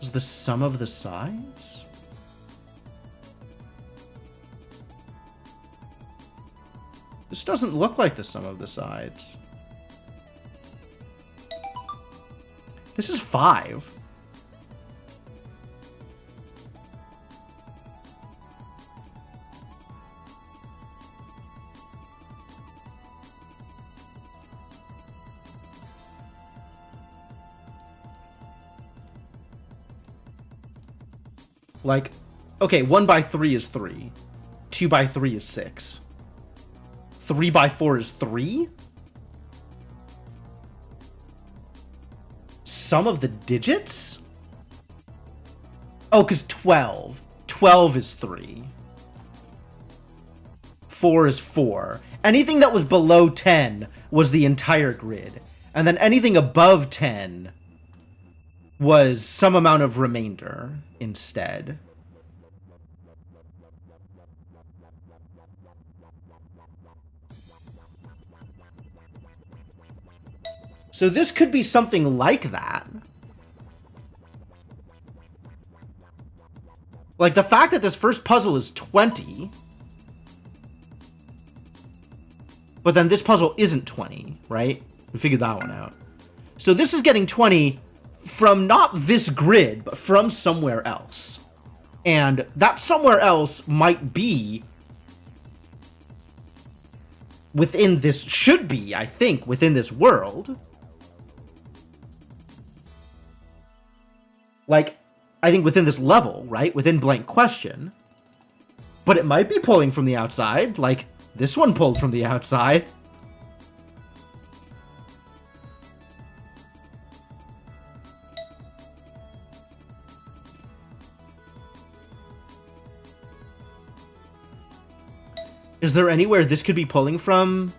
Is the sum of the sides? This doesn't look like the sum of the sides. This is 5. Like, okay, 1 by 3 is 3. 2 by 3 is 6. 3 by 4 is 3? Sum of the digits? Oh, because 12. 12 is 3. 4 is 4. Anything that was below 10 was the entire grid. And then anything above 10 was some amount of remainder instead. So this could be something like that. Like the fact that this first puzzle is 20, but then this puzzle isn't 20, right? We figured that one out. So this is getting 20 from not this grid, but from somewhere else. And that somewhere else might be within this, should be, I think, within this world. Like, I think within this level, right? Within Blank Question. But it might be pulling from the outside, like this one pulled from the outside. Is there anywhere this could be pulling from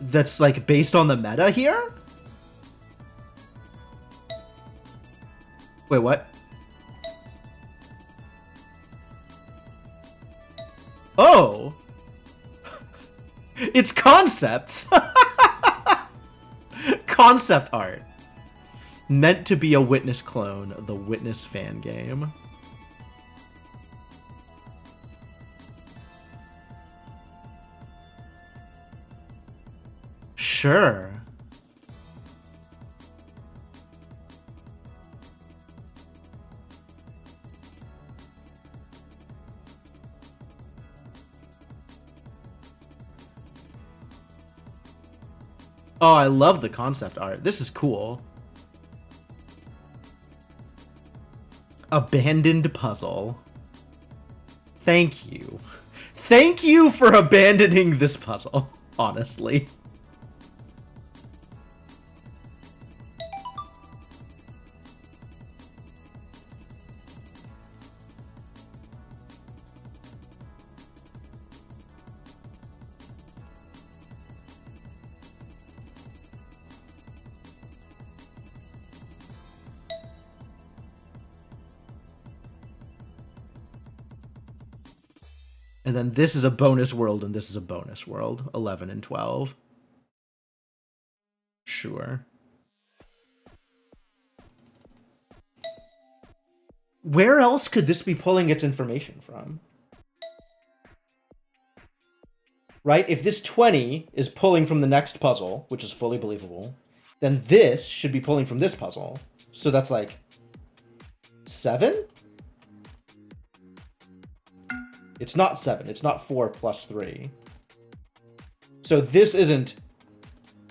that's, like, based on the meta here? Wait, what? Oh! It's concepts! Concept art. Meant to be a Witness clone, the Witness fan game. Sure. Oh, I love the concept art. This is cool. Abandoned puzzle. Thank you. Thank you for abandoning this puzzle, honestly. And then this is a bonus world, and this is a bonus world. 11 and 12. Sure. Where else could this be pulling its information from? right? If this 20 is pulling from the next puzzle, which is fully believable, then this should be pulling from this puzzle. So that's like 7? It's not 7. It's not 4 plus 3. So this isn't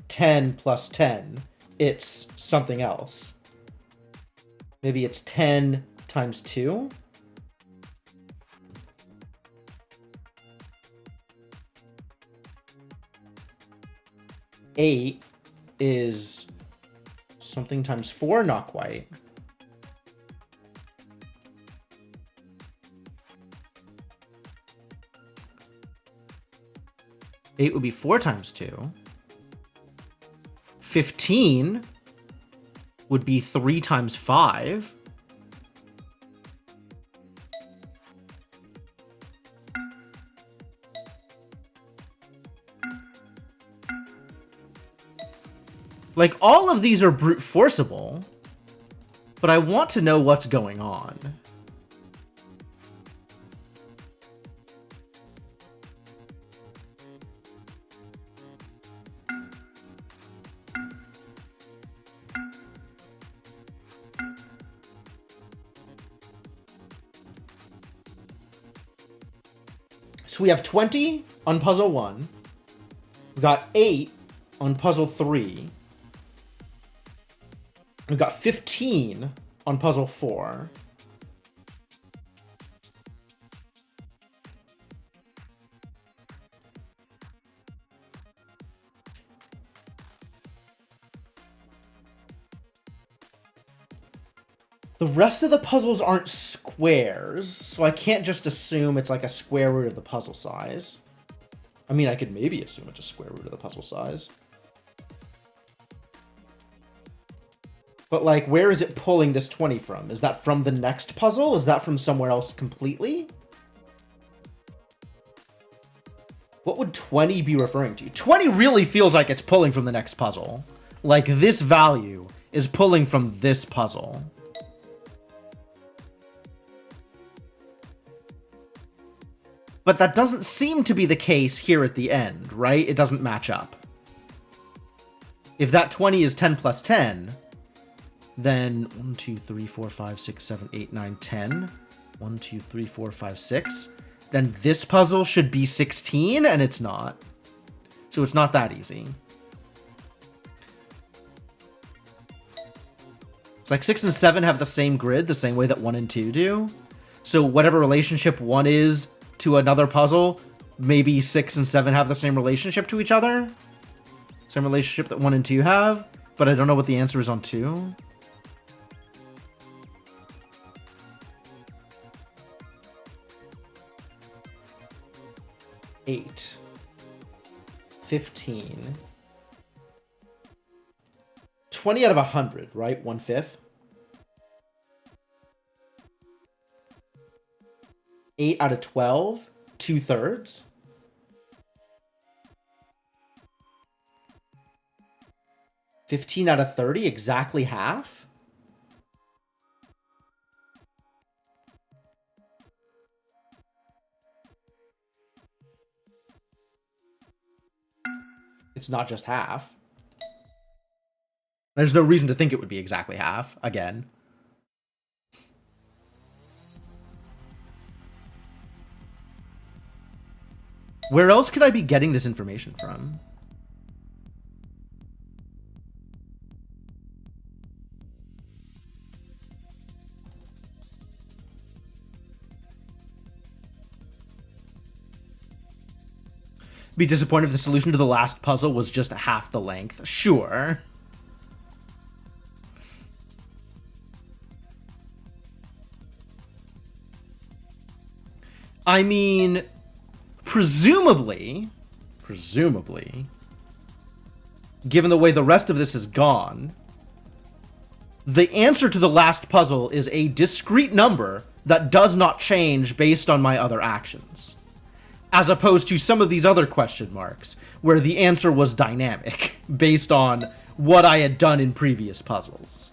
10 plus 10. It's something else. Maybe it's 10 times 2? Eight is something times 4, not quite. Eight would be 4 times 2. 15 would be 3 times 5. Like, all of these are brute forceable, but I want to know what's going on. So we have 20 on puzzle 1. We got 8 on puzzle 3. We got 15 on puzzle 4. The rest of the puzzles aren't squares, so I can't just assume it's like a square root of the puzzle size. I mean, I could maybe assume it's a square root of the puzzle size. But, like, where is it pulling this 20 from? Is that from the next puzzle? Is that from somewhere else completely? What would 20 be referring to? 20 really feels like it's pulling from the next puzzle. Like, this value is pulling from this puzzle. But that doesn't seem to be the case here at the end, right? It doesn't match up. If that 20 is 10 plus 10... then 1, 2, 3, 4, 5, 6, 7, 8, 9, 10. 1, 2, 3, 4, 5, 6. Then this puzzle should be 16, and it's not. So it's not that easy. It's like 6 and 7 have the same grid, the same way that 1 and 2 do. So whatever relationship 1 is to another puzzle, maybe 6 and 7 have the same relationship to each other. Same relationship that 1 and 2 have, but I don't know what the answer is on 2. Eight, 15, 20 out of 100, right? 1/5. 8 out of 12, 2/3. 15 out of 30, exactly half. It's not just half. There's no reason to think it would be exactly half, again. Where else could I be getting this information from? Be disappointed if the solution to the last puzzle was just half the length. Sure. I mean, presumably, given the way the rest of this has gone, the answer to the last puzzle is a discrete number that does not change based on my other actions. As opposed to some of these other question marks, where the answer was dynamic, based on what I had done in previous puzzles.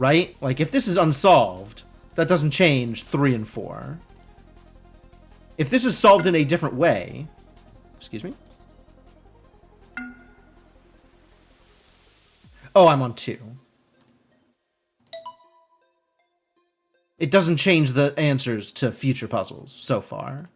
Right? Like, if this is unsolved, that doesn't change 3 and 4. If this is solved in a different way... Excuse me? Oh, I'm on 2. It doesn't change the answers to future puzzles so far.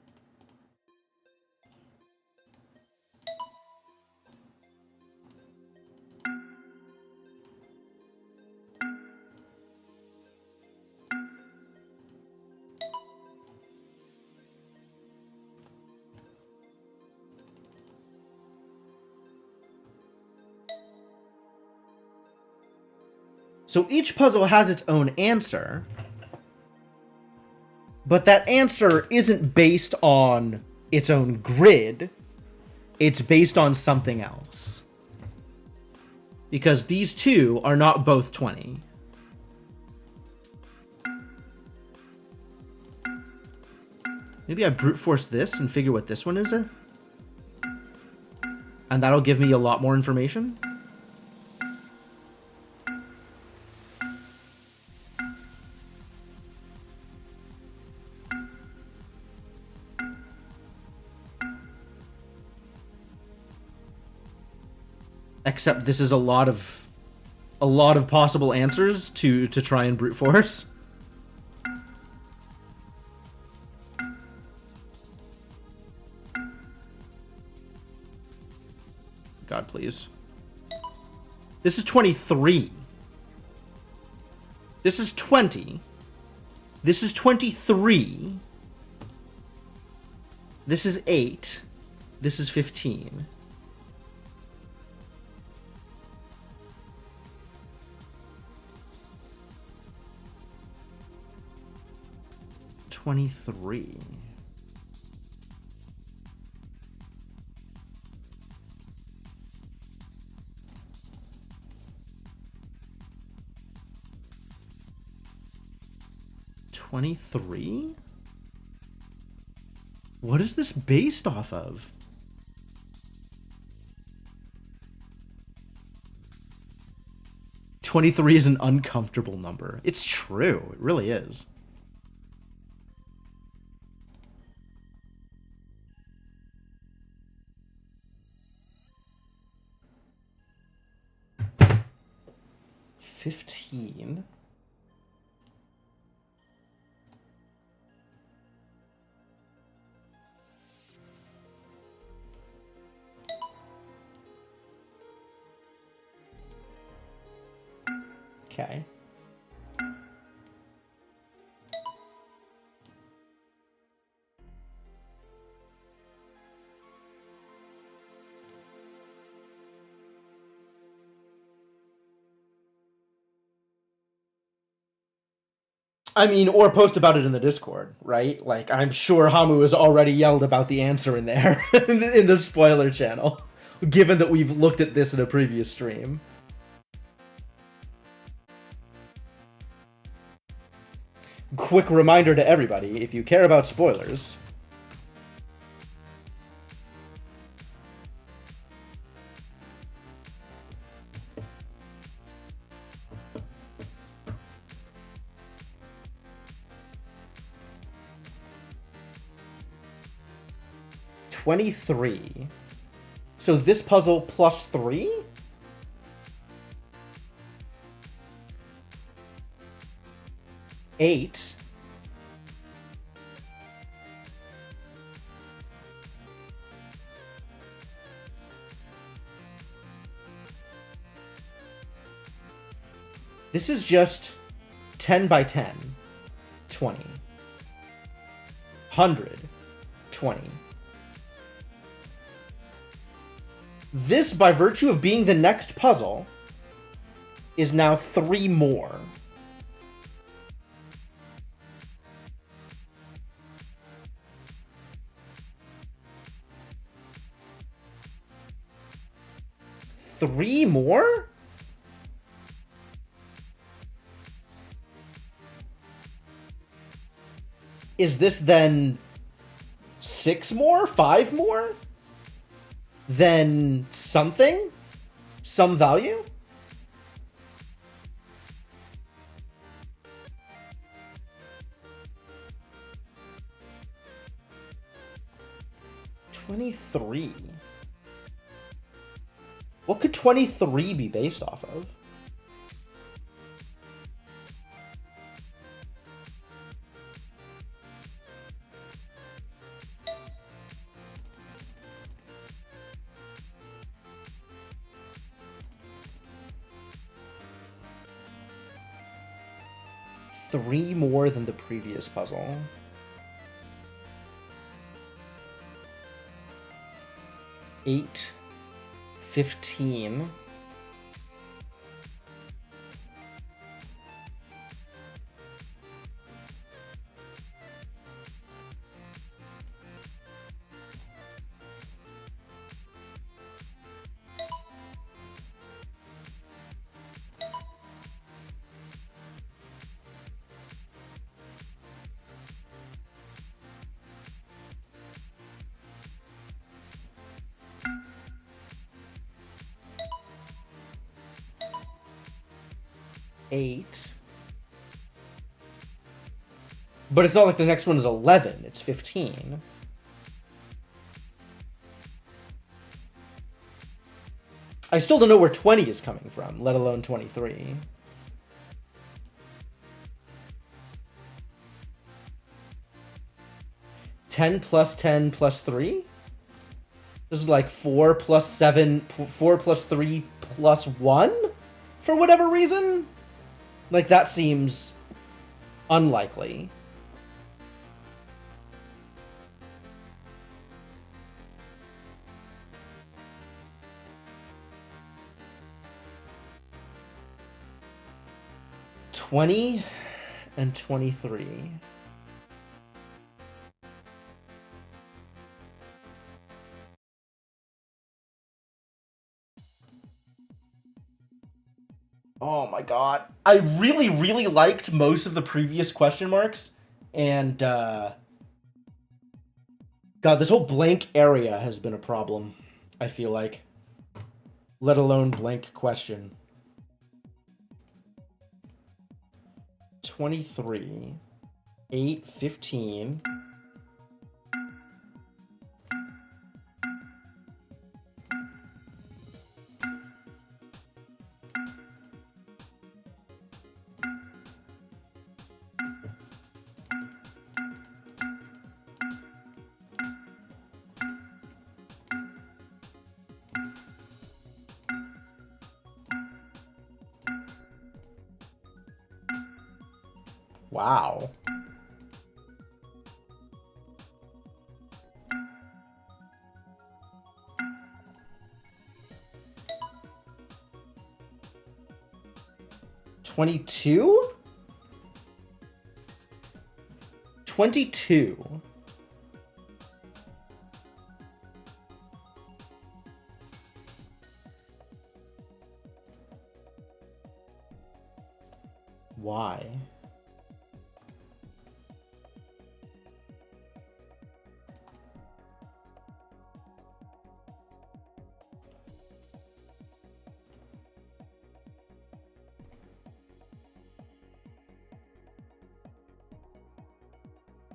So each puzzle has its own answer, but that answer isn't based on its own grid. It's based on something else. Because these two are not both 20. Maybe I brute force this and figure what this one is. And that'll give me a lot more information. Except this is a lot of possible answers to try and brute force. God, please. This is 23. This is 20. This is 23. This is 8. This is 15. $23. $23? What is this based off of? $23 is an uncomfortable number. It's true. It really is. $15. Okay. I mean, or post about it in the Discord, right? Like, I'm sure Hamu has already yelled about the answer in there, in the spoiler channel, given that we've looked at this in a previous stream. Quick reminder to everybody, if you care about spoilers... $23. So this puzzle plus 3? $8. This is just 10 by 10. 20. 100. 20. This, by virtue of being the next puzzle, is now 3 more. Three more? Is this then 6 more? 5 more? Then something? Some value? 23. What could 23 be based off of? Three more than the previous puzzle. Eight. 15. Eight. But it's not like the next one is 11. It's 15. I still don't know where 20 is coming from, let alone 23. Ten plus 10 plus 3? This is like 4 plus 7, 4 plus 3 plus 1? For whatever reason? Like, that seems unlikely. $20 and 23. Oh my god. I really, really liked most of the previous question marks. And, God, this whole blank area has been a problem, I feel like. Let alone blank question. 23. 8, 15. Wow. $22? 22. Why?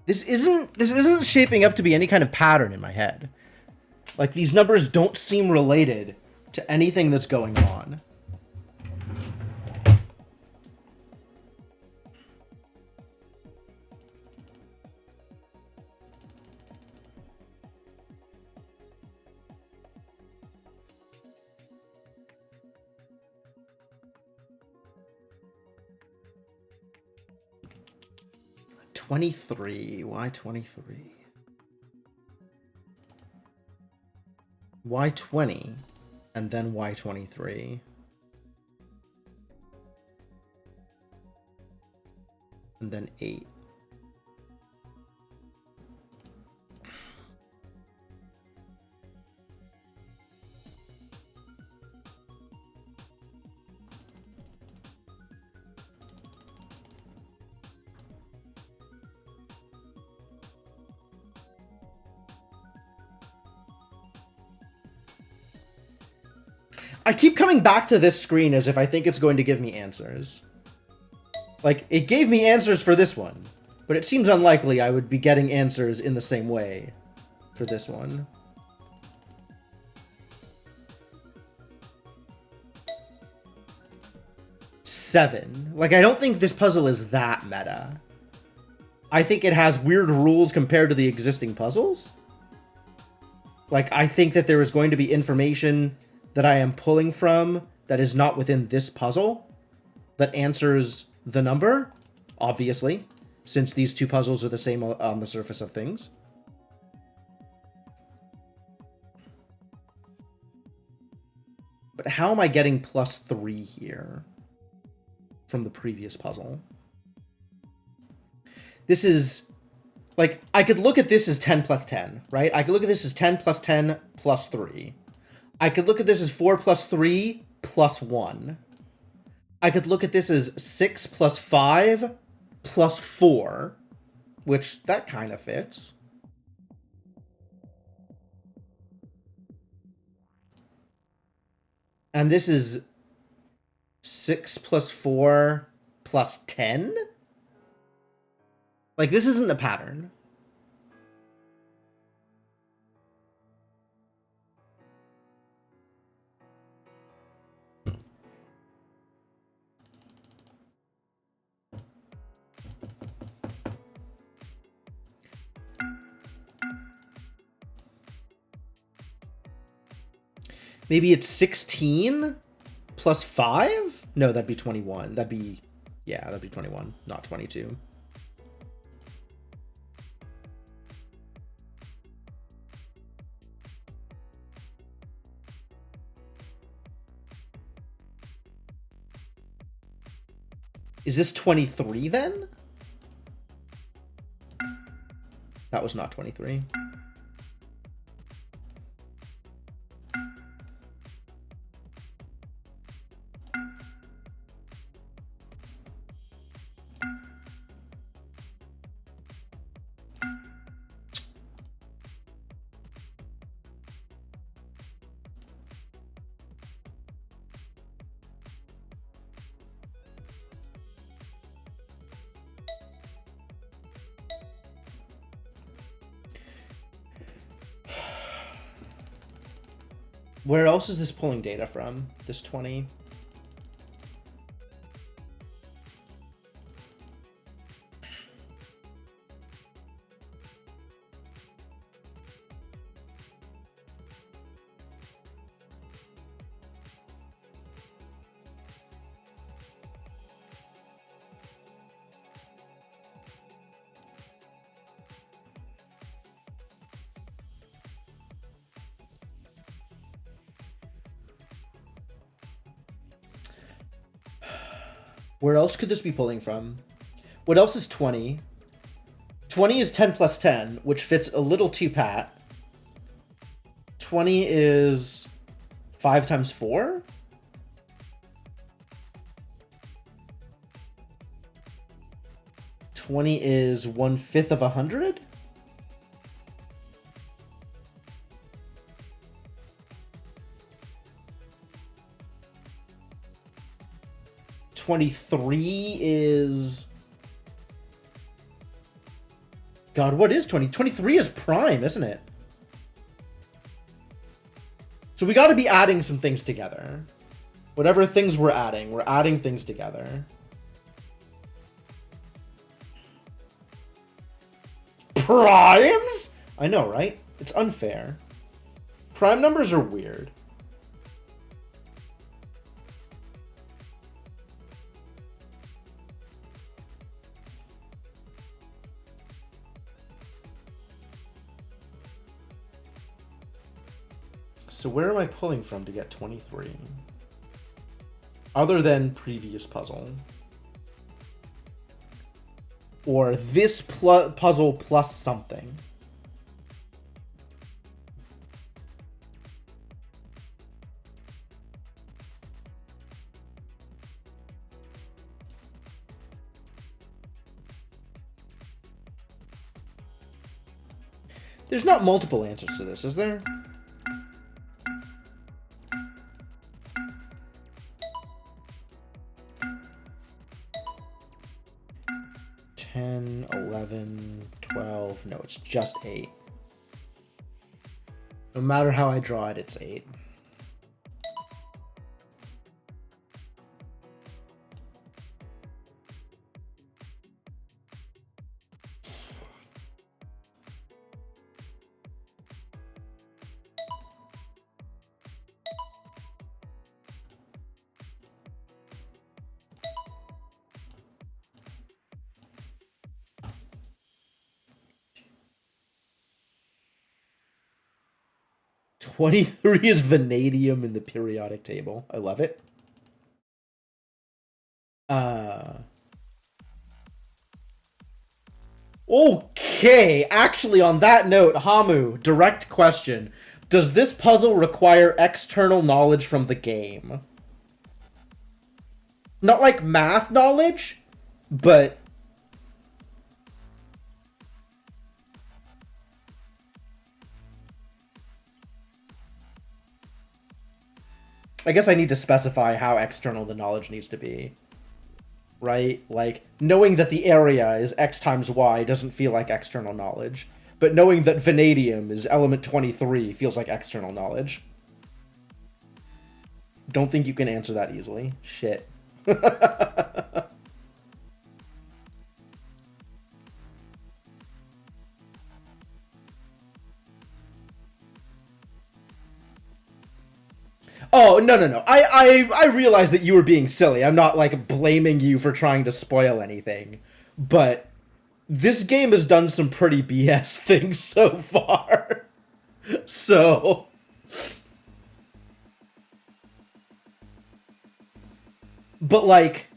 This isn't shaping up to be any kind of pattern in my head. Like, these numbers don't seem related to anything that's going on. $23. Why 23? Why 20? And then why 23? And then 8. I keep coming back to this screen as if I think it's going to give me answers. Like, it gave me answers for this one, but it seems unlikely I would be getting answers in the same way for this one. 7. Like, I don't think this puzzle is that meta. I think it has weird rules compared to the existing puzzles. Like, I think that there is going to be information that I am pulling from that is not within this puzzle that answers the number, obviously, since these two puzzles are the same on the surface of things. But how am I getting +3 here from the previous puzzle? This is, like, I could look at this as 10 plus 10, right? I could look at this as 10 plus 10 plus 3. I could look at this as 4 plus 3 plus 1. I could look at this as 6 plus 5 plus 4, which that kind of fits. And this is 6 plus 4 plus 10? Like, this isn't a pattern. Maybe it's 16 plus 5? No, that'd be 21. That'd be 21, not 22. Is this 23 then? That was not 23. Where else is this pulling data from? This 20? Where else could this be pulling from? What else is 20? 20 is 10 plus 10, which fits a little too pat. 20 is 5 times 4? $20 is 1/5 of 100? $23 is... God, what is 20? 23 is prime, isn't it? So we got to be adding some things together. Whatever things we're adding things together. Primes? I know, right? It's unfair. Prime numbers are weird. So where am I pulling from to get 23? Other than previous puzzle. Or this puzzle plus something. There's not multiple answers to this, is there? No, it's just 8. No matter how I draw it, it's 8. 23 is vanadium in the periodic table. I love it. Okay, actually on that note, Hamu, direct question. Does this puzzle require external knowledge from the game? Not like math knowledge, but... I guess I need to specify how external the knowledge needs to be. Right? Like, knowing that the area is X times Y doesn't feel like external knowledge. But knowing that vanadium is element 23 feels like external knowledge. Don't think you can answer that easily. Shit. Oh, no. I realize that you were being silly. I'm not, like, blaming you for trying to spoil anything. But this game has done some pretty BS things so far. So... But, like...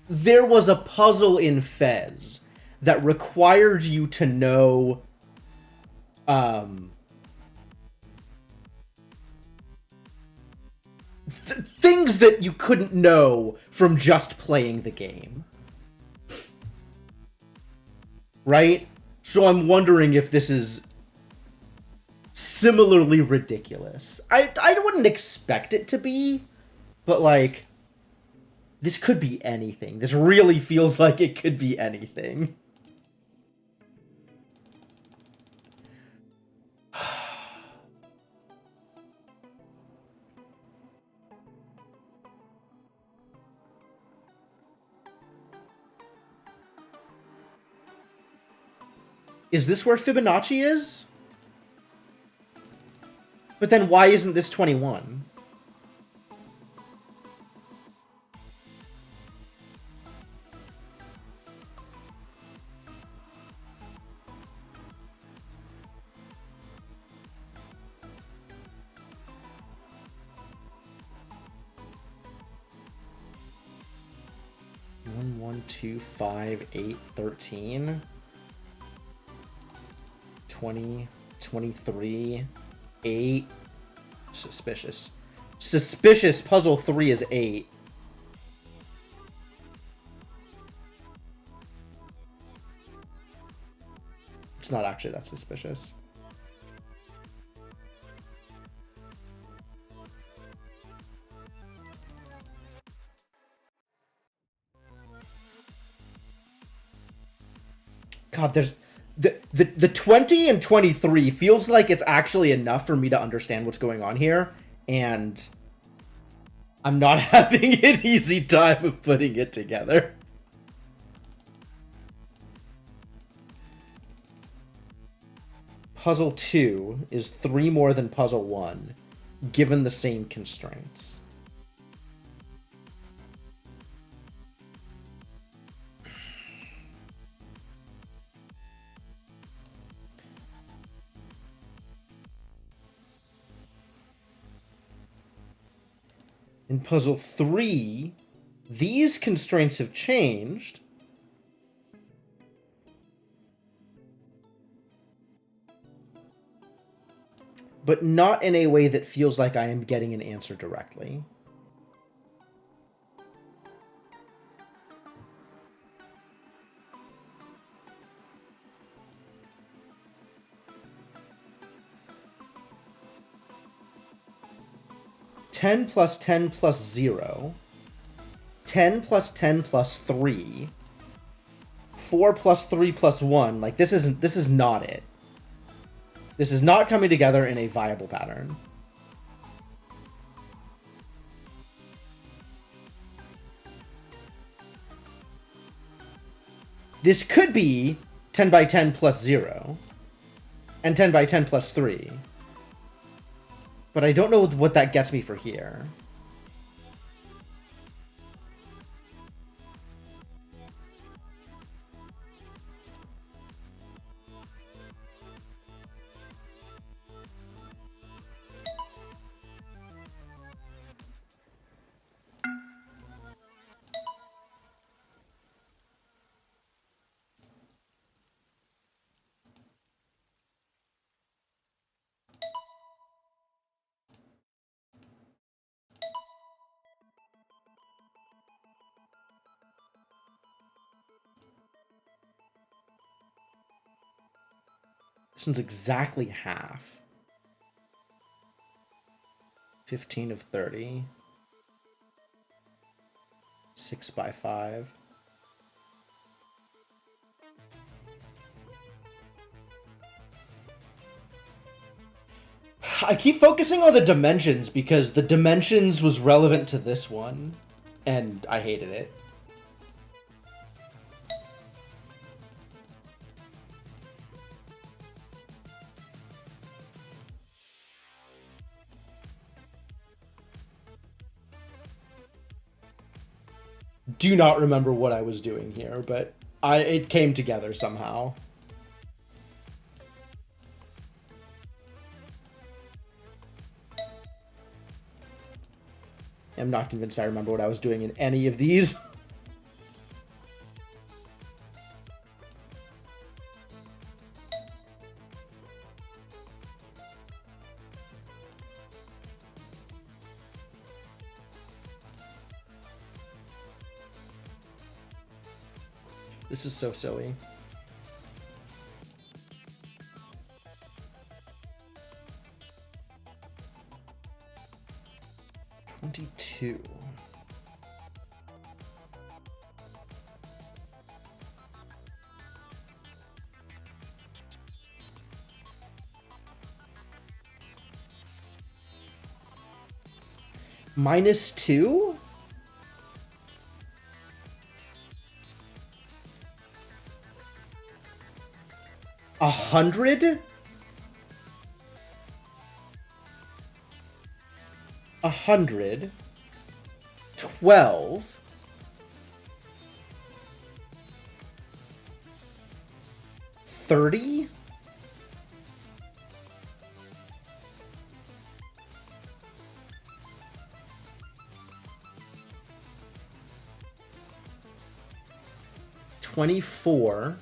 There was a puzzle in Fez that required you to know... things that you couldn't know from just playing the game. Right? So I'm wondering if this is similarly ridiculous. I wouldn't expect it to be, but like, this could be anything. This really feels like it could be anything. Is this where Fibonacci is? But then why isn't this 21? One, 1, 2, 5, 8, 13. 20, 23, 8. Suspicious. Suspicious. Puzzle 3 is 8. It's not actually that suspicious. God, there's... The 20 and 23 feels like it's actually enough for me to understand what's going on here, and I'm not having an easy time of putting it together. Puzzle 2 is 3 more than Puzzle 1, given the same constraints. In Puzzle 3, these constraints have changed. But not in a way that feels like I am getting an answer directly. (10 plus 10 plus 0), 10 plus 10 plus 3, 4 plus 3 plus 1. Like, this is not it. This is not coming together in a viable pattern. This could be 10 by 10 plus 0, and 10 by 10 plus 3. But I don't know what that gets me for here. This one's exactly half. 15 of 30. 6 by 5. I keep focusing on the dimensions because the dimensions was relevant to this one, and I hated it. Do not remember what I was doing here, but it came together somehow. I'm not convinced I remember what I was doing in any of these. This is so silly. -22. -2? $100? 100. 12. 30? 24.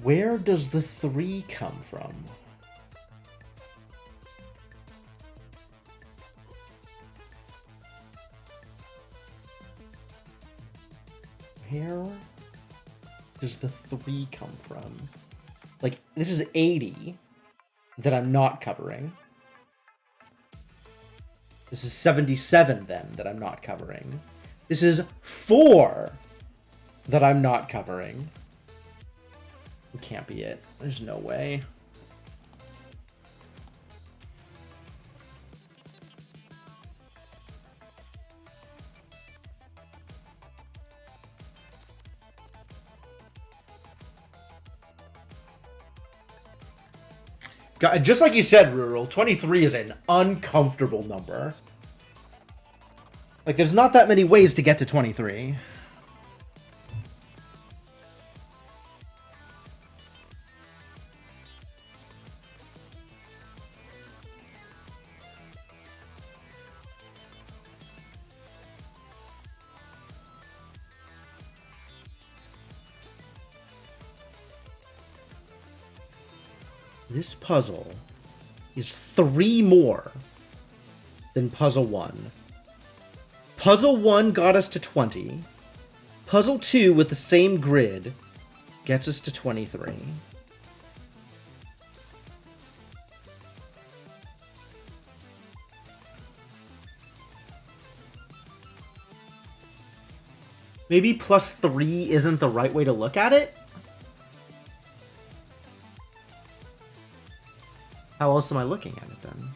Where does the 3 come from? Where does the 3 come from? Like, this is 80 that I'm not covering. This is 77 then that I'm not covering. This is 4 that I'm not covering. It can't be it. There's no way. God, just like you said, Rural, 23 is an uncomfortable number. Like, there's not that many ways to get to 23. This puzzle is 3 more than Puzzle 1. Puzzle 1 got us to 20. Puzzle 2 with the same grid gets us to 23. Maybe +3 isn't the right way to look at it? How else am I looking at it then?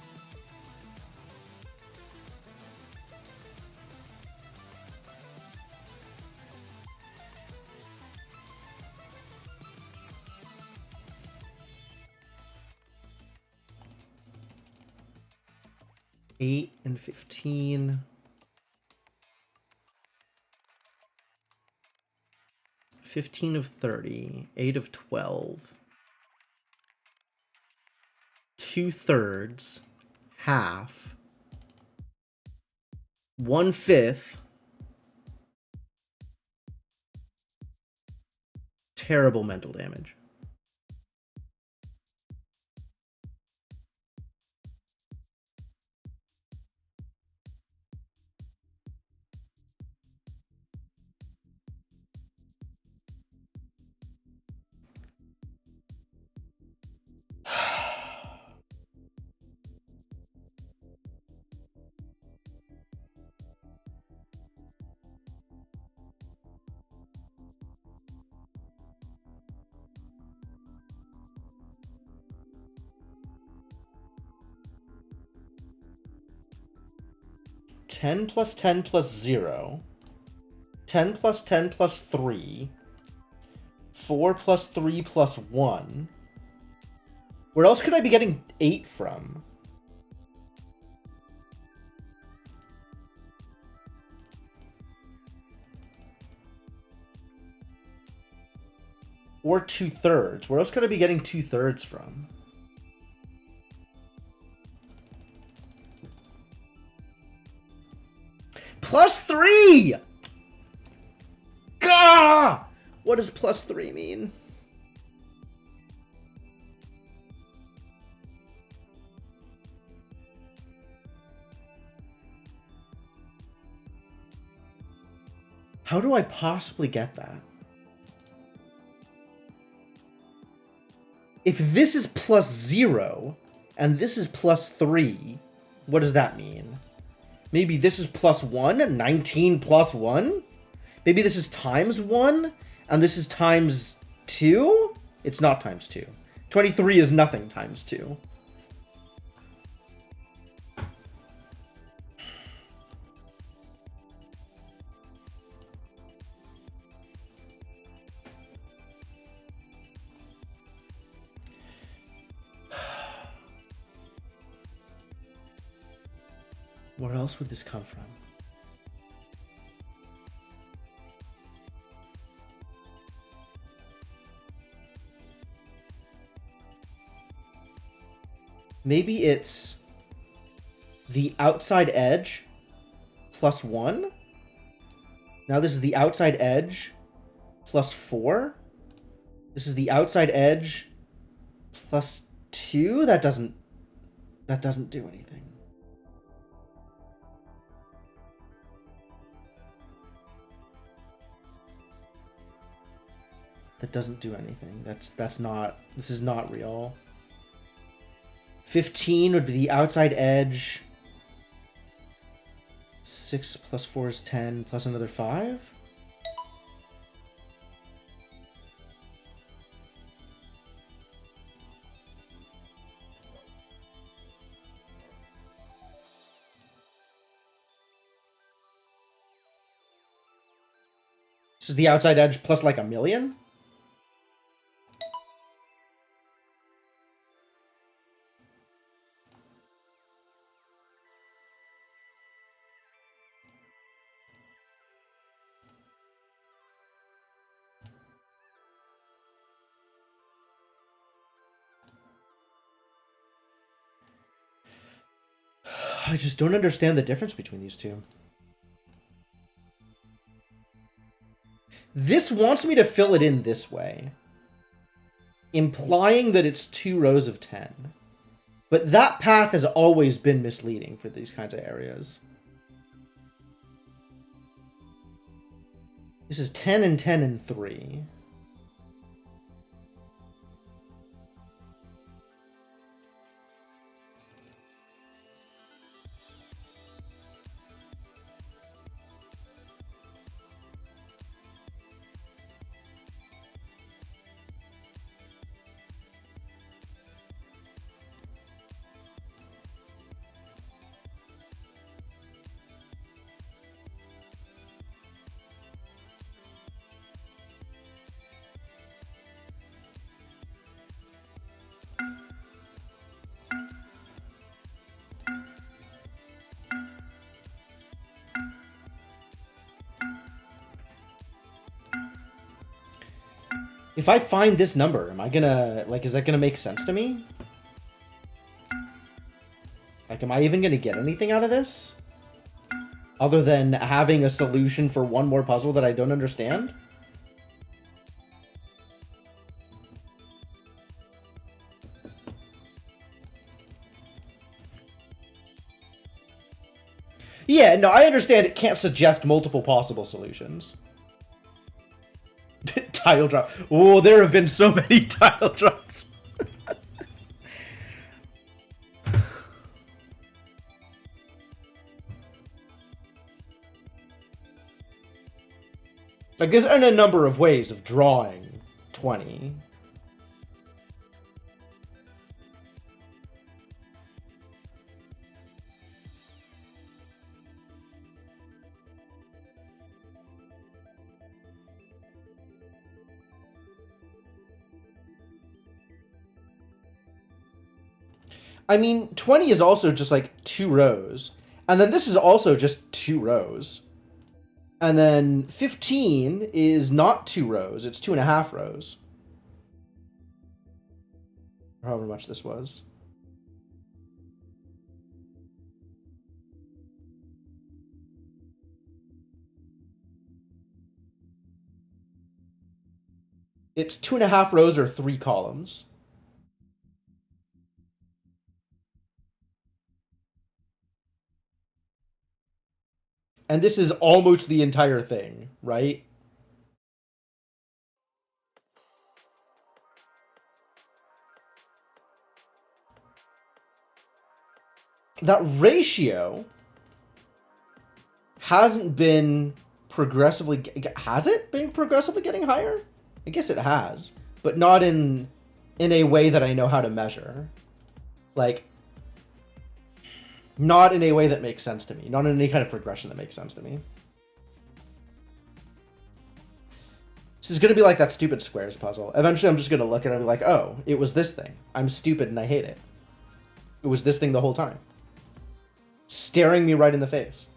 Eight and 15. 15 of 30. 8 of 12. 2/3, half, 1/5. Terrible mental damage. Ten plus 10 plus 0. 10 plus 10 plus 3. 4 plus 3 plus 1. Where else could I be getting 8 from? Or 2/3. Where else could I be getting 2/3 from? +3! Gah! What does +3 mean? How do I possibly get that? If this is +0 and this is +3, what does that mean? Maybe this is +1, 19 plus 1? Maybe this is times 1 and this is times 2? It's not times 2. 23 is nothing times 2. Where else would this come from? Maybe it's the outside edge plus 1. Now this is the outside edge plus 4. This is the outside edge plus 2. That doesn't do anything. That doesn't do anything. This is not real. 15 would be the outside edge. 6 plus 4 is 10 plus another 5. This is the outside edge plus like a million. I just don't understand the difference between these two. This wants me to fill it in this way, implying that it's 2 rows of 10. But that path has always been misleading for these kinds of areas. This is 10 and 10 and 3. If I find this number, am I gonna, like, is that gonna make sense to me? Like, am I even going to get anything out of this? Other than having a solution for one more puzzle that I don't understand? Yeah, no, I understand it can't suggest multiple possible solutions. Tile drop. Oh, there have been so many tile drops. Like, there's a number of ways of drawing 20. I mean, 20 is also just like 2 rows. And then this is also just 2 rows. And then 15 is not 2 rows, it's 2.5 rows. However much this was. It's 2.5 rows or 3 columns. And this is almost the entire thing, right? That ratio hasn't been progressively... Has it been progressively getting higher? I guess it has. But not in a way that I know how to measure. Like, not in a way that makes sense to me. Not in any kind of progression that makes sense to me. This is going to be like that stupid squares puzzle. Eventually I'm just going to look at it and be like, oh, it was this thing. I'm stupid and I hate it. It was this thing the whole time. Staring me right in the face.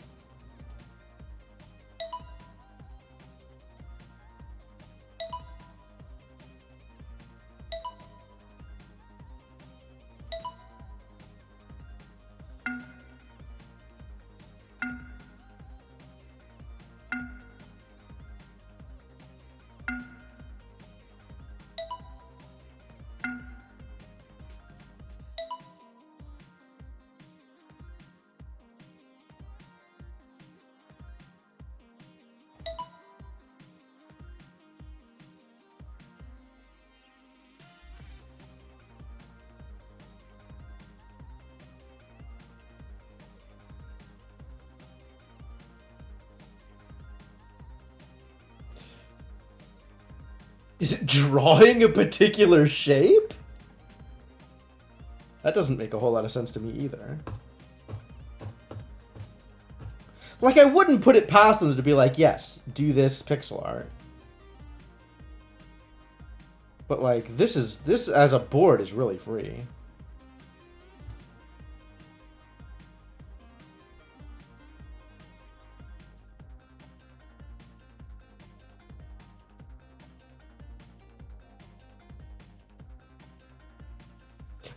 Is it drawing a particular shape? That doesn't make a whole lot of sense to me either. Like, I wouldn't put it past them to be like, yes, do this pixel art. But like, this as a board is really free.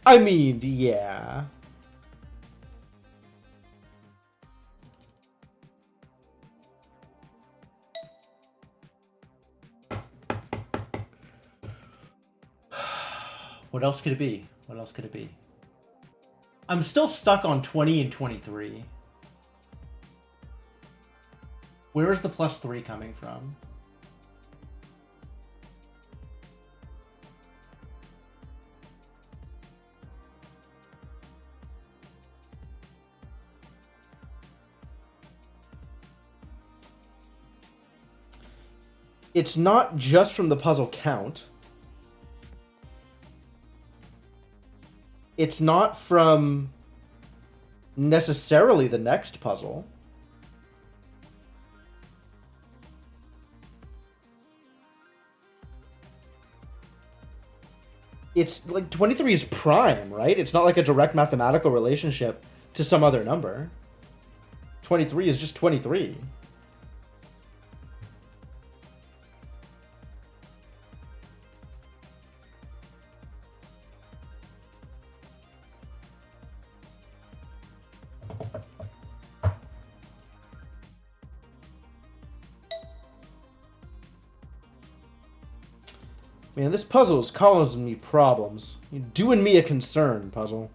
I mean, yeah. What else could it be? What else could it be? I'm still stuck on 20 and 23. Where is the +3 coming from? It's not just from the puzzle count. It's not from necessarily the next puzzle. It's like 23 is prime, right? It's not like a direct mathematical relationship to some other number. 23 is just 23. Man, this puzzle is causing me problems. You're doing me a concern, puzzle.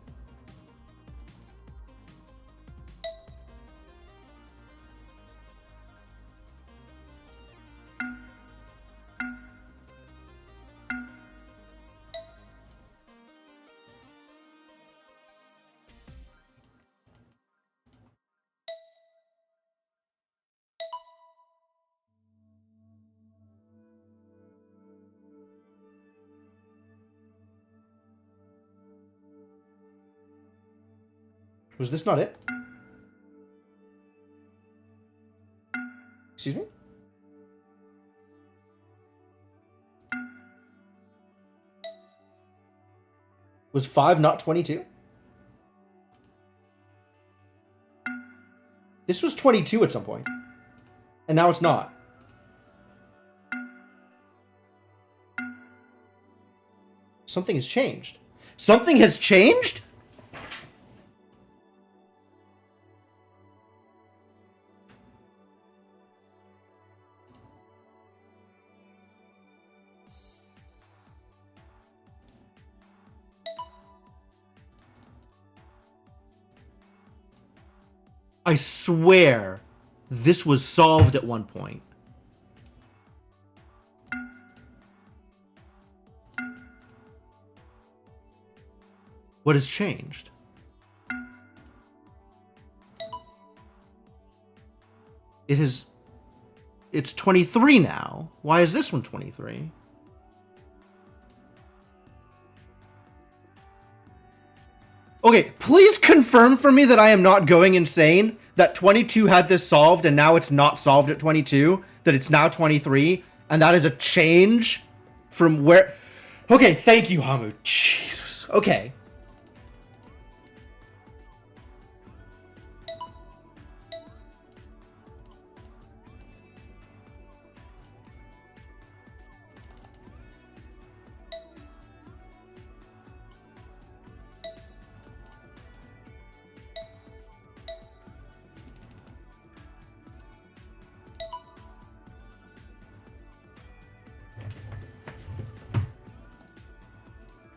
Was this not it? Excuse me? Was 5 not 22? This was 22 at some point. And now it's not. Something has changed. Something has changed? I swear this was solved at one point. What has changed? It's 23 now. Why is this one 23? Okay, please confirm for me that I am not going insane, that 22 had this solved and now it's not solved at 22, that it's now 23, and that is a change from where... Okay, thank you, Hamu. Jesus. Okay.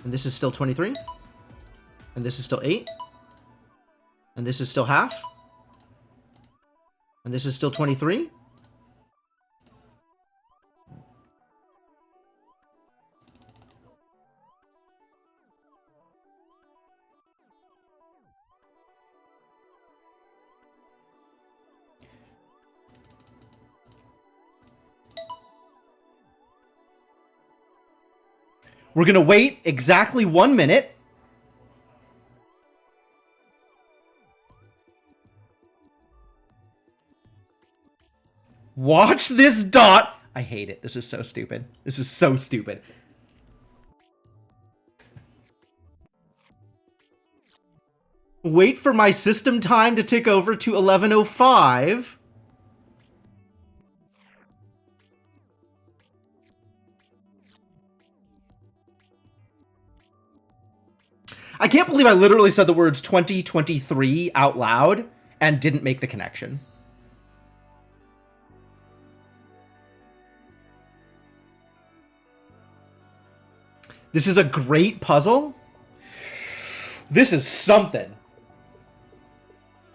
And this is still 23. And this is still 8. And this is still half. And this is still 23. We're going to wait exactly 1 minute. Watch this dot. I hate it. This is so stupid. This is so stupid. Wait for my system time to tick over to 11:05. I can't believe I literally said the words 2023 out loud and didn't make the connection. This is a great puzzle. This is something.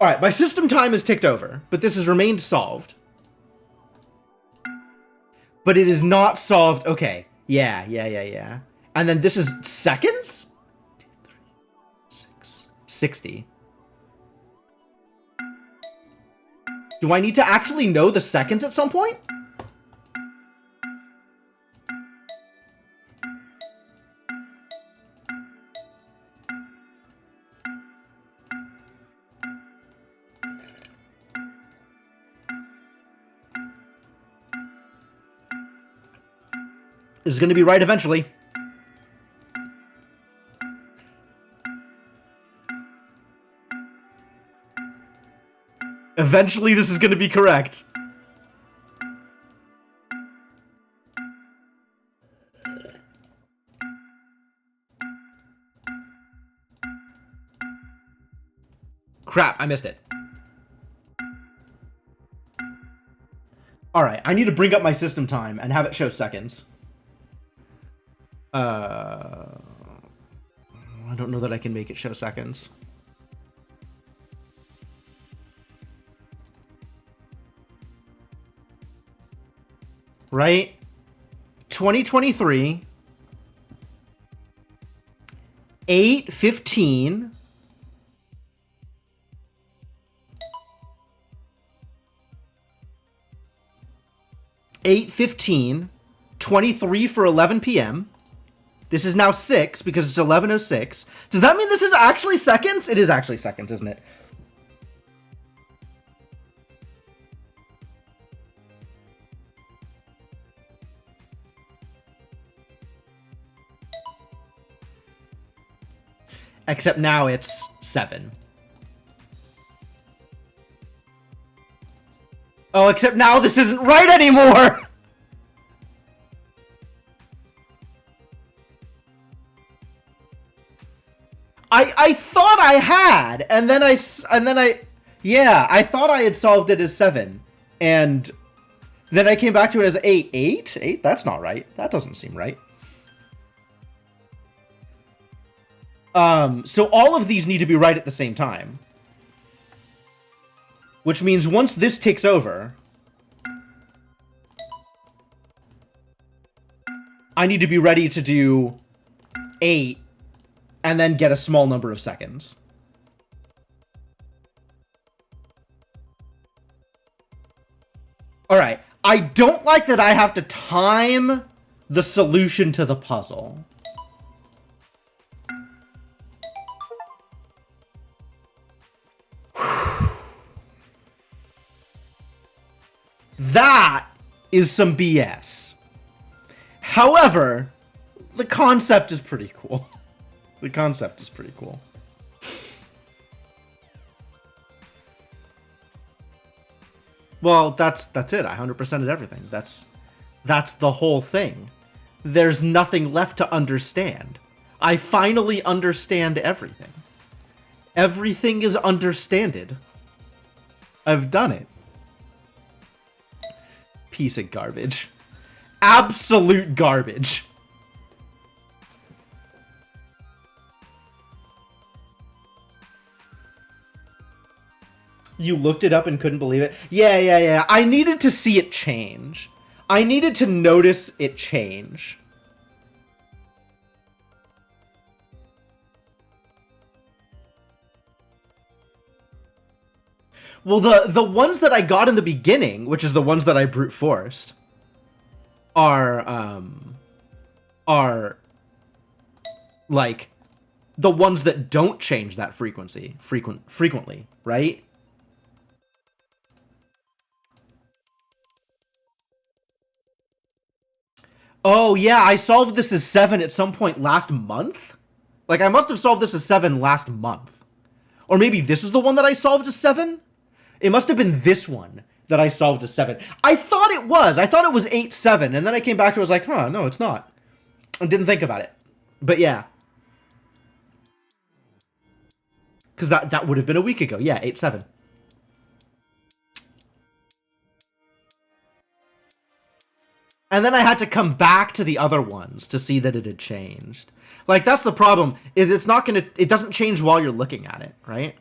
All right, my system time is ticked over, but this has remained solved. But it is not solved. Okay. Yeah. And then this is seconds? 2, 3, 6, 60. Do I need to actually know the seconds at some point? This is going to be right eventually. Eventually, this is going to be correct. Crap, I missed it. All right, I need to bring up my system time and have it show seconds. I don't know that I can make it show seconds. Right? 2023, 8:15. 8:15, 23 for 11 p.m. This is now 6 because it's 11:06. Does that mean this is actually seconds? It is actually seconds, isn't it? Except now it's 7. Oh, except now this isn't right anymore! I thought I had, and then I thought I had solved it as 7, and then I came back to it as 8. 8? 8? That's not right. That doesn't seem right. So all of these need to be right at the same time. Which means once this takes over, I need to be ready to do 8 and then get a small number of seconds. Alright, I don't like that I have to time the solution to the puzzle. That is some BS. However, the concept is pretty cool. The concept is pretty cool. Well, that's it. I 100%ed everything. That's the whole thing. There's nothing left to understand. I finally understand everything. Everything is understanded. I've done it. Piece of garbage. Absolute garbage. You looked it up and couldn't believe it? Yeah. I needed to see it change. I needed to notice it change. Well, the ones that I got in the beginning, which is the ones that I brute forced, are like the ones that don't change that frequently, right? Oh yeah, I solved this as 7 at some point last month. Like I must have solved this as 7 last month. Or maybe this is the one that I solved as 7? It must have been this one that I solved as 7. I thought it was. I thought it was 8-7, and then I came back to it, I was like, huh, no, it's not. I didn't think about it. But yeah. Because that would have been a week ago. Yeah, 8-7. And then I had to come back to the other ones to see that it had changed. Like, that's the problem, is it's not gonna... It doesn't change while you're looking at it, right?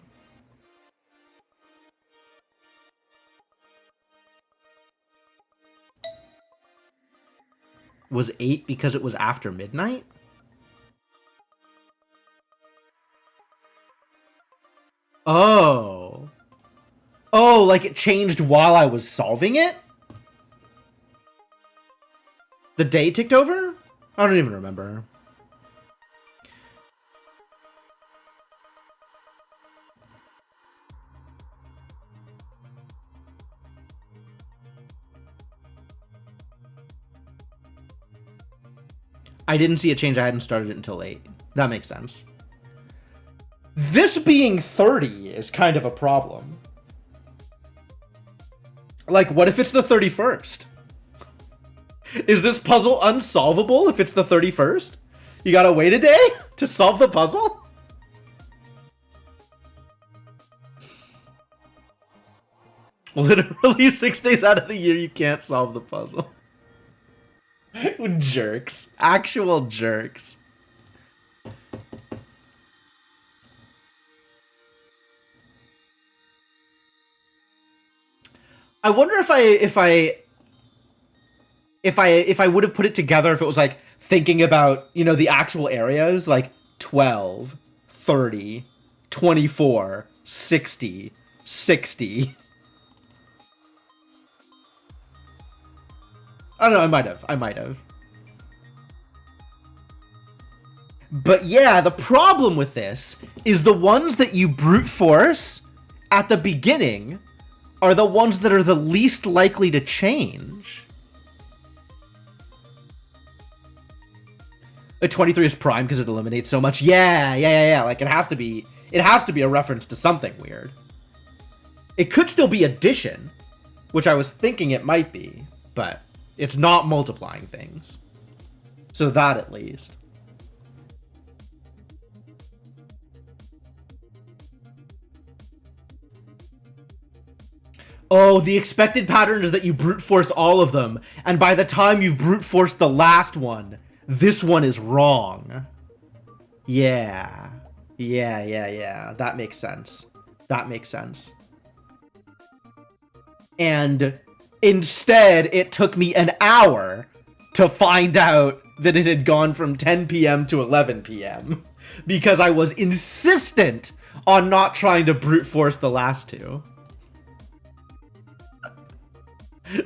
Was 8 because it was after midnight? Oh. Oh, like it changed while I was solving it? The day ticked over? I don't even remember. I didn't see a change. I hadn't started it until 8. That makes sense. This being 30 is kind of a problem. Like, what if it's the 31st? Is this puzzle unsolvable if it's the 31st? You gotta wait a day to solve the puzzle? Literally 6 days out of the year you can't solve the puzzle. Jerks. Actual jerks. I wonder if I would have put it together if it was like thinking about, you know, the actual areas like 12, 30, 24, 60, 60. I don't know, I might have. But yeah, the problem with this is the ones that you brute force at the beginning are the ones that are the least likely to change. A 23 is prime because it eliminates so much. Yeah. Like it has to be a reference to something weird. It could still be addition, which I was thinking it might be, but it's not multiplying things. So that at least. Oh, the expected pattern is that you brute force all of them, and by the time you've brute forced the last one, this one is wrong. Yeah. That makes sense. That makes sense. And instead, it took me an hour to find out that it had gone from 10 p.m. to 11 p.m. because I was insistent on not trying to brute force the last two.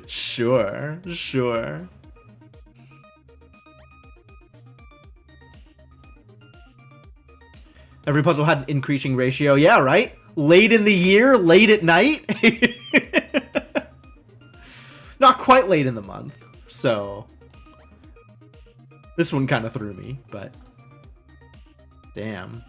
Sure. Every puzzle had an increasing ratio. Yeah, right? Late in the year, late at night. Not quite late in the month. So this one kind of threw me, but damn.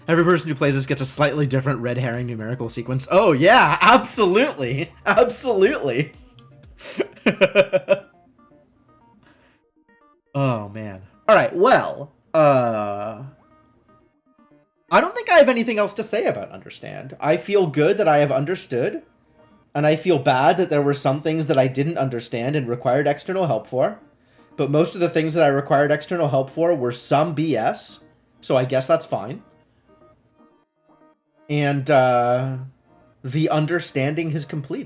Every person who plays this gets a slightly different red herring numerical sequence. Oh yeah, absolutely. Oh man. All right, well, I don't think I have anything else to say about understand. I feel good that I have understood, and I feel bad that there were some things that I didn't understand and required external help for. But most of the things that I required external help for were some BS, so I guess that's fine. And the understanding has completed.